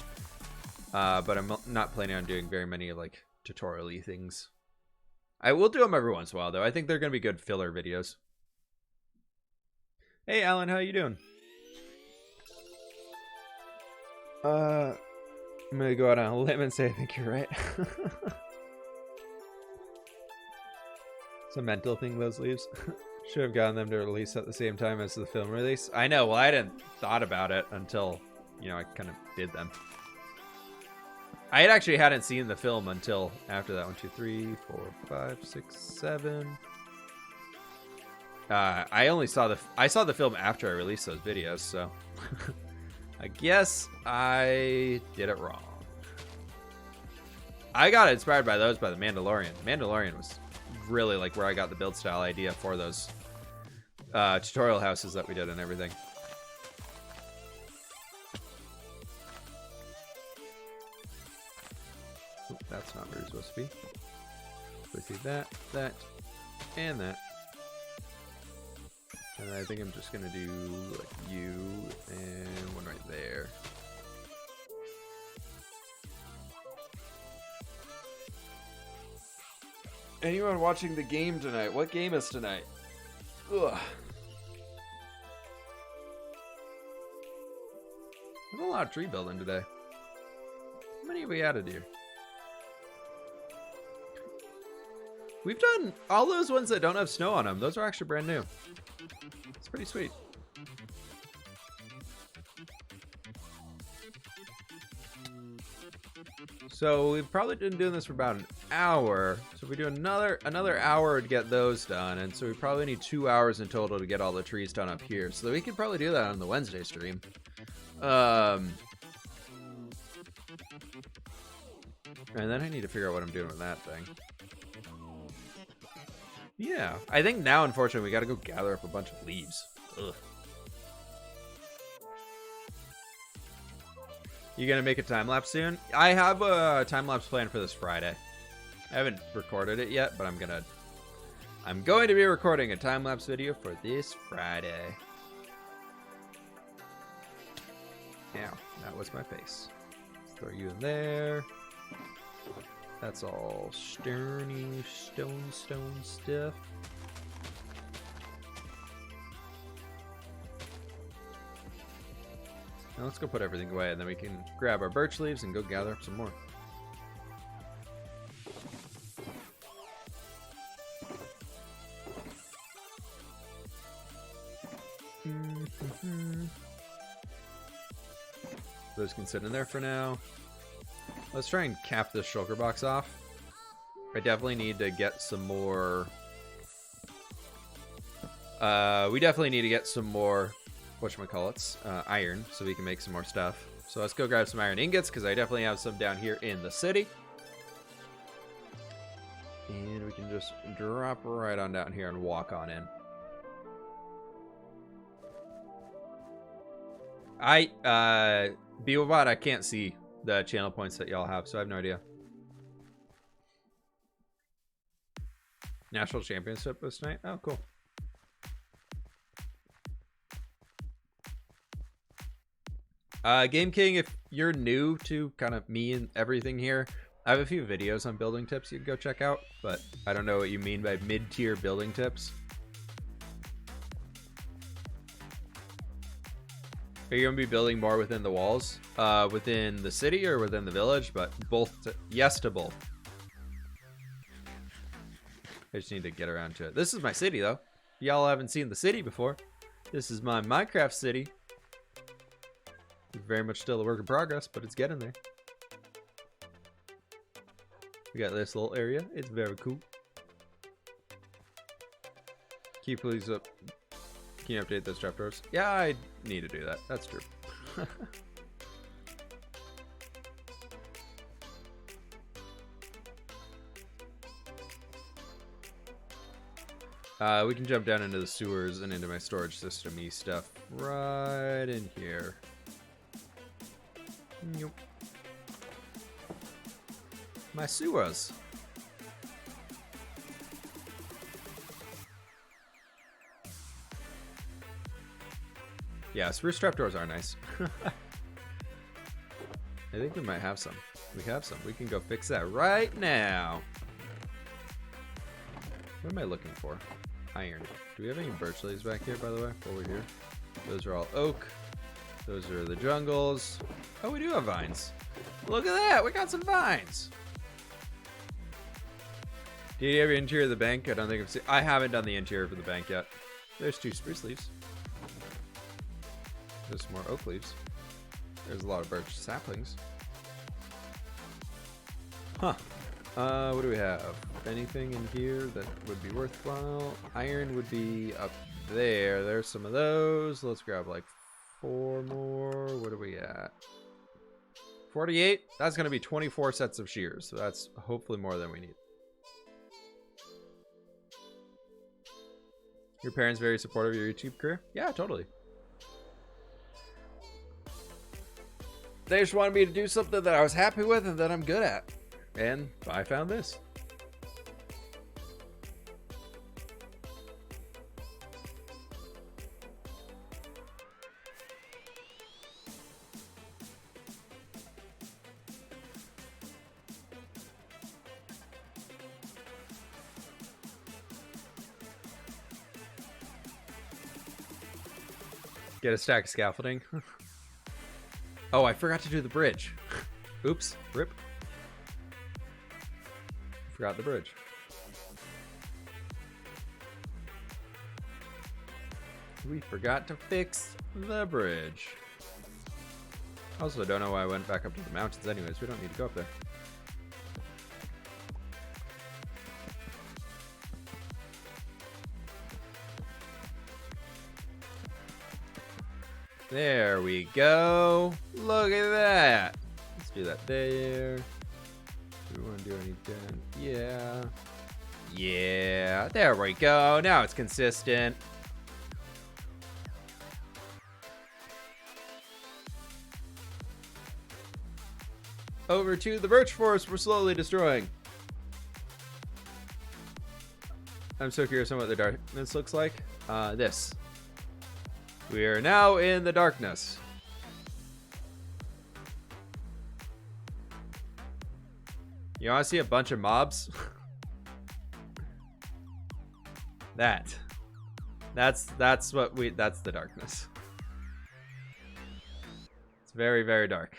But I'm not planning on doing very many like tutorial-y things. I will do them every once in a while though. I think they're going to be good filler videos. Hey Alan, how you doing? I'm going to go out on a limb and say I think you're right. It's a mental thing, those leaves. Should have gotten them to release at the same time as the film release. I know, well, I didn't thought about it until, I kind of did them. I hadn't seen the film until after that. 1, 2, 3, 4, 5, 6, 7. I saw the film after I released those videos, so I guess I did it wrong. I got inspired by those by the Mandalorian. Mandalorian was really like where I got the build style idea for those tutorial houses that we did and everything. Oh, that's not where it's supposed to be. Let's see that, and that. And I think I'm just gonna do like you and one right there. Anyone watching the game tonight? What game is tonight? Ugh. There's a lot of tree building today. How many have we added here? We've done all those ones that don't have snow on them. Those are actually brand new. It's pretty sweet. So we've probably been doing this for about an hour. So if we do another hour to get those done, and so we probably need 2 hours in total to get all the trees done up here. So we could probably do that on the Wednesday stream. And then I need to figure out what I'm doing with that thing. Yeah, I think now, unfortunately, we got to go gather up a bunch of leaves. Ugh. You gonna make a time-lapse soon? I have a time-lapse plan for this Friday. I haven't recorded it yet, but I'm going to be recording a time-lapse video for this Friday. Now, that was my face. Throw you in there. That's all stony stone stuff. Now let's go put everything away, and then we can grab our birch leaves and go gather up some more. Those can sit in there for now. Let's try and cap this shulker box off. I definitely need to get some more... we definitely need to get some more, whatchamacallits, iron, so we can make some more stuff. So let's go grab some iron ingots, because I definitely have some down here in the city. And we can just drop right on down here and walk on in. Beaverbot, I can't see the channel points that y'all have, so I have no idea. National Championship this night? Oh, cool. Game King, if you're new to kind of me and everything here, I have a few videos on building tips you can go check out, but I don't know what you mean by mid-tier building tips. Are you going to be building more within the walls? Within the city or within the village? But both. Yes to both. I just need to get around to it. This is my city, though. Y'all haven't seen the city before. This is my Minecraft city. It's very much still a work in progress, but it's getting there. We got this little area. It's very cool. Can you please up? Can you update those trapdoors? Yeah, I need to do that. That's true. We can jump down into the sewers and into my storage system-y stuff right in here. Nope. My sewers. Yeah, spruce trapdoors are nice. I think we might have some. We have some. We can go fix that right now. What am I looking for? Iron. Do we have any birch leaves back here, by the way, while we're here? Those are all oak. Those are the jungles. Oh, we do have vines. Look at that. We got some vines. Did you ever interior of the bank? I don't think I've seen. I haven't done the interior for the bank yet. There's 2 spruce leaves. There's some more oak leaves. There's a lot of birch saplings. Huh. What do we have? Anything in here that would be worthwhile? Iron would be up there. There's some of those. Let's grab like 4 more. What are we at? 48? That's going to be 24 sets of shears. So that's hopefully more than we need. Your parents very supportive of your YouTube career? Yeah, totally. They just wanted me to do something that I was happy with and that I'm good at. And I found this. Get a stack of scaffolding. Oh, I forgot to do the bridge. Oops, rip. Forgot the bridge. We forgot to fix the bridge. Also, don't know why I went back up to the mountains anyways. We don't need to go up there. There we go. Look at that. Let's do that there. Do we want to do anything? Yeah. Yeah. There we go. Now it's consistent. Over to the birch forest we're slowly destroying. I'm so curious on what the darkness looks like. This. We are now in the darkness. You want to see a bunch of mobs? That's the darkness. It's very, very dark.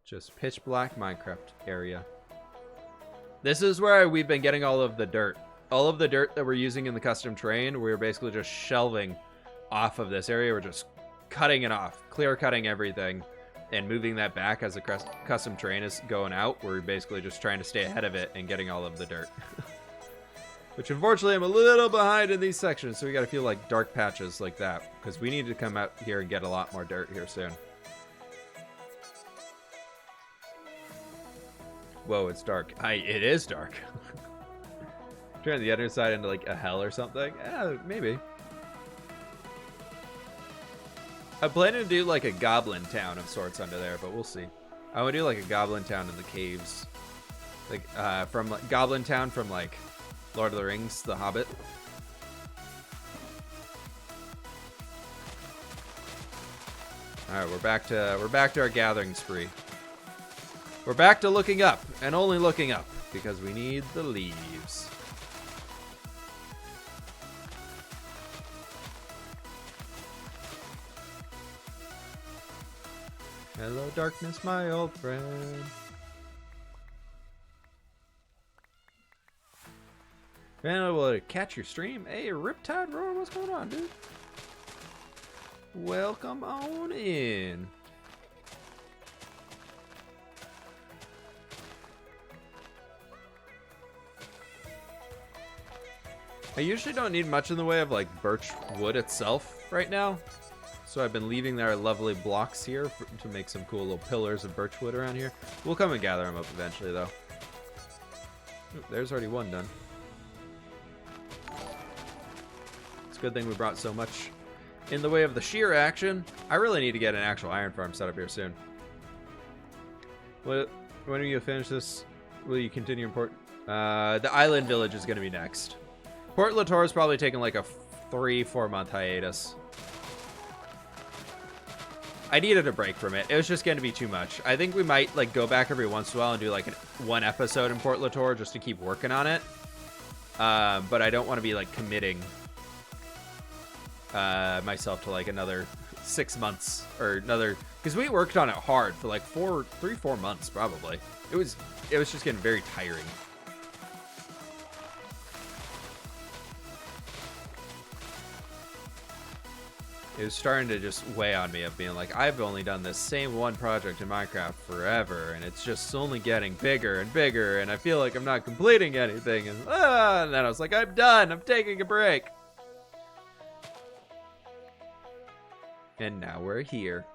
Just pitch black Minecraft area. This is where we've been getting all of the dirt. All of the dirt that we're using in the custom terrain, we're basically just shelving off of this area. We're just cutting it off, clear cutting everything, and moving that back as the custom terrain is going out. We're basically just trying to stay ahead of it and getting all of the dirt. Which unfortunately I'm a little behind in these sections, so we gotta feel like dark patches like that, because we need to come out here and get a lot more dirt here soon. Whoa, it's dark. It is dark. Turn the other side into like a hell or something? Yeah, maybe. I'm planning to do like a goblin town of sorts under there, but we'll see. I want to do like a goblin town in the caves. Like, from like, Goblin Town from like Lord of the Rings, The Hobbit. Alright, we're back to our gathering spree. We're back to looking up, and only looking up, because we need the leaves. Hello, darkness, my old friend. Man, able to catch your stream. Hey, Riptide Roar, what's going on, dude? Welcome on in. I usually don't need much in the way of like birch wood itself right now. So I've been leaving their lovely blocks here to make some cool little pillars of birch wood around here. We'll come and gather them up eventually though. Oop, there's already one done. It's a good thing we brought so much in the way of the shear action. I really need to get an actual iron farm set up here soon. When are you finish this? Will you continue in Port? The island village is going to be next. Port Latour is probably taking like a 3-4 month hiatus. I needed a break from it. It was just going to be too much. I think we might like go back every once in a while and do like one episode in Port Latour just to keep working on it. But I don't want to be like committing myself to like another 6 months or another, because we worked on it hard for like 3-4 months probably. It was just getting very tiring. It was starting to just weigh on me of being like, I've only done this same one project in Minecraft forever, and it's just only getting bigger and bigger, and I feel like I'm not completing anything, and then I was like, I'm done, I'm taking a break. And now we're here.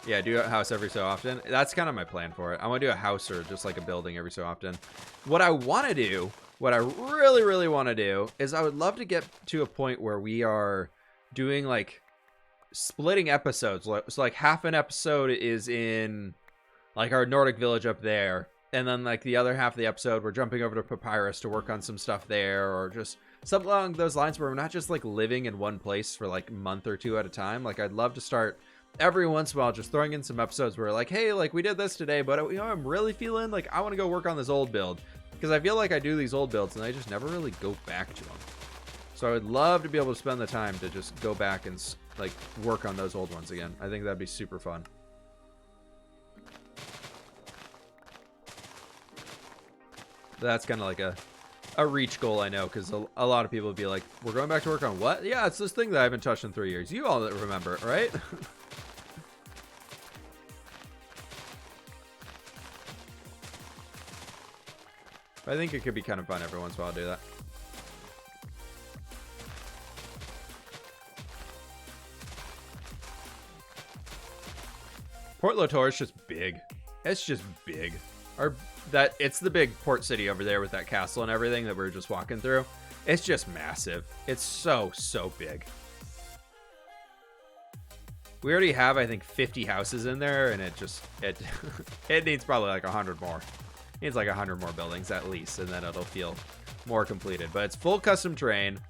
Yeah, do a house every so often. That's kind of my plan for it. I want to do a house or just like a building every so often. What I want to do, what I really, really want to do is I would love to get to a point where we are doing like splitting episodes. So like half an episode is in like our Nordic village up there. And then like the other half of the episode, we're jumping over to Papyrus to work on some stuff there, or just something along those lines where we're not just like living in one place for like a month or two at a time. Like I'd love to start every once in a while just throwing in some episodes where like, hey, like we did this today, but you know, I'm really feeling like I want to go work on this old build. Because I feel like I do these old builds and I just never really go back to them. So I would love to be able to spend the time to just go back and like work on those old ones again. I think that'd be super fun. That's kind of like a reach goal, I know, because a lot of people would be like, we're going back to work on what? Yeah, it's this thing that I haven't touched in 3 years. You all remember it, right? I think it could be kind of fun every once in a while to do that. Port Latour is just big. It's just big. It's the big port city over there with that castle and everything that we're just walking through. It's just massive. It's so big. We already have, I think, 50 houses in there, and it needs probably like 100 more. It needs like 100 more buildings at least, and then it'll feel more completed. But it's full custom terrain,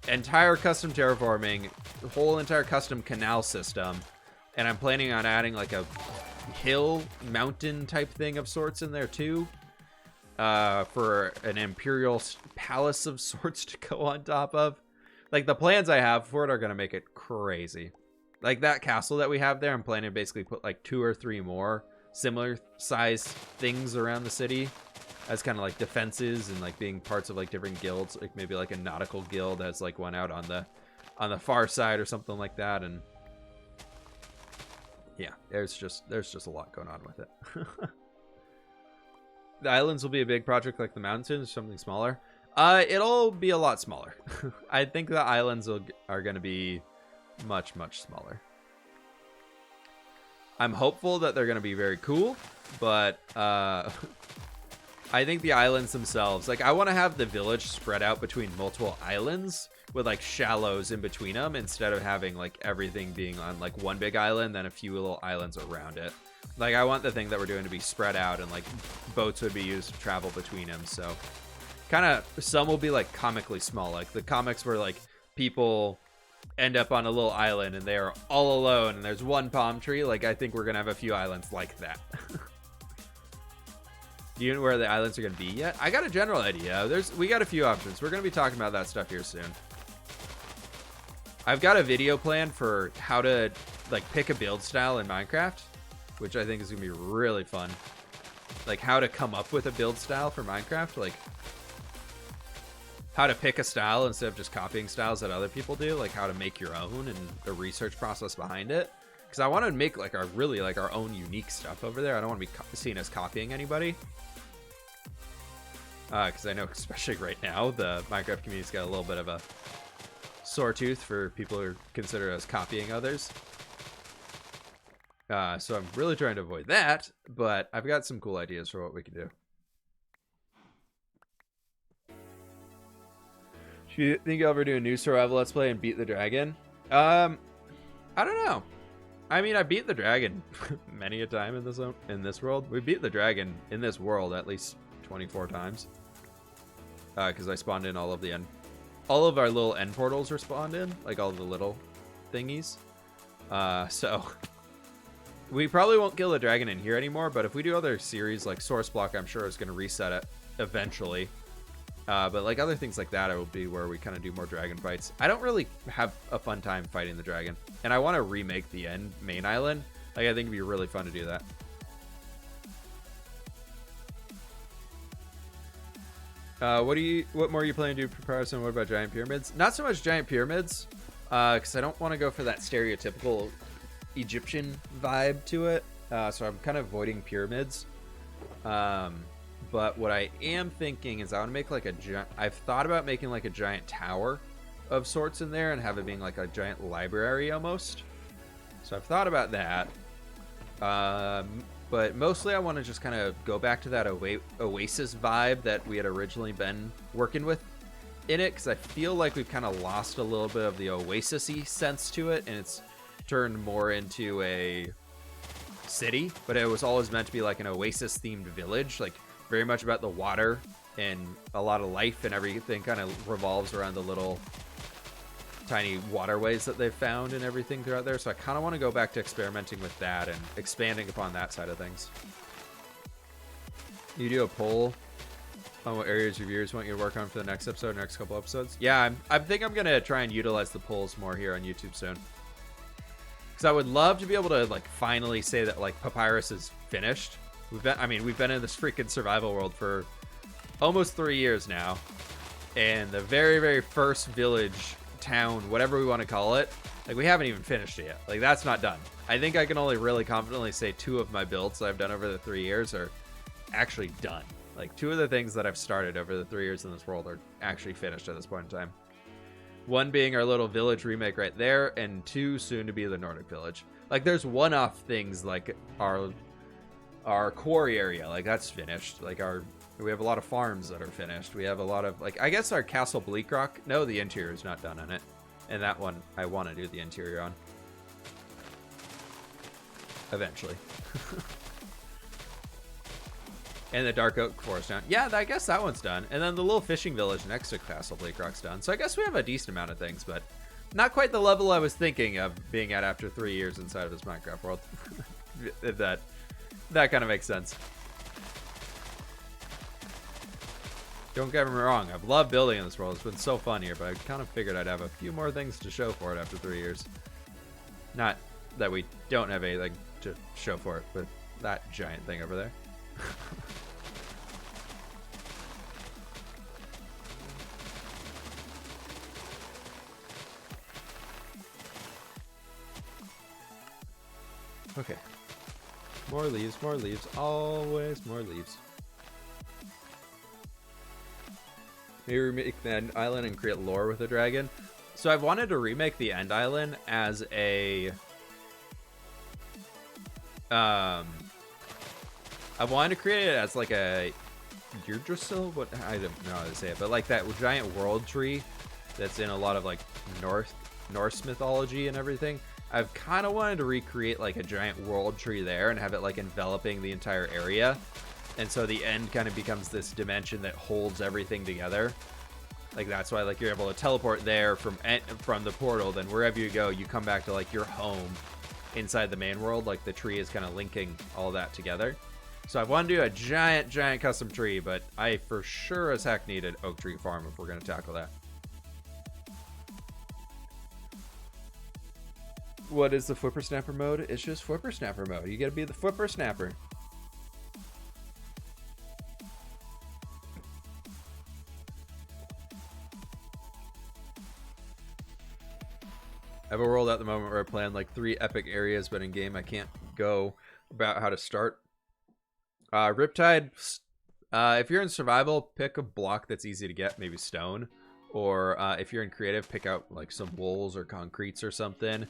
entire custom terraforming, whole entire custom canal system, And I'm planning on adding like a hill mountain type thing of sorts in there too, for an imperial palace of sorts to go on top of. Like, the plans I have for it are going to make it crazy. Like, that castle that we have there, I'm planning to basically put like 2 or 3 more similar size things around the city as kind of like defenses and like being parts of like different guilds, like maybe like a nautical guild has like one out on the far side or something like that. And yeah, there's just a lot going on with it. The islands will be a big project like the mountains, something smaller. It'll be a lot smaller. I think the islands are going to be much smaller. I'm hopeful that they're going to be very cool, but I think the islands themselves, like, I want to have the village spread out between multiple islands with like shallows in between them, instead of having like everything being on like one big island, then a few little islands around it. Like, I want the thing that we're doing to be spread out, and like boats would be used to travel between them. So kind of, some will be like comically small, like the comics where like people end up on a little island and they're all alone and there's one palm tree. Like, I think we're gonna have a few islands like that. Do you know where the islands are gonna be yet? I got a general idea. We got a few options. We're gonna be talking about that stuff here soon. I've got a video plan for how to like pick a build style in Minecraft, which I think is gonna be really fun. Like, how to come up with a build style for Minecraft, like how to pick a style instead of just copying styles that other people do, like how to make your own and the research process behind it. Because I want to make like our own unique stuff over there. I don't want to be seen as copying anybody. Because I know, especially right now, the Minecraft community's got a little bit of a sore tooth for people who consider us copying others. So I'm really trying to avoid that, but I've got some cool ideas for what we can do. Do you think you'll ever do a new survival let's play and beat the dragon? I don't know. I mean, I beat the dragon many a time in this world. We beat the dragon in this world at least 24 times. Because I spawned in all of our little end portals were spawned in, like all the little thingies. So we probably won't kill the dragon in here anymore, but if we do other series like Source Block, I'm sure it's going to reset it eventually. But like other things like that, it will be where we kind of do more dragon fights. I don't really have a fun time fighting the dragon, and I want to remake the main island. Like, I think it'd be really fun to do that. What more are you planning to do for comparison? What about giant pyramids? Not so much giant pyramids, because I don't want to go for that stereotypical Egyptian vibe to it. So I'm kind of avoiding pyramids. But what I am thinking is I want to make like I've thought about making like a giant tower of sorts in there and have it being like a giant library almost. So I've thought about that. But mostly I want to just kind of go back to that Oasis vibe that we had originally been working with in it, because I feel like we've kind of lost a little bit of the Oasis-y sense to it, and it's turned more into a city, but it was always meant to be like an Oasis-themed village, like very much about the water, and a lot of life and everything kind of revolves around the little tiny waterways that they've found and everything throughout there. So I kind of want to go back to experimenting with that and expanding upon that side of things. You do a poll on what areas your viewers want you to work on for the next episode, next couple episodes? Yeah, I think I'm going to try and utilize the polls more here on YouTube soon. Because I would love to be able to like finally say that like Papyrus is finished. We've been in this freaking survival world for almost 3 years now, and the very, very first village, town, whatever we want to call it, like, we haven't even finished it yet. Like, that's not done. I think I can only really confidently say 2 of my builds that I've done over the 3 years are actually done. Like, 2 of the things that I've started over the 3 years in this world are actually finished at this point in time. 1 being our little village remake right there, and 2 soon to be the Nordic village. Like, there's one-off things like our quarry area, like, that's finished. Like, we have a lot of farms that are finished. We have a lot of, like, I guess our Castle Bleak Rock, no, the interior is not done on it. And that one, I want to do the interior on. Eventually. And the Dark Oak Forest down. Yeah, I guess that one's done. And then the little fishing village next to Castle Bleak Rock's done. So I guess we have a decent amount of things, but Not quite the level I was thinking of being at after 3 years inside of this Minecraft world. If that kind of makes sense. Don't get me wrong, I've loved building in this world. It's been so fun here, but I kind of figured I'd have a few more things to show for it after 3 years. Not that we don't have anything to show for it, but that giant thing over there. Okay. More leaves, always more leaves. Maybe remake the End Island and create lore with a dragon. So I've wanted to remake the End Island as a... I wanted to create it as like a... Yggdrasil? What? I don't know how to say it, but like that giant world tree that's in a lot of like Norse mythology and everything. I've kind of wanted to recreate like a giant world tree there and have it like enveloping the entire area. And so the end kind of becomes this dimension that holds everything together. Like that's why like you're able to teleport there from the portal. Then wherever you go, you come back to like your home inside the main world. Like the tree is kind of linking all that together. So I want to do a giant custom tree, but I for sure as heck need an oak tree farm if we're going to tackle that. What is the Whippersnapper mode? It's just Whippersnapper mode. You got to be the Whippersnapper. I have a world at the moment where I plan like 3 epic areas, but in game I can't go about how to start. Riptide, if you're in survival, pick a block that's easy to get, maybe stone. Or if you're in creative, pick out like some walls or concretes or something.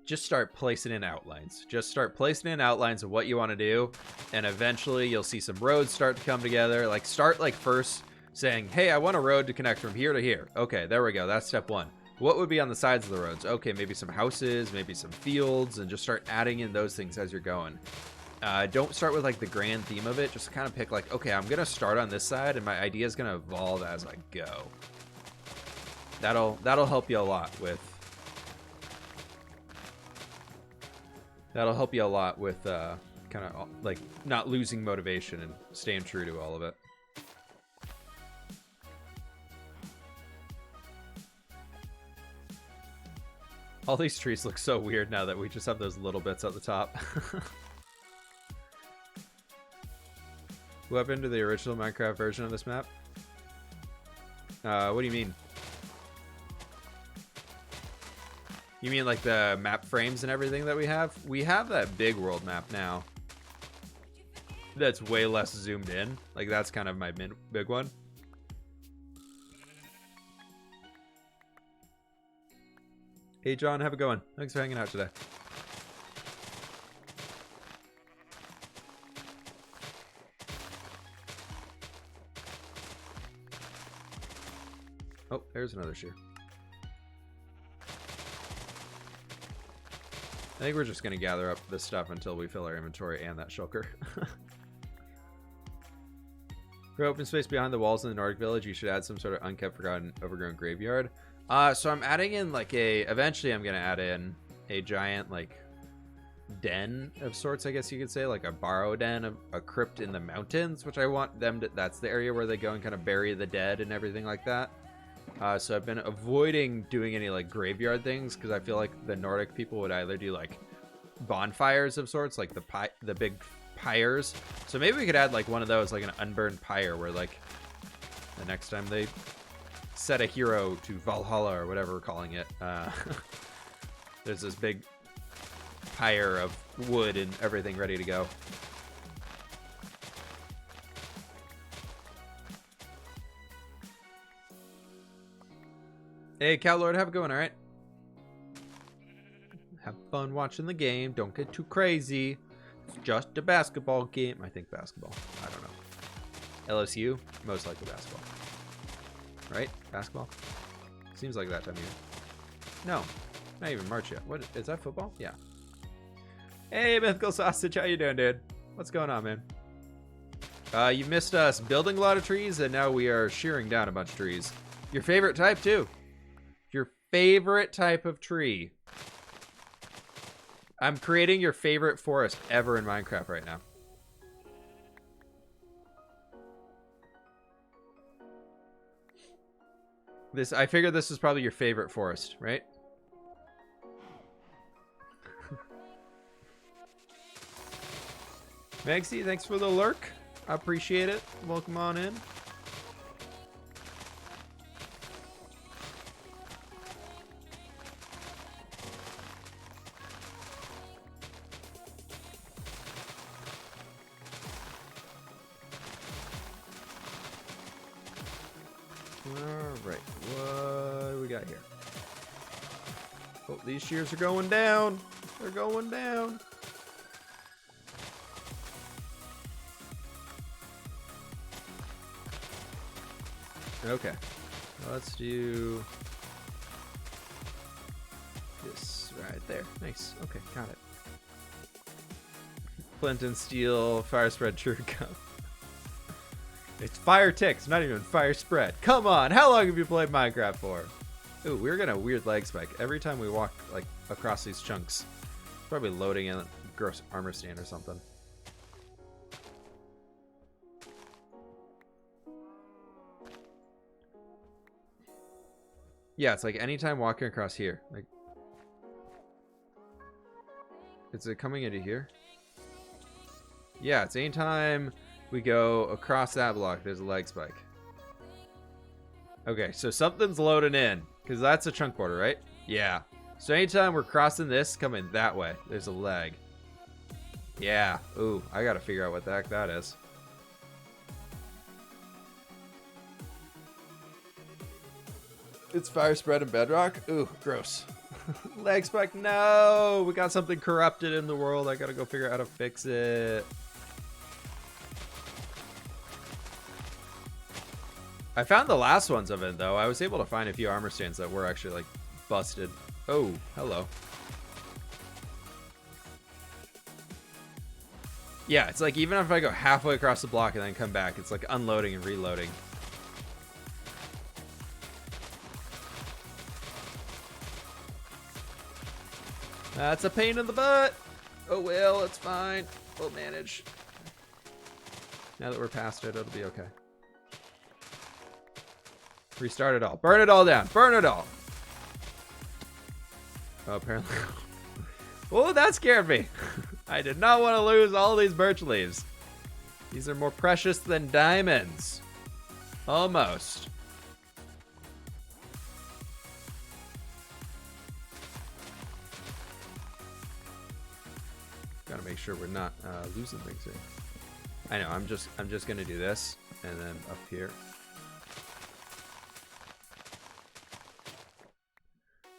Just start placing in outlines. Just start placing in outlines of what you want to do. And eventually you'll see some roads start to come together. Like start like first saying, hey, I want a road to connect from here to here. Okay, there we go. That's step 1. What would be on the sides of the roads? Okay, maybe some houses, maybe some fields, and just start adding in those things as you're going. Don't start with like the grand theme of it. Just kind of pick like, okay, I'm going to start on this side and my idea is going to evolve as I go. That'll help you a lot with kind of like not losing motivation and staying true to all of it. All these trees look so weird now that we just have those little bits at the top. What happened to the original Minecraft version of this map? What do you mean? You mean like the map frames and everything that we have? We have that big world map now. That's way less zoomed in. Like that's kind of my big one. Hey John, how's it going? Thanks for hanging out today. Oh, there's another shear. I think we're just going to gather up this stuff until we fill our inventory and that shulker. For open space behind the walls in the Nordic village, you should add some sort of unkept, forgotten, overgrown graveyard. So I'm adding in like eventually I'm going to add in a giant like den of sorts, I guess you could say, like a borrow den, a crypt in the mountains, which I want them to, that's the area where they go and kind of bury the dead and everything like that. So I've been avoiding doing any like graveyard things because I feel like the Nordic people would either do like bonfires of sorts, like the big pyres. So maybe we could add like one of those, like an unburned pyre, where like the next time they set a hero to Valhalla or whatever we're calling it, there's this big pyre of wood and everything ready to go. Hey, Cow Lord, have it going, all right? Have fun watching the game. Don't get too crazy. It's just a basketball game. I think basketball. I don't know. LSU? Most likely basketball. Right? Basketball? Seems like that time of year. No. Not even March yet. What? Is that football? Yeah. Hey, Mythical Sausage. How you doing, dude? What's going on, man? You missed us building a lot of trees, and now we are shearing down a bunch of trees. Your favorite type, too. Your favorite type of tree. I'm creating your favorite forest ever in Minecraft right now. I figured this is probably your favorite forest, right? Maxie, thanks for the lurk. I appreciate it. Welcome on in. Alright, what do we got here? Oh, these shears are going down. They're going down. Okay, let's do this right there. Nice. Okay, got it. Flint and steel, fire spread, true cup. It's fire tick. It's not even fire spread. Come on, how long have you played Minecraft for? Ooh, we're getting a weird lag spike every time we walk like across these chunks. It's probably loading in a gross armor stand or something. Yeah, it's like anytime walking across here. Like, is it coming into here? Yeah, it's anytime we go across that block, there's a lag spike. Okay, so something's loading in, because that's a chunk border, right? Yeah. So anytime we're crossing this, coming that way, there's a lag. Yeah. Ooh, I gotta figure out what the heck that is. It's fire spread and bedrock. Ooh, gross. Lag spike, no! We got something corrupted in the world. I gotta go figure out how to fix it. I found the last ones of it, though. I was able to find a few armor stands that were actually, like, busted. Oh, hello. Yeah, it's like even if I go halfway across the block and then come back, it's like unloading and reloading. That's a pain in the butt. Oh, well, it's fine. We'll manage. Now that we're past it, it'll be okay. Restart it all. Burn it all down. Burn it all. Oh, apparently. Oh, that scared me. I did not want to lose all these birch leaves. These are more precious than diamonds. Almost. Gotta make sure we're not losing things here. I know. I'm just gonna do this, and then up here.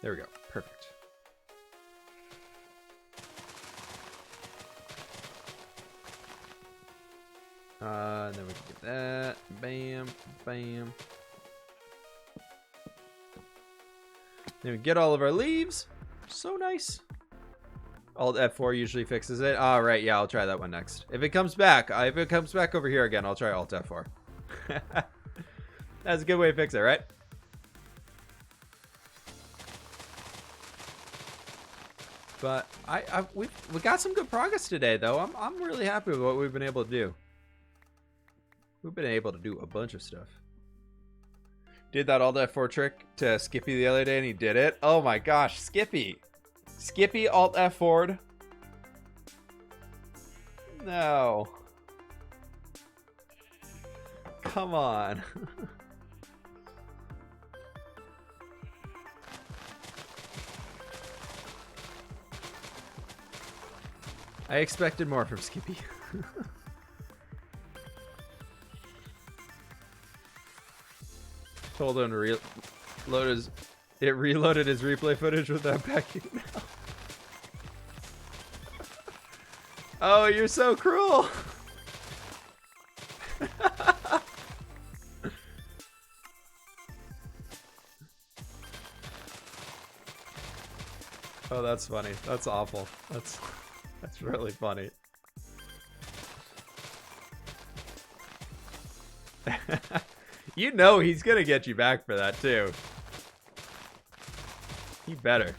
There we go. Perfect. And then we can get that. Bam, bam. Then we get all of our leaves. So nice. Alt F4 usually fixes it. All right, yeah, I'll try that one next. If it comes back over here again, I'll try Alt F4. That's a good way to fix it, right? But we got some good progress today, though. I'm really happy with what we've been able to do. We've been able to do a bunch of stuff. Did that Alt F4 trick to Skippy the other day, and he did it. Oh my gosh, Skippy! Skippy Alt F4'd. No. Come on. I expected more from Skippy. Told him to reloaded his replay footage with that backing now. Oh, you're so cruel. Oh, that's funny. That's awful. That's really funny. You know he's gonna get you back for that too. better.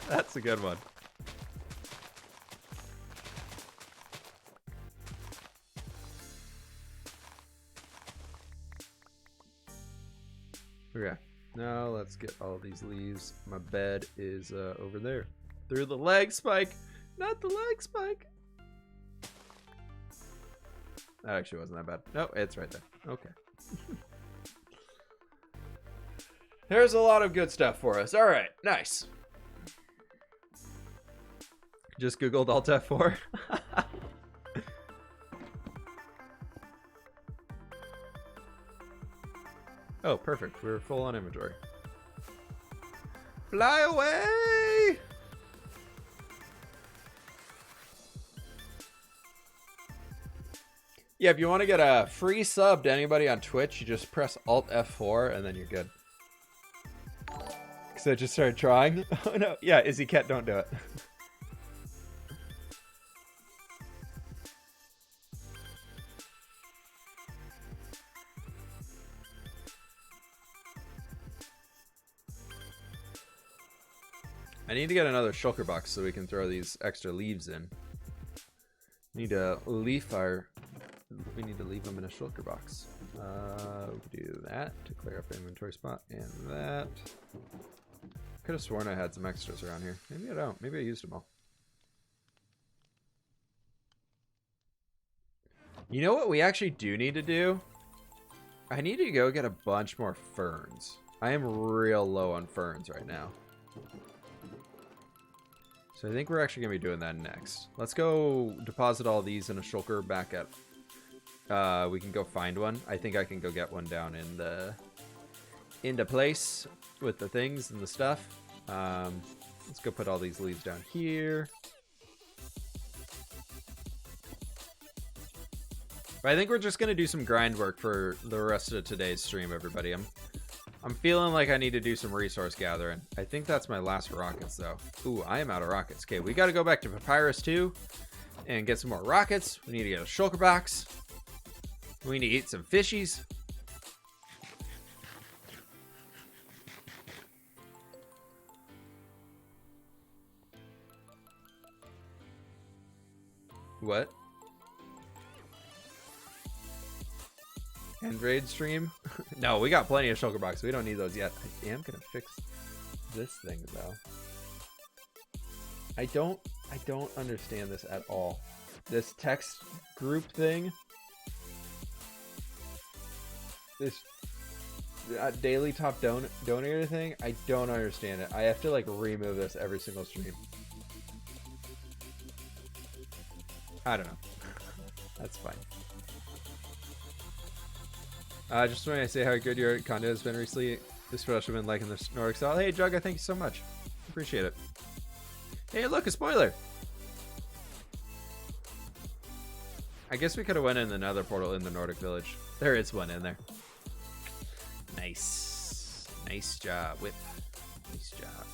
That's a good one. Okay, now let's get all these leaves. My bed is over there. Through the leg spike, not the leg spike. That actually wasn't that bad. No, it's right there. Okay. There's a lot of good stuff for us. All right, nice. Just Googled Alt F4. Oh, perfect. We're full on inventory. Fly away! Yeah, if you want to get a free sub to anybody on Twitch, you just press Alt F4 and then you're good. Because I just started trying. Oh no. Yeah, Izzy Cat, don't do it. I need to get another shulker box so we can throw these extra leaves in. We need to leave them in a shulker box. We can do that to clear up inventory spot, and that. Could have sworn I had some extras around here. Maybe I don't. Maybe I used them all. You know what we actually do need to do? I need to go get a bunch more ferns. I am real low on ferns right now. So I think we're actually going to be doing that next. Let's go deposit all these in a shulker back at... we can go find one. I think I can go get one down in the... into place with the things and the stuff. Let's go put all these leaves down here. But I think we're just going to do some grind work for the rest of today's stream, everybody. I'm feeling like I need to do some resource gathering. I think that's my last rockets, though. Ooh, I am out of rockets. Okay, we got to go back to Papyrus 2 and get some more rockets. We need to get a shulker box. We need to eat some fishies. What? End raid stream? No, we got plenty of shulker boxes. We don't need those yet. I am gonna fix this thing though. I don't understand this at all. This text group thing. This daily top donator thing. I don't understand it. I have to like remove this every single stream. I don't know. That's fine. Just want to say how good your content has been recently, especially been liking the Nordic style. Hey, Jugga, thank you so much. Appreciate it. Hey, look, a spoiler. I guess we could have went in another portal in the Nordic village. There is one in there. Nice. Nice job, Whip. Nice job.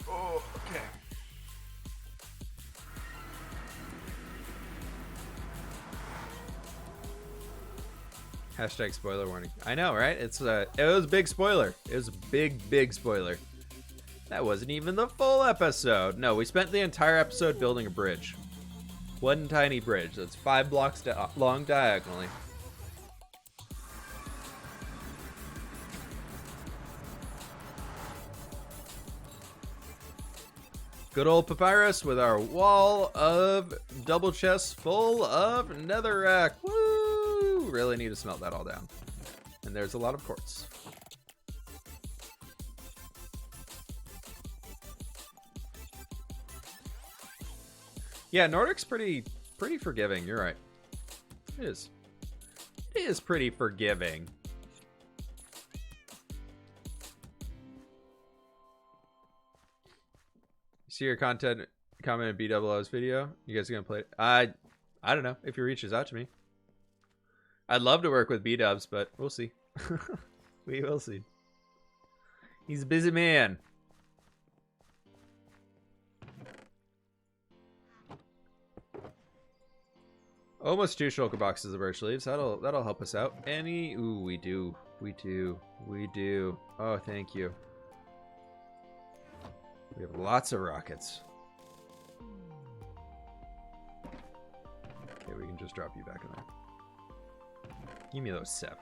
Oh, okay. Hashtag spoiler warning. I know, right? It was a big spoiler. It was a big spoiler. That wasn't even the full episode. No, we spent the entire episode building a bridge. One tiny bridge that's 5 blocks long diagonally. Good old Papyrus with our wall of double chests full of netherrack. Woo! Really need to smelt that all down. And there's a lot of quartz. Yeah, Nordic's pretty forgiving. You're right. It is. It is pretty forgiving. See your content comment in BWO's video. You guys are gonna play it? I don't know if he reaches out to me. I'd love to work with B-dubs, but we'll see. We will see. He's a busy man. Almost 2 shulker boxes of birch leaves. That'll help us out. Ooh, we do. Oh, thank you. We have lots of rockets. Okay, we can just drop you back in there. Give me those 7.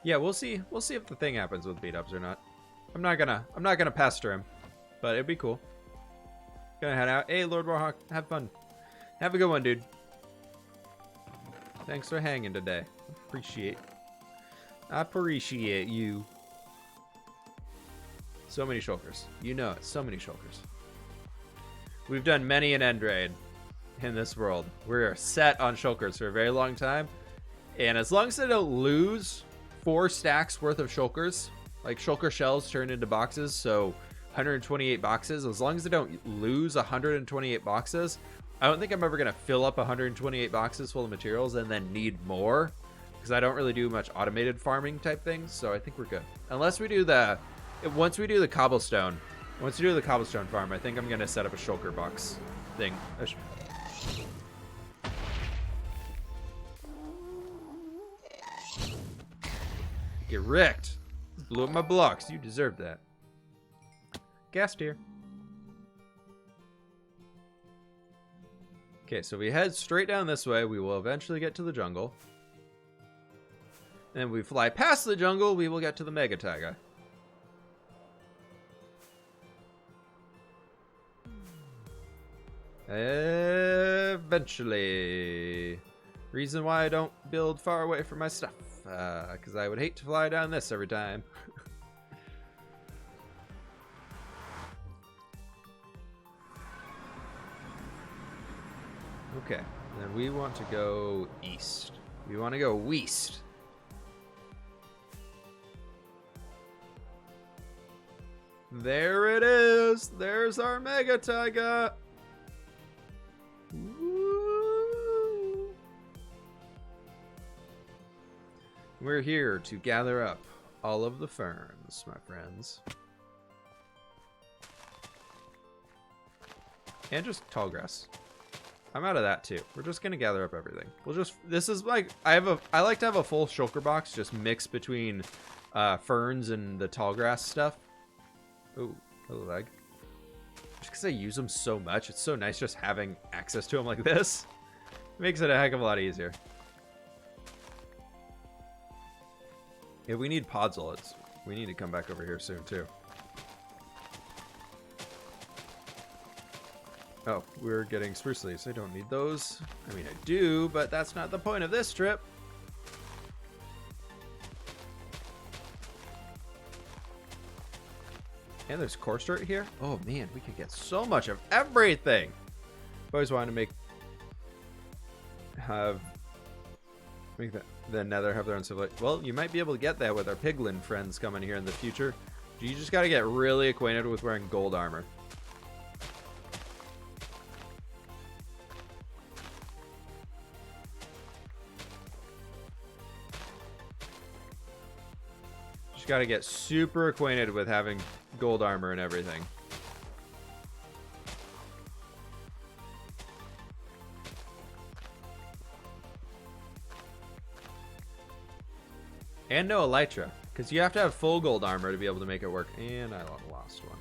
Yeah, we'll see. We'll see if the thing happens with beat ups or not. I'm not gonna pester him, but it'd be cool. Gonna head out. Hey, Lord Warhawk, have fun. Have a good one, dude. Thanks for hanging today. I appreciate you. So many shulkers. You know it. So many shulkers. We've done many an end raid in this world. We're set on shulkers for a very long time. And as long as they don't lose 4 stacks worth of shulkers, like shulker shells turn into boxes, so 128 boxes, as long as they don't lose 128 boxes, I don't think I'm ever going to fill up 128 boxes full of materials and then need more, because I don't really do much automated farming type things, so I think we're good. Unless we do once we do the cobblestone farm, I think I'm going to set up a shulker box thing. Get wrecked. Blew up my blocks. You deserved that. Gas tier. Okay, so we head straight down this way. We will eventually get to the jungle. And we fly past the jungle, we will get to the mega taiga. Eventually. Reason why I don't build far away from my stuff. Because I would hate to fly down this every time. Okay, then we want to go east. We want to go west. There it is. There's our mega taiga. Woo. We're here to gather up all of the ferns, my friends. And just tall grass. I'm out of that too. We're just gonna gather up everything. This is like, I like to have a full shulker box just mixed between ferns and the tall grass stuff. Ooh, hello leg. Just because I use them so much, it's so nice just having access to them like this. It makes it a heck of a lot easier. If we need podzol, we need to come back over here soon too. Oh, we're getting spruce leaves. I don't need those. I mean, I do, but that's not the point of this trip. And there's coarse dirt here. Oh man, we could get so much of everything. I've always wanted to make the Nether have their own civilization. Well, you might be able to get that with our piglin friends coming here in the future. You just got to get really acquainted with wearing gold armor. Just got to get super acquainted with having gold armor and everything. And no elytra, because you have to have full gold armor to be able to make it work. And I lost one.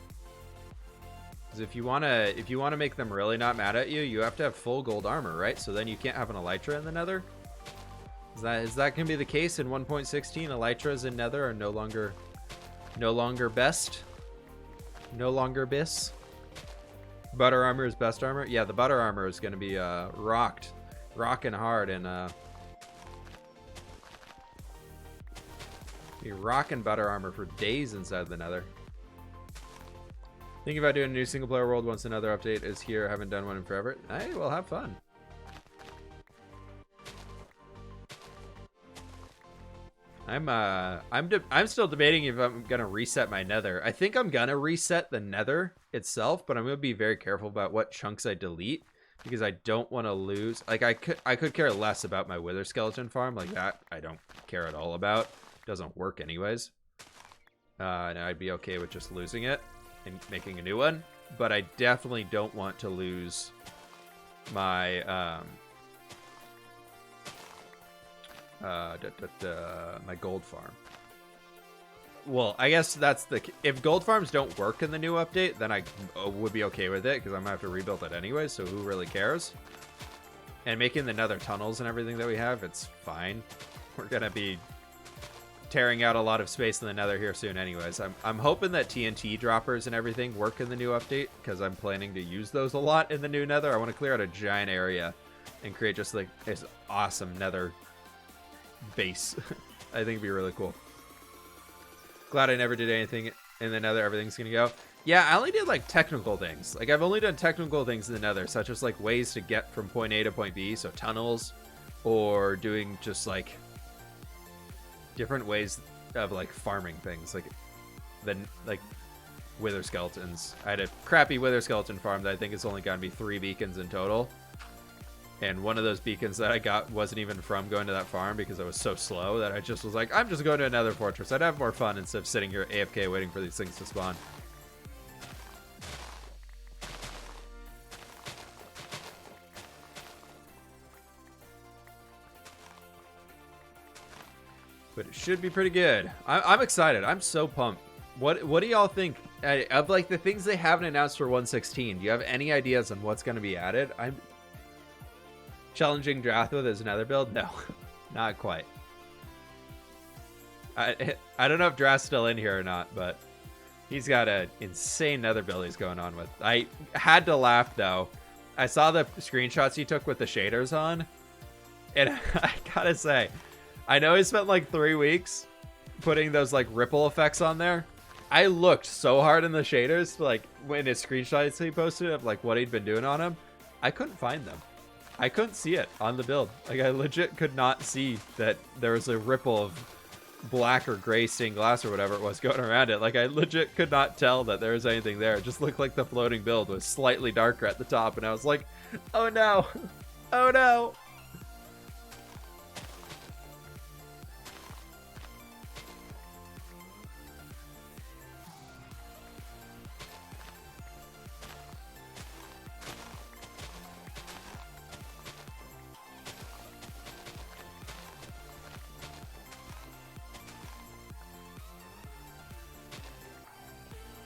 Because if you wanna make them really not mad at you, you have to have full gold armor, right? So then you can't have an elytra in the Nether. Is that gonna be the case in 1.16? Elytras in Nether are no longer best. No longer bis. Butter armor is best armor. Yeah, the butter armor is gonna be rocking hard and be rocking butter armor for days inside the Nether. Thinking about doing a new single player world once another update is here. I haven't done one in forever. Hey, well, have fun. I'm still debating if I'm gonna reset my Nether. I think I'm gonna reset the Nether itself, but I'm gonna be very careful about what chunks I delete because I don't want to lose. Like I could care less about my wither skeleton farm, like that I don't care at all about. It doesn't work anyways. And I'd be okay with just losing it and making a new one. but I definitely don't want to lose my my gold farm. Well, I guess that's the... If gold farms don't work in the new update, then I would be okay with it, because I'm going to have to rebuild it anyway, so who really cares? And making the nether tunnels and everything that we have, it's fine. We're going to be tearing out a lot of space in the nether here soon anyways. I'm hoping that TNT droppers and everything work in the new update, because I'm planning to use those a lot in the new nether. I want to clear out a giant area and create just like this awesome nether base. I think it'd be really cool. Glad I never did anything in the nether. Everything's gonna go. Yeah, I only did like technical things. Like I've only done technical things in the nether, such as like ways to get from point A to point B, so tunnels, or doing just like different ways of like farming things, like wither skeletons. I had a crappy wither skeleton farm that I think it's only gonna be 3 beacons in total. And one of those beacons that I got wasn't even from going to that farm because I was so slow that I just was like, I'm just going to another fortress. I'd have more fun instead of sitting here AFK waiting for these things to spawn. But it should be pretty good. I'm excited. I'm so pumped. What do y'all think of like the things they haven't announced for 1.16? Do you have any ideas on what's going to be added? I'm challenging Drathwood as another build? No, not quite. I don't know if Drath's still in here or not, but he's got an insane nether build he's going on with. I had to laugh though. I saw the screenshots he took with the shaders on, and I gotta say, I know he spent like 3 weeks putting those like ripple effects on there. I looked so hard in the shaders, like when his screenshots he posted of like what he'd been doing on them. I couldn't find them. I couldn't see it on the build. Like I legit could not see that there was a ripple of black or gray stained glass or whatever it was going around it. Like I legit could not tell that there was anything there. It just looked like the floating build was slightly darker at the top, and I was like, oh no, oh no.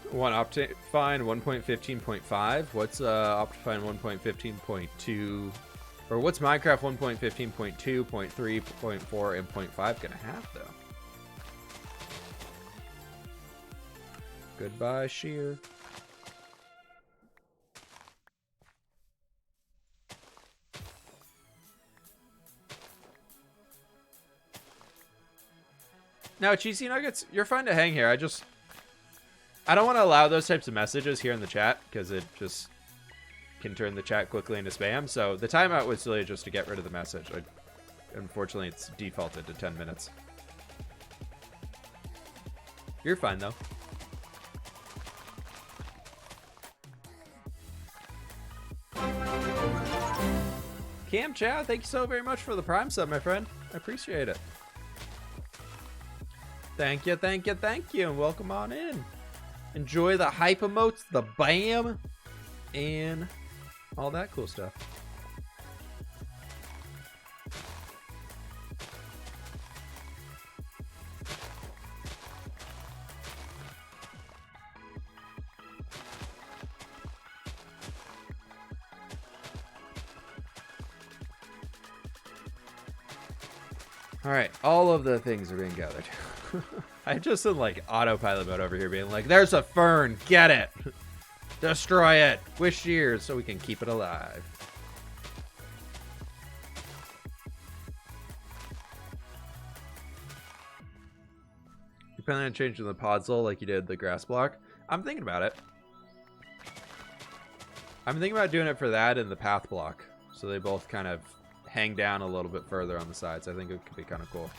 One Optifine 1.15.5. What's Optifine 1.15.2? Or what's Minecraft 1.15.2, 0.3, 0.4, and 0.5 gonna have though? Goodbye, Sheer. Now, Cheesy Nuggets, you're fine to hang here. I don't want to allow those types of messages here in the chat because it just can turn the chat quickly into spam. So the timeout was really just to get rid of the message. Unfortunately, it's defaulted to 10 minutes. You're fine, though. Cam Chow, thank you so very much for the Prime sub, my friend. I appreciate it. Thank you, thank you, thank you, and welcome on in. Enjoy the hype emotes, the bam, and all that cool stuff. All right, all of the things are being gathered. I just in like autopilot mode over here being like, there's a fern, get it, destroy it with shears so we can keep it alive. You planning on changing the podzol like you did the grass block? I'm thinking about it. I'm thinking about doing it for that and the path block, so they both kind of hang down a little bit further on the sides. I think it could be kind of cool.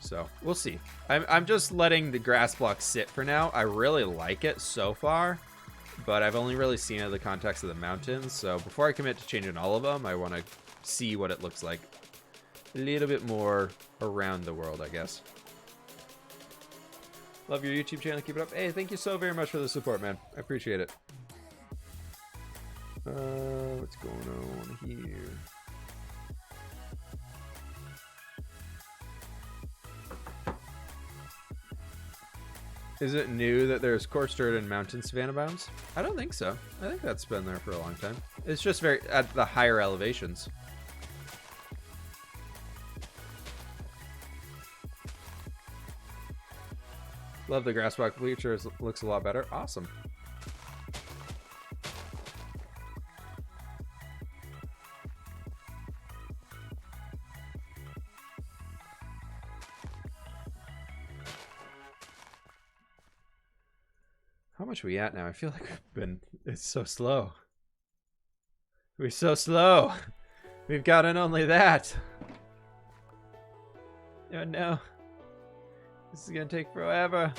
So we'll see. I'm just letting the grass block sit for now. I really like it so far, but I've only really seen it in the context of the mountains. So before I commit to changing all of them, I want to see what it looks like a little bit more around the world, I guess. Love your YouTube channel. Keep it up. Hey, thank you so very much for the support, man. I appreciate it. What's going on here? Is it new that there's coarse dirt in mountain savanna biomes? I don't think so. I think that's been there for a long time. It's just very at the higher elevations. Love the grasswalk bleachers. Looks a lot better. Awesome. How much are we at now? I feel like it's so slow. We're so slow. We've gotten only that. Oh no. This is gonna take forever.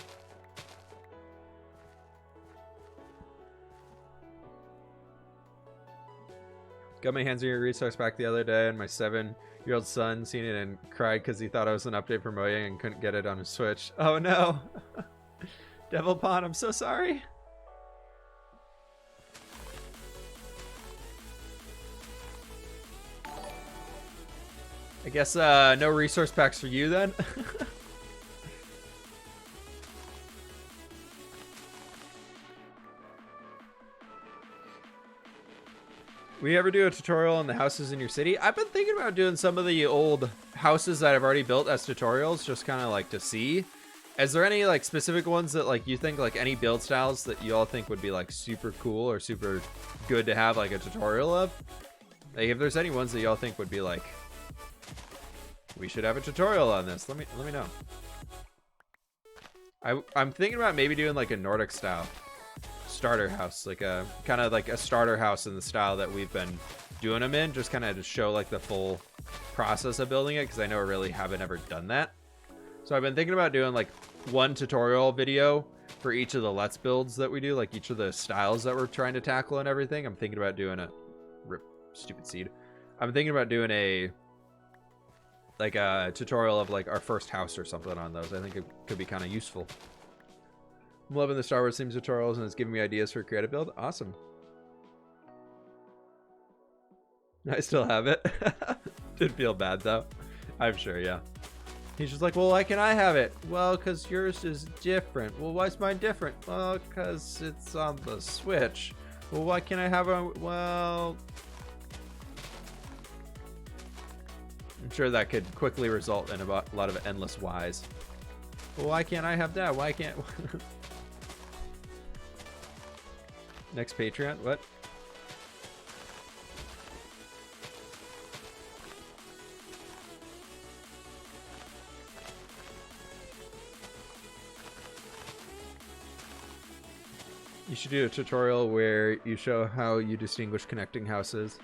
Got my hands on your resource pack the other day, and my 7-year-old son seen it and cried because he thought it was an update for Mojang and couldn't get it on his Switch. Oh no. Devil Pawn, I'm so sorry. I guess no resource packs for you then. We ever do a tutorial on the houses in your city? I've been thinking about doing some of the old houses that I've already built as tutorials, just kind of like to see. Is there any like specific ones that like you think like any build styles that you all think would be like super cool or super good to have like a tutorial of? Like if there's any ones that y'all think would be like, we should have a tutorial on this, let me know. I'm thinking about maybe doing like a Nordic style starter house, like a kind of like a starter house in the style that we've been doing them in, just kind of to show like the full process of building it, because I know I really haven't ever done that. So I've been thinking about doing like one tutorial video for each of the Let's Builds that we do, like each of the styles that we're trying to tackle and everything. I'm thinking about doing stupid seed. I'm thinking about doing a tutorial of like our first house or something on those. I think it could be kind of useful. I'm loving the Star Wars themes tutorials, and it's giving me ideas for a creative build. Awesome. I still have it. Did feel bad though. I'm sure, yeah. He's just like, well, why can I have it? Well, because yours is different. Well, why's mine different? Well, because it's on the Switch. Well, why can't I have a... Well... I'm sure that could quickly result in a lot of endless whys. Well, why can't I have that? Why can't... Next Patreon? What? You should do a tutorial where you show how you distinguish connecting houses.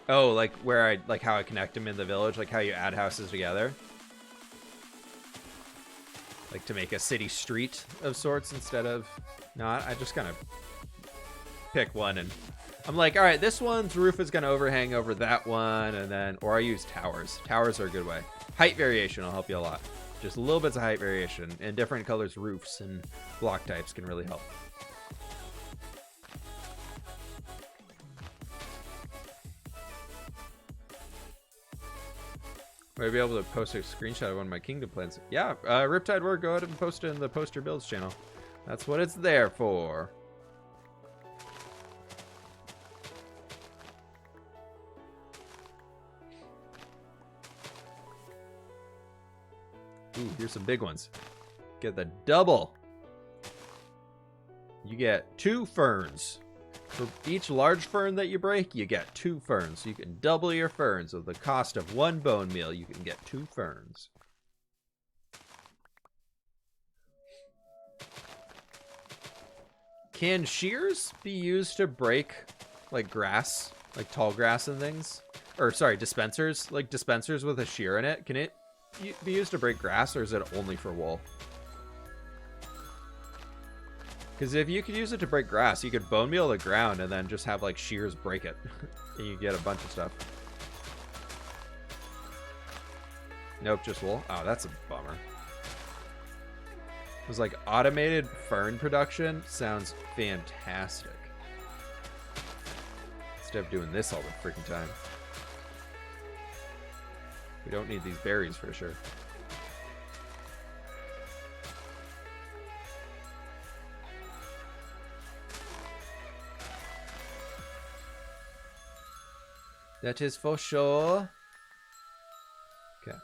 Oh, like where how I connect them in the village, like how you add houses together. Like to make a city street of sorts instead of not. I just kind of pick one and I'm like, all right, this one's roof is going to overhang over that one, and then, or I use towers. Towers are a good way. Height variation will help you a lot. Just little bits of height variation, and different colors roofs and block types can really help. Might be able to post a screenshot of one of my kingdom plans. Yeah, Riptide Word, go ahead and post it in the Poster Builds channel. That's what it's there for. Ooh, here's some big ones. Get the double. You get 2 ferns. For each large fern that you break, you get 2 ferns. So you can double your ferns. With the cost of 1 bone meal, you can get 2 ferns. Can shears be used to break, like, grass? Like tall grass and things? Or, sorry, dispensers? Like, dispensers with a shear in it? Can it be used to break grass, or is it only for wool? Because if you could use it to break grass, you could bone meal the ground and then just have like shears break it. And you get a bunch of stuff. Nope, just wool. Oh, that's a bummer. was like automated fern production sounds fantastic. Instead of doing this all the freaking time. We don't need these berries for sure. That is for sure. Okay.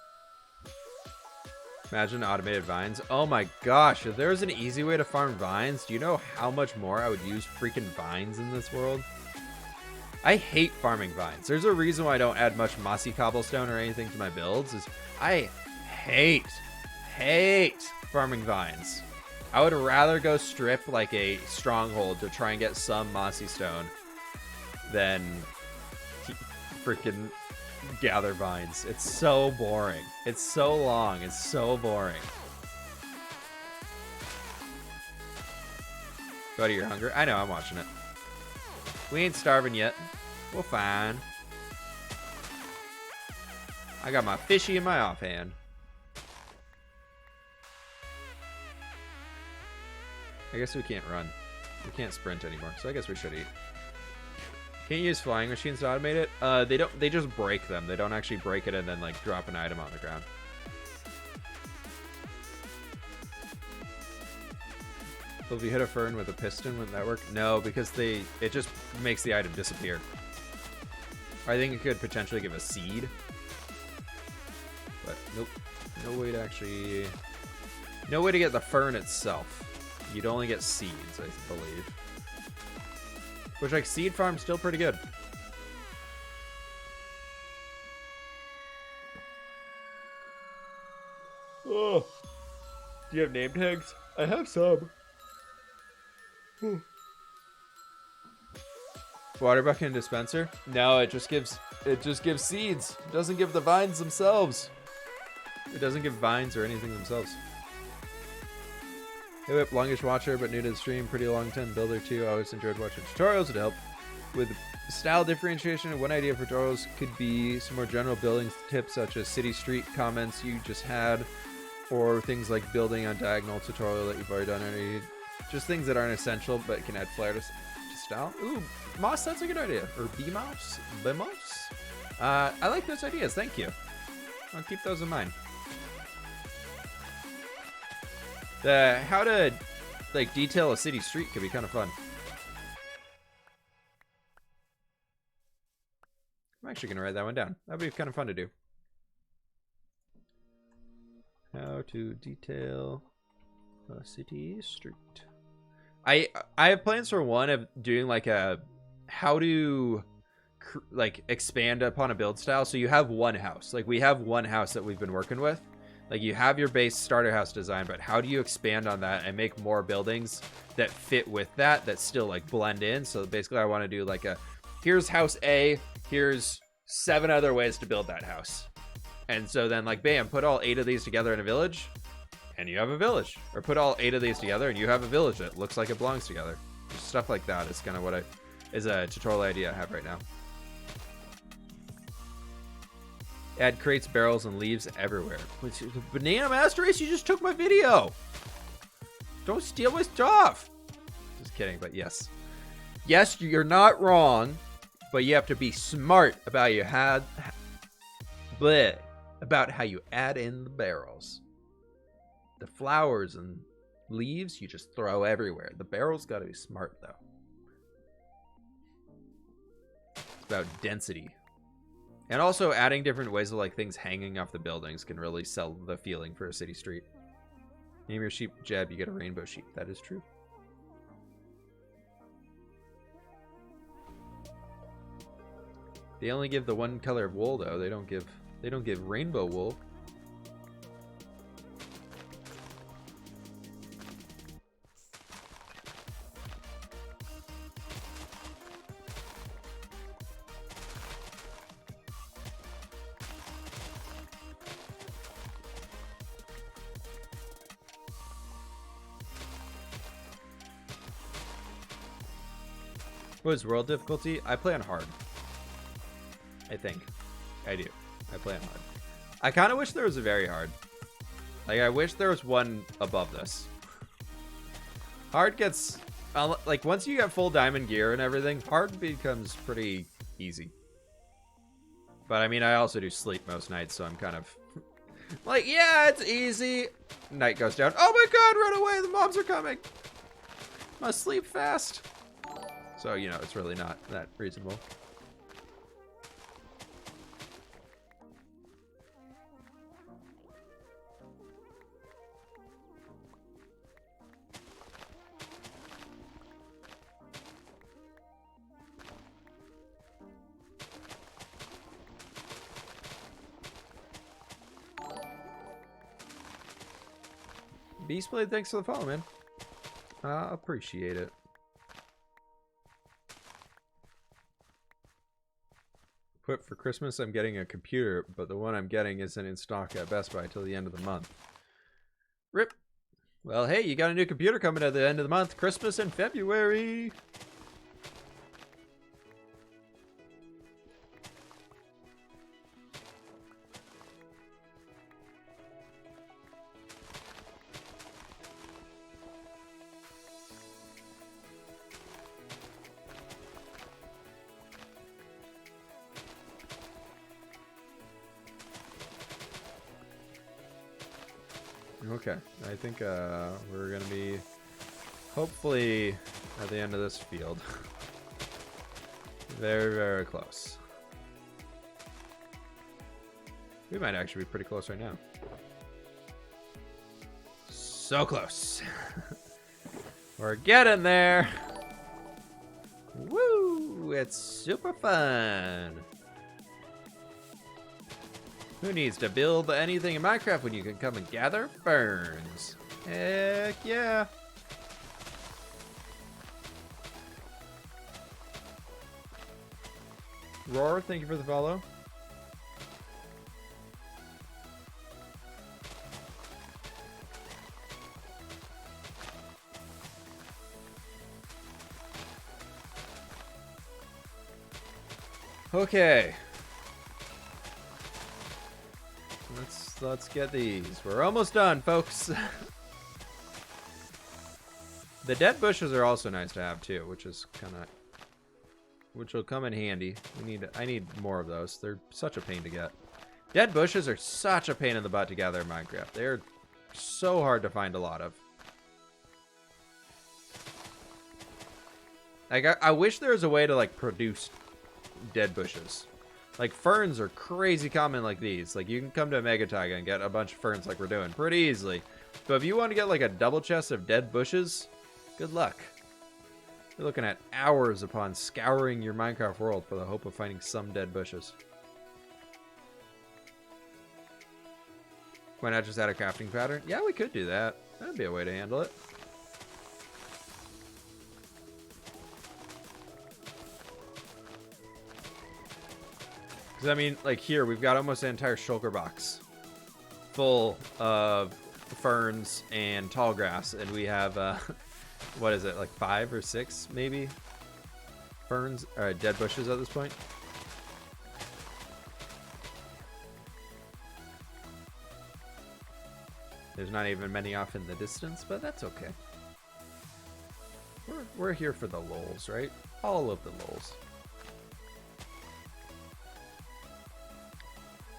Imagine automated vines. Oh my gosh, if there was an easy way to farm vines, do you know how much more I would use freaking vines in this world? I hate farming vines. There's a reason why I don't add much mossy cobblestone or anything to my builds, is I hate farming vines. I would rather go strip like a stronghold to try and get some mossy stone than freaking gather vines. It's so boring. It's so long. It's so boring. Go to your hunger. I know, I'm watching it. We ain't starving yet. We're fine. I got my fishy in my offhand. I guess we can't run. We can't sprint anymore, so I guess we should eat. Can't you use flying machines to automate it? They don't. They just break them. They don't actually break it and then like drop an item on the ground. Well, if you hit a fern with a piston, wouldn't that work? No, because it just makes the item disappear. I think it could potentially give a seed, but nope. No way to actually. No way to get the fern itself. You'd only get seeds, I believe. Which, like, seed farm's still pretty good. Oh. Do you have name tags? I have some. Water bucket and dispenser? No, it just gives seeds. It doesn't give the vines themselves. It doesn't give vines or anything themselves. Hey Whip, longish watcher, but new to the stream. Pretty long time builder too. I always enjoyed watching tutorials. It helped with style differentiation. And one idea for tutorials could be some more general building tips, such as city street comments you just had, or things like building on diagonal tutorial that you've already done. Or just things that aren't essential but can add flair to style. Ooh, Moss, that's a good idea. Or B-Mouse? B-Mouse? I like those ideas. Thank you. I'll keep those in mind. How to like detail a city street could be kind of fun. I'm actually gonna write that one down. That'd be kind of fun to do. How to detail a city street. I have plans for one of doing like a how to like expand upon a build style. So you have one house. Like we have one house that we've been working with. Like you have your base starter house design, but how do you expand on that and make more buildings that fit with that still like blend in? So basically I want to do like here's house A, here's 7 other ways to build that house. And so then like, bam, put all 8 of these together in a village and you have a village. Or put all 8 of these together and you have a village that looks like it belongs together. Just stuff like that is kind of what is a tutorial idea I have right now. Add crates, barrels, and leaves everywhere. Banana Master Race, you just took my video. Don't steal my stuff. Just kidding, but yes. Yes, you're not wrong, but you have to be smart about about how you add in the barrels. The flowers and leaves, you just throw everywhere. The barrels got to be smart, though. It's about density. And also adding different ways of like things hanging off the buildings can really sell the feeling for a city street. Name your sheep Jeb, you get a rainbow sheep. That is true. They only give the one color of wool though. They don't give rainbow wool. What is world difficulty? I play on hard. I think. I do. I play on hard. I kind of wish there was a very hard. Like, I wish there was one above this. Hard gets, like, once you get full diamond gear and everything, hard becomes pretty easy. But, I mean, I also do sleep most nights, so I'm kind of like, yeah, it's easy. Night goes down. Oh my god, run away, the mobs are coming. Must sleep fast. So, you know, it's really not that reasonable. Beastblade, thanks for the follow, man. Appreciate it. Put for Christmas, I'm getting a computer, but the one I'm getting isn't in stock at Best Buy till the end of the month. Rip. Well, hey, you got a new computer coming at the end of the month. Christmas in February. Okay, I think we're gonna be hopefully at the end of this field. Very, very close. We might actually be pretty close right now. So close. We're getting there. Woo! It's super fun. Who needs to build anything in Minecraft when you can come and gather ferns? Heck yeah. Roar, thank you for the follow. Okay. Let's get these. We're almost done, folks. The dead bushes are also nice to have too, which will come in handy. I need more of those. They're such a pain to get. Dead bushes are such a pain in the butt to gather in Minecraft. They're so hard to find a lot of. Like I wish there was a way to like produce dead bushes. Like, ferns are crazy common like these. Like, you can come to a Mega Taiga and get a bunch of ferns like we're doing pretty easily. But if you want to get, like, a double chest of dead bushes, good luck. You're looking at hours upon scouring your Minecraft world for the hope of finding some dead bushes. Why not just add a crafting pattern? Yeah, we could do that. That'd be a way to handle it. Because, I mean, like here, we've got almost an entire shulker box full of ferns and tall grass. And we have, what is it, like 5 or 6, maybe? Ferns, or dead bushes at this point. There's not even many off in the distance, but that's okay. We're here for the lols, right? All of the lols.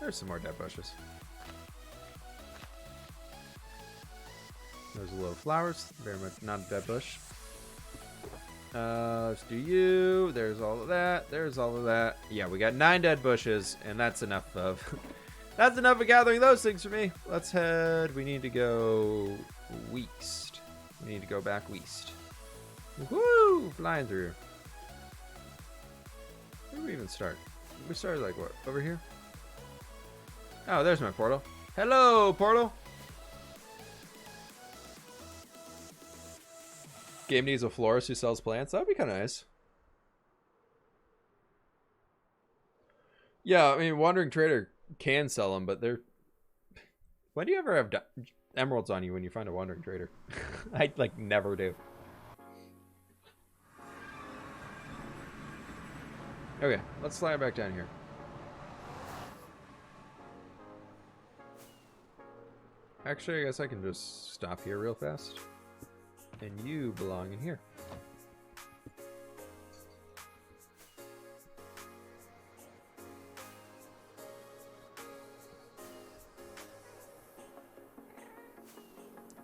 There's some more dead bushes. There's a little flowers. Very much not a dead bush. Let's do you. There's all of that. There's all of that. Yeah, we got 9 dead bushes, and that's enough of... that's enough of gathering those things for me. Let's head... We need to go... west. We need to go back west. Woo! Flying through. Where did we even start? We started like what? Over here? Oh, there's my portal. Hello, portal. Game needs a florist who sells plants. That'd be kind of nice. Yeah, I mean, Wandering Trader can sell them, but they're... When do you ever have emeralds on you when you find a Wandering Trader? I, like, never do. Okay, let's slide back down here. Actually, I guess I can just stop here real fast. And you belong in here.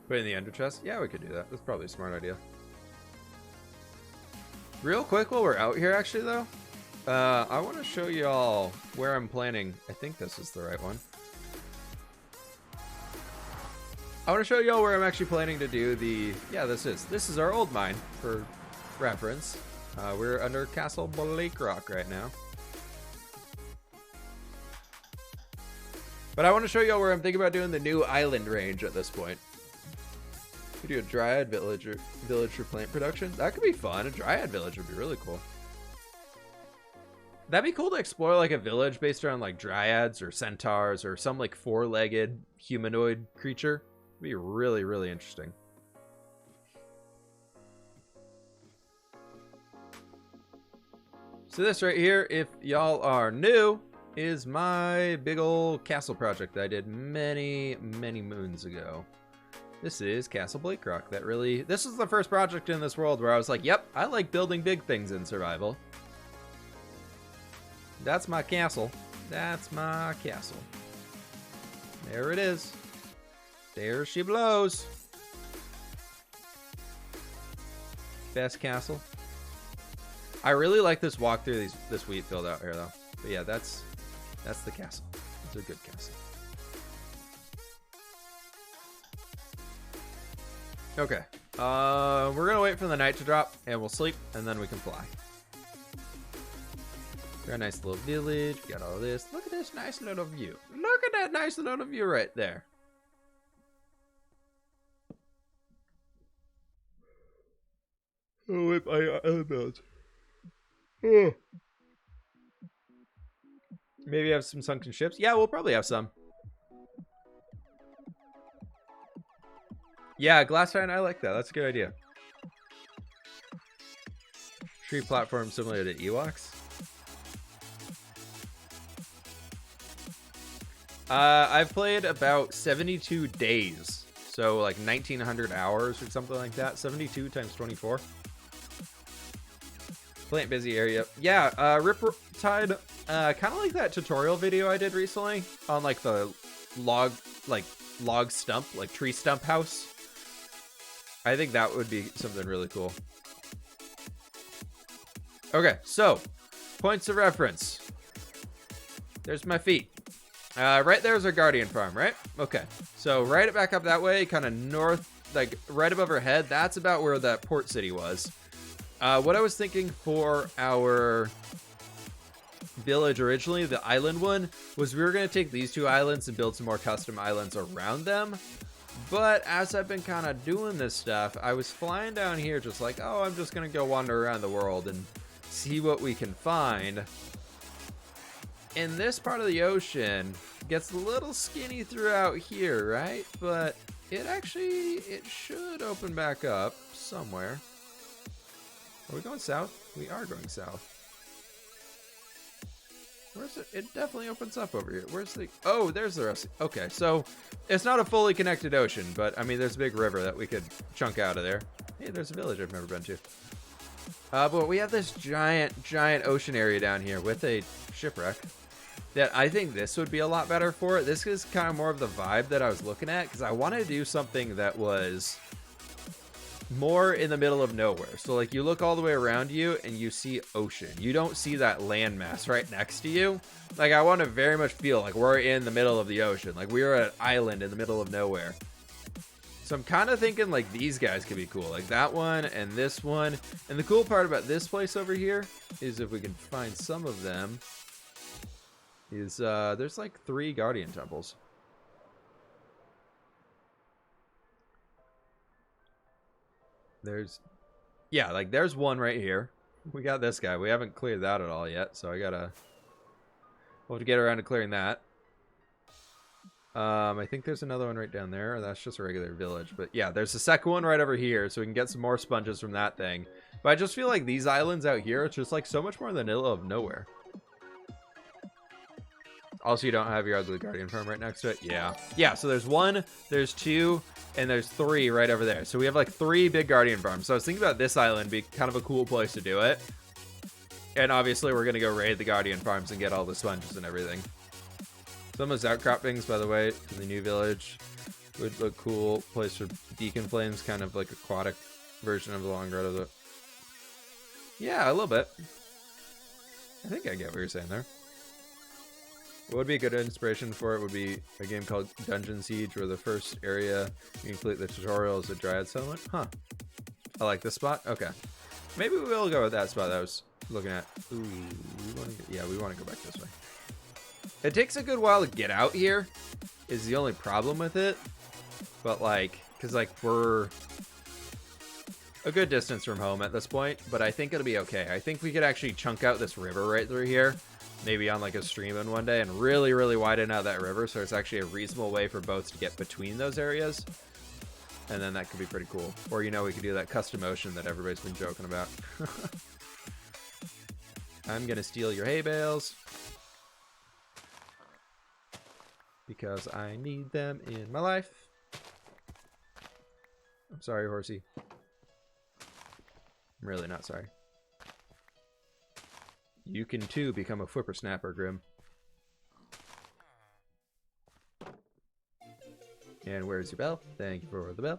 Put in the ender chest? Yeah, we could do that. That's probably a smart idea. Real quick while we're out here, actually, though, I want to show y'all where I'm planning. I think this is the right one. I want to show y'all where I'm actually planning to do the... Yeah, this is our old mine, for reference. We're under Castle Lake Rock right now. But I want to show y'all where I'm thinking about doing the new island range at this point. We do a dryad village for plant production. That could be fun. A dryad village would be really cool. That'd be cool to explore like a village based around like dryads or centaurs or some like four-legged humanoid creature. It'd be really, really interesting. So this right here, if y'all are new, is my big old castle project that I did many, many moons ago. This is Castle Blake Rock. This is the first project in this world where I was like, yep, I like building big things in survival. That's my castle. That's my castle. There it is. There she blows. Best castle. I really like this walk through this wheat field out here though. But yeah, that's the castle. It's a good castle. Okay, we're gonna wait for the night to drop, and we'll sleep, and then we can fly. Got a nice little village, got all this. Look at this nice little view. Look at that nice little view right there. Oh, wait, my elbows. Oh. Maybe have some sunken ships? Yeah, we'll probably have some. Yeah, glass giant, I like that. That's a good idea. Tree platform similar to Ewoks. I've played about 72 days. So like 1900 hours or something like that. 72 times 24. Plant busy area. Yeah, Riptide, kind of like that tutorial video I did recently on like the log stump, like tree stump house. I think that would be something really cool. Okay, so points of reference. There's my feet. Right there's our guardian farm, right? Okay, so right it back up that way, kind of north, like right above our head. That's about where that port city was. What I was thinking for our village originally, the island one, was we were going to take these two islands and build some more custom islands around them. But as I've been kind of doing this stuff, I was flying down here just like, oh, I'm just going to go wander around the world and see what we can find. And this part of the ocean gets a little skinny throughout here, right? But it should open back up somewhere. Are we going south? We are going south. Where's it? It definitely opens up over here. Where's the... Oh, there's the rest. Okay, so it's not a fully connected ocean, but I mean, there's a big river that we could chunk out of there. Hey, there's a village I've never been to. But we have this giant ocean area down here with a shipwreck that I think this would be a lot better for. This is kind of more of the vibe that I was looking at because I wanted to do something that was more in the middle of nowhere. So like you look all the way around you and you see ocean. You don't see that landmass right next to you. Like I want to very much feel like we're in the middle of the ocean. Like we are an island in the middle of nowhere. So I'm kind of thinking like these guys could be cool. Like that one and this one. And the cool part about this place over here is if we can find some of them is there's like 3 guardian temples. There's one right here. We got this guy. We haven't cleared that at all yet, so we'll have to get around to clearing that. I think there's another one right down there. That's just a regular village, but yeah, there's a second one right over here, so we can get some more sponges from that thing. But I just feel like these islands out here, it's just like so much more in the middle of nowhere. Also, you don't have your ugly guardian farm right next to it. Yeah, so there's 1, there's 2, and there's 3 right over there. So we have like 3 big guardian farms. So I was thinking about this island being kind of a cool place to do it. And obviously we're gonna go raid the guardian farms and get all the sponges and everything. Some of those outcroppings, by the way, in the new village would look cool. Place for beacon flames, kind of like aquatic version of the long road of the... Yeah, a little bit. I think I get what you're saying there. What would be a good inspiration for it would be a game called Dungeon Siege, where the first area you complete the tutorial is a Dryad settlement. Huh. I like this spot. Okay. Maybe we will go with that spot that I was looking at. Ooh, we want to go back this way. It takes a good while to get out here, is the only problem with it. But like, because like we're a good distance from home at this point, but I think it'll be okay. I think we could actually chunk out this river right through here. Maybe on like a stream in one day and really, really widen out that river so it's actually a reasonable way for boats to get between those areas. And then that could be pretty cool. Or, you know, we could do that custom ocean that everybody's been joking about. I'm going to steal your hay bales. Because I need them in my life. I'm sorry, horsey. I'm really not sorry. You can too become a whippersnapper, Grim. And where's your bell? Thank you for the bell.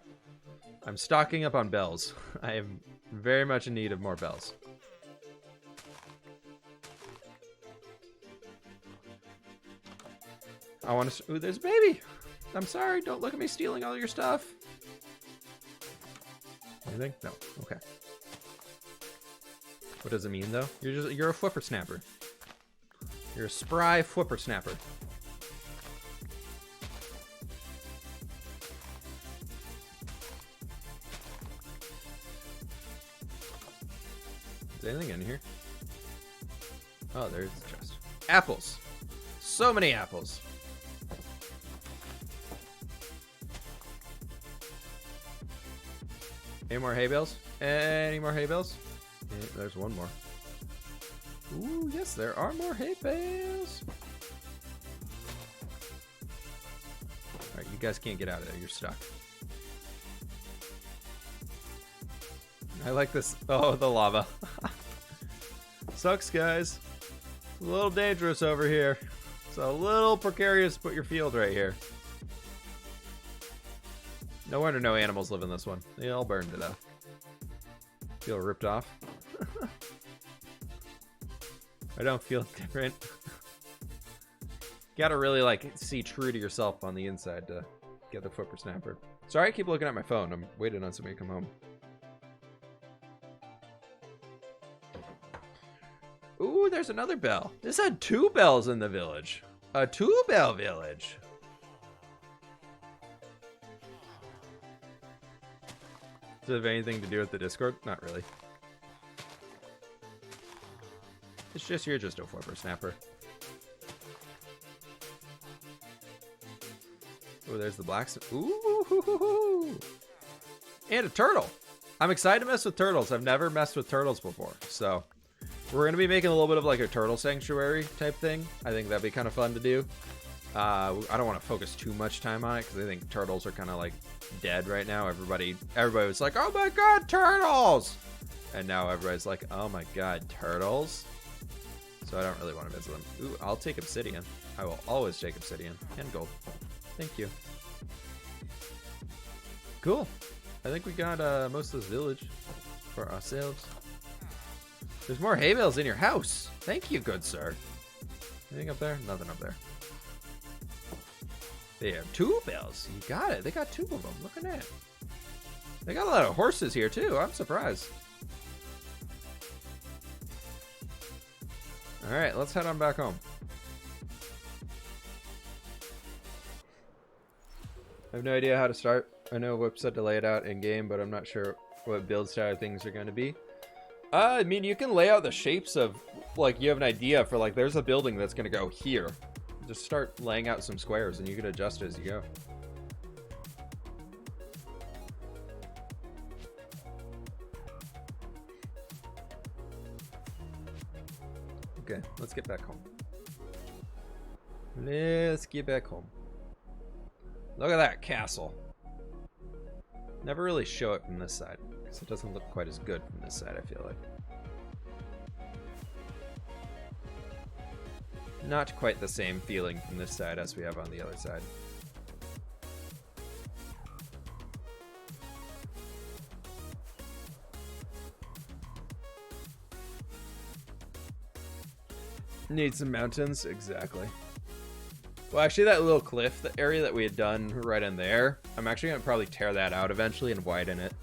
I'm stocking up on bells. I am very much in need of more bells. I want to... Ooh, there's a baby! I'm sorry, don't look at me stealing all your stuff. Anything? No. Okay. What does it mean, though? You're a whippersnapper. You're a spry whippersnapper. Is there anything in here? Oh, there's the chest. Apples! So many apples! Any more hay bales? Any more hay bales? Yeah, there's one more. Ooh, yes, there are more hay bales. Alright, you guys can't get out of there. You're stuck. I like this. Oh, the lava. Sucks, guys. It's a little dangerous over here. It's a little precarious to put your field right here. No wonder no animals live in this one. They all burned to death. Feel ripped off. I don't feel different. Gotta really like see true to yourself on the inside to get the whippersnapper. Sorry, I keep looking at my phone. I'm waiting on somebody to come home. Ooh, there's another bell. This had 2 bells in the village. A 2-bell village. Does it have anything to do with the Discord? Not really. It's just you're just a whippersnapper. Oh, there's the blacksmith. Ooh, and a turtle. I'm excited to mess with turtles. I've never messed with turtles before, so we're gonna be making a little bit of like a turtle sanctuary type thing. I think that'd be kind of fun to do. I don't want to focus too much time on it because I think turtles are kind of like dead right now. Everybody was like, "Oh my god, turtles!" And now everybody's like, "Oh my god, turtles!" So I don't really want to visit them. Ooh, I'll take obsidian. I will always take obsidian and gold. Thank you. Cool. I think we got most of this village for ourselves. There's more hay bales in your house. Thank you, good sir. Anything up there? Nothing up there. They have 2 bells. You got it. They got 2 of them. Look at that. They got a lot of horses here, too. I'm surprised. All right, let's head on back home. I have no idea how to start. I know Whip said to lay it out in game, but I'm not sure what build style things are going to be. I mean, you can lay out the shapes of, like, you have an idea for, like, there's a building that's going to go here. Just start laying out some squares and you can adjust as you go. Okay, let's get back home. Let's get back home. Look at that castle. Never really show it from this side, because it doesn't look quite as good from this side, I feel like. Not quite the same feeling from this side as we have on the other side. Need some mountains, exactly. Well, actually, that little cliff, the area that we had done right in there, I'm actually going to probably tear that out eventually and widen it.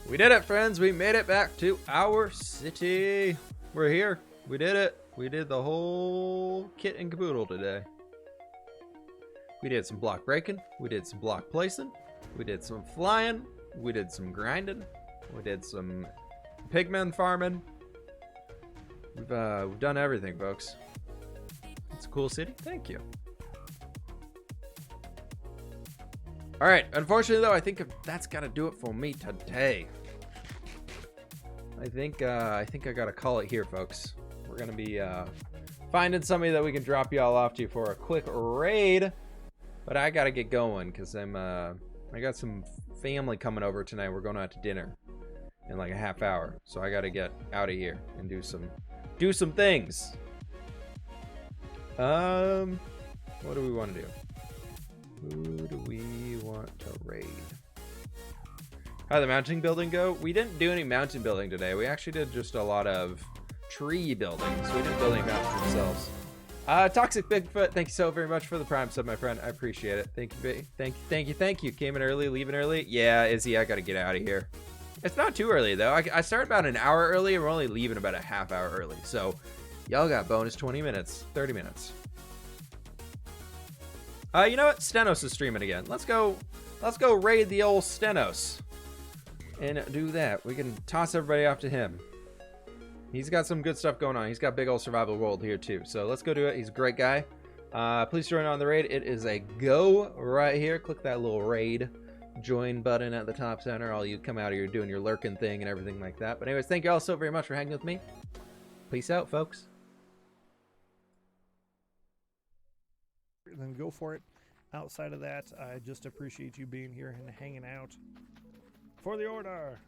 We did it, friends. We made it back to our city. We're here. We did it. We did the whole kit and caboodle today. We did some block breaking. We did some block placing. We did some flying. We did some grinding. We did some pigmen farming. We've done everything, folks. It's a cool city. Thank you. All right. Unfortunately, though, I think that's got to do it for me today. I think I got to call it here, folks. We're going to be finding somebody that we can drop y'all off to for a quick raid. But I got to get going because I got some family coming over tonight. We're going out to dinner in like a half hour. So I got to get out of here and do some things. What do we want to do? Who do we want to raid? How'd the mountain building go? We didn't do any mountain building today. We actually did just a lot of tree building. So we didn't build any mountains themselves. Toxic Bigfoot, thank you so very much for the Prime sub, my friend. I appreciate it. Thank you, thank you. Came in early, leaving early. Yeah, Izzy, I gotta get out of here. It's not too early, though. I started about an hour early, and we're only leaving about a half hour early. So, y'all got bonus 20 minutes, 30 minutes. You know what? Stenos is streaming again. Let's go raid the old Stenos. And do that. We can toss everybody off to him. He's got some good stuff going on. He's got big old survival world here too. So let's go do it. He's a great guy. Please join on the raid. It is a go right here. Click that little raid join button at the top center. All you come out of here doing your lurking thing and everything like that. But anyways, thank you all so very much for hanging with me. Peace out, folks. Then go for it. Outside of that, I just appreciate you being here and hanging out. For the order!